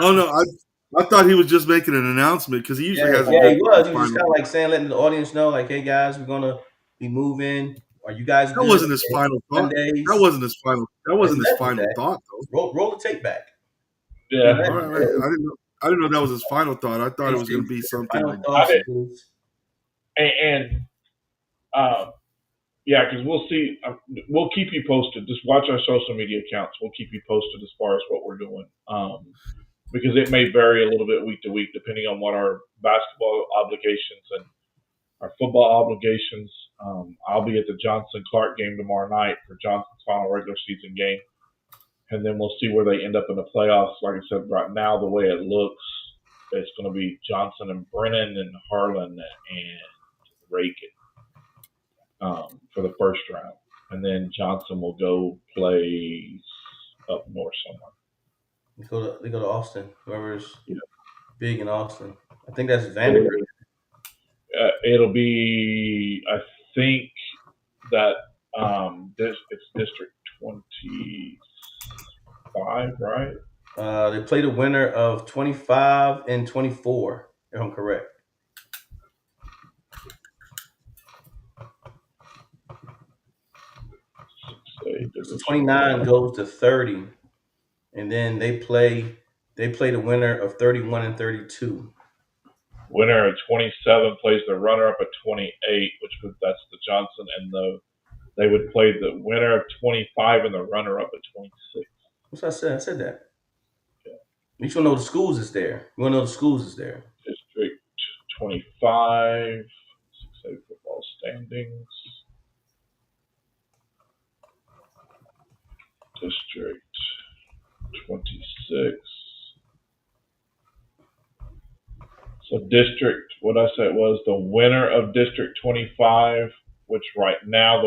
Oh no, I thought he was just making an announcement because he usually has. Yeah, he was. He was just kind of like saying, letting the audience know, like, "Hey guys, we're gonna be moving. Are you guys good?" That wasn't his final thought. Mondays? That wasn't his final. That wasn't his final thought though. Roll the tape back. Yeah. All right. I didn't know that was his final thought. I thought it was going to be something like. Yeah, because we'll see. We'll keep you posted. Just watch our social media accounts. We'll keep you posted as far as what we're doing, because it may vary a little bit week to week depending on what our basketball obligations and our football obligations. I'll be at the Johnson-Clark game tomorrow night for Johnson's final regular season game, and then we'll see where they end up in the playoffs. Like I said, right now the way it looks, it's going to be Johnson and Brennan and Harlan and Reagan. For the first round, and then Johnson will go play up north somewhere. They go to Austin. Whoever's big in Austin, I think that's Vanderbilt. It'll be, I think that it's District 25, right? They play the winner of 25 and 24, if I'm correct. So 29 goes to 30, and then they play the winner of 31 and 32. Winner of 27 plays the runner-up at 28, that's the Johnson, and they would play the winner of 25 and the runner-up at 26. What's I said? I said that. Yeah. You should know the schools is there. You want to know the schools is there. District 25, 6A football standings. District 26. So what I said was the winner of District 25, which right now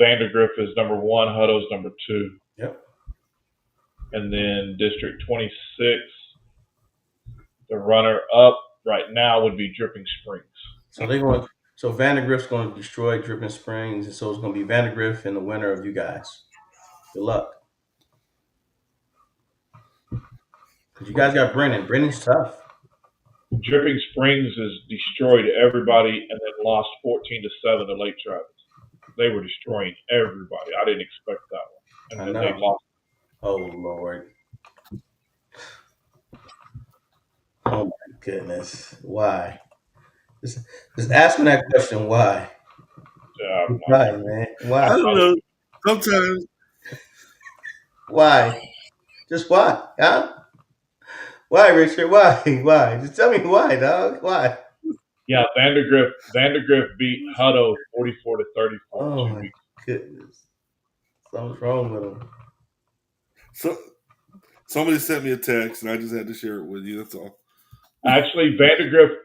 Vandergrift is number 1, Hutto's number 2. Yep. And then District 26, the runner up right now would be Dripping Springs. So Vandergrift's going to destroy Dripping Springs, and so it's going to be Vandergrift and the winner of you guys. Good luck. Because you guys got Brennan. Brennan's tough. Dripping Springs has destroyed everybody and then lost 14-7 to Lake Travis. They were destroying everybody. I didn't expect that one. And then they lost. Oh, Lord. Oh, my goodness. Why? Just ask me that question. Why? Why, man? Why? I don't know. Sometimes. Why? Just why? Huh? Why, Richard? Why? Why? Just tell me why, dog. Why? Yeah, Vandergrift beat Hutto 44-34. Oh my goodness. Something's wrong with him. So somebody sent me a text and I just had to share it with you. That's all. Actually, Vandergrift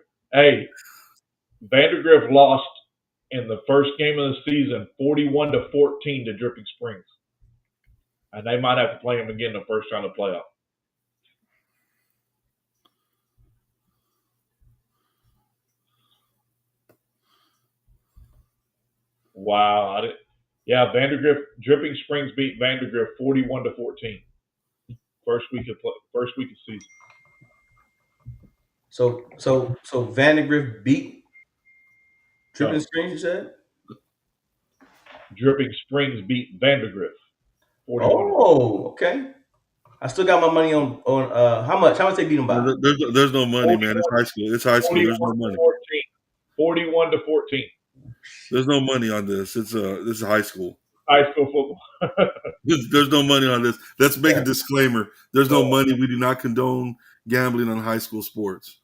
lost in the first game of the season 41-14 to Dripping Springs. And they might have to play them again in the first round of playoff. Wow. Yeah, Dripping Springs beat Vandergrift 41-14. First week of season. So Vandergrift beat Dripping No, Springs, you said? Dripping Springs beat Vandergrift 41. Oh, okay. I still got my money on how much? How much they beat them by? There's no money, man. It's high school. It's high school. There's no 41 to money. 14. 41-14. There's no money on this. This is high school. High school football. There's no money on this. Let's make a disclaimer. There's no money. We do not condone gambling on high school sports.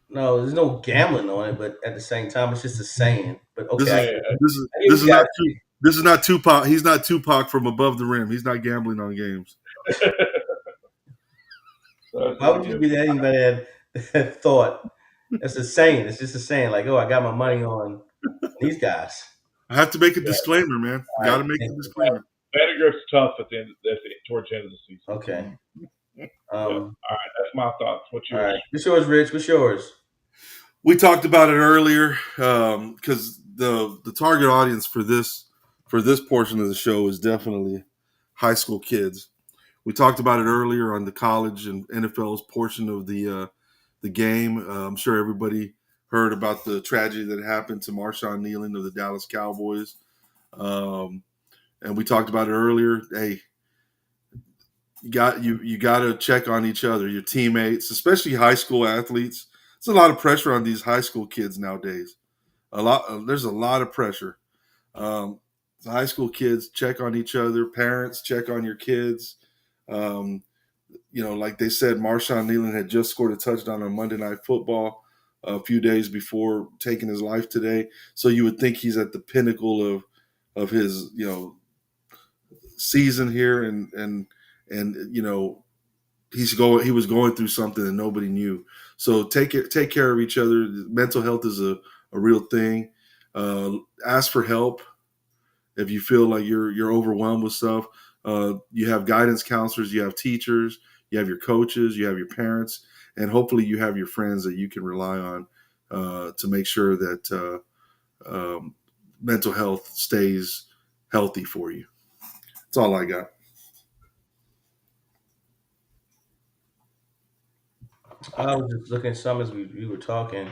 No, there's no gambling on it, but at the same time, it's just a saying. But okay, This is not Tupac. He's not Tupac from above the rim. He's not gambling on games. why would you be that anybody had thought? That's a saying. It's just a saying. Like, oh, I got my money on these guys. I have to make a disclaimer, man. Got to make a disclaimer. Vandergrift's tough towards the end of the season. Okay. All right, that's my thoughts. What's yours? All right. What's yours, Rich? What's yours? We talked about it earlier because the target audience for this portion of the show is definitely high school kids. We talked about it earlier on the college and NFL's portion of the game. I'm sure everybody heard about the tragedy that happened to Marshawn Kneeland of the Dallas Cowboys. And we talked about it earlier. Hey, you got to check on each other, your teammates, especially high school athletes. There's a lot of pressure on these high school kids nowadays. There's a lot of pressure. High school kids check on each other. Parents check on your kids. Like they said, Marshawn Kneeland had just scored a touchdown on Monday Night Football a few days before taking his life today. So you would think he's at the pinnacle of his season here, and he was going through something and nobody knew. So take care of each other. Mental health is a real thing. Ask for help if you feel like you're overwhelmed with stuff. You have guidance counselors, you have teachers, you have your coaches, you have your parents, and hopefully you have your friends that you can rely on to make sure that mental health stays healthy for you. That's all I got. I was just looking at some as we were talking,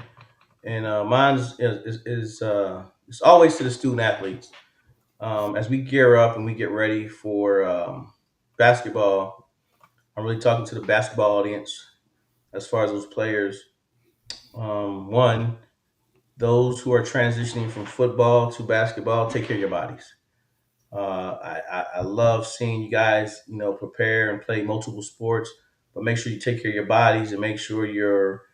and mine is it's always to the student athletes. As we gear up and we get ready for basketball, I'm really talking to the basketball audience as far as those players. One, those who are transitioning from football to basketball, take care of your bodies. I love seeing you guys, prepare and play multiple sports, but make sure you take care of your bodies and make sure you're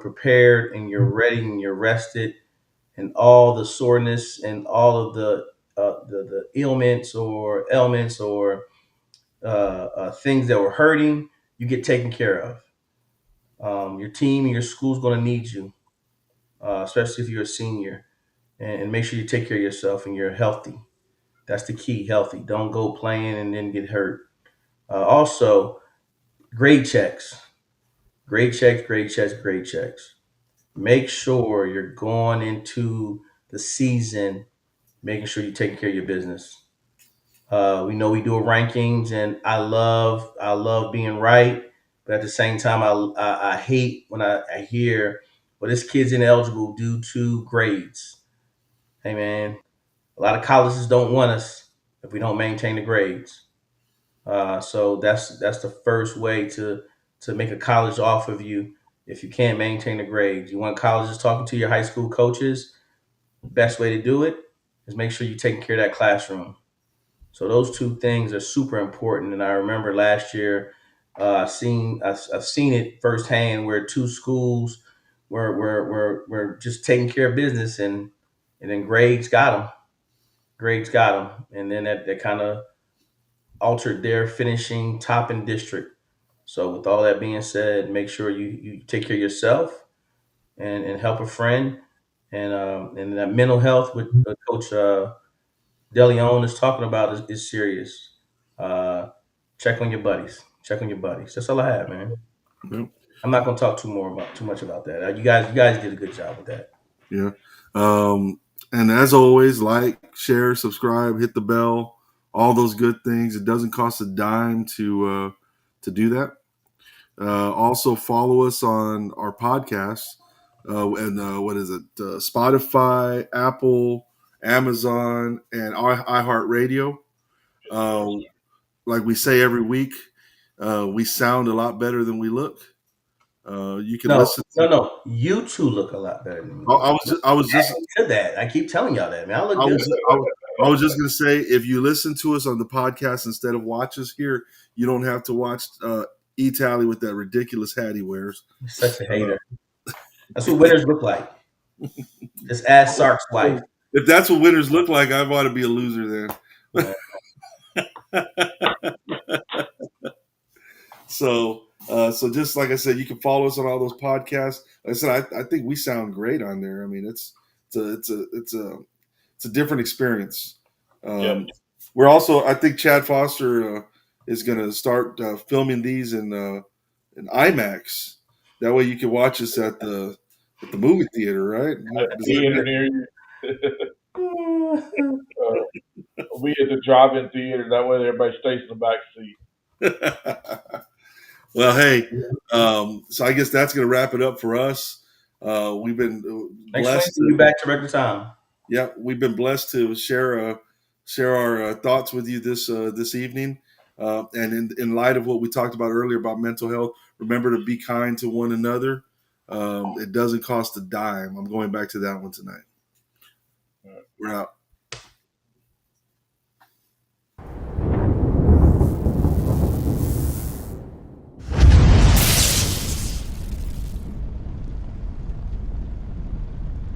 prepared and you're ready and you're rested, and all the soreness and all of the ailments or things that were hurting, you get taken care of. Your team and your school's going to need you, especially if you're a senior, and make sure you take care of yourself and you're healthy. That's the key, healthy. Don't go playing and then get hurt. Also, grade checks. Grade checks, grade checks, grade checks. Make sure you're going into the season making sure you're taking care of your business. We know we do rankings, and I love being right, but at the same time, I hate when I hear, well, this kid's ineligible due to grades. Hey, man, a lot of colleges don't want us if we don't maintain the grades. So that's the first way to make a college off of you if you can't maintain the grades. You want colleges talking to your high school coaches. Best way to do it is make sure you're taking care of that classroom. So those two things are super important. And I remember last year, I've seen it firsthand where two schools were just taking care of business, and then grades got them. Grades got them, and then that kind of altered their finishing top in district. So with all that being said, make sure you take care of yourself and help a friend, and that mental health with Coach DeLeon is talking about is serious. Check on your buddies. Check on your buddies. That's all I have, man. Yep. I'm not going to talk too much about that. You guys did a good job with that. Yeah. And as always, like, share, subscribe, hit the bell, all those good things. It doesn't cost a dime to do that. Also, follow us on our podcasts. What is it? Spotify, Apple, Amazon, and iHeartRadio. Like we say every week, we sound a lot better than we look. You can listen. No. You two look a lot better than me. I was just to that. I keep telling y'all that, man. I look good. I was just gonna say, if you listen to us on the podcast instead of watch us here, you don't have to watch Talley with that ridiculous hat he wears. You're such a hater. That's what winners look like. Just ask Sark's wife. If that's what winners look like, I ought to be a loser then. So just like I said, you can follow us on all those podcasts. Like I said, I think we sound great on there. I mean, it's a different experience. We're also, I think Chad Foster is going to start filming these in IMAX. That way you can watch us at the movie theater, right? Theater near you. We at the drive-in theater. That way everybody stays in the back seat. Well, hey, so I guess that's going to wrap it up for us. We've been blessed to be back to regular time. Yeah, we've been blessed to share our thoughts with you this evening. And in light of what we talked about earlier about mental health, remember to be kind to one another. It doesn't cost a dime. I'm going back to that one tonight. We're out.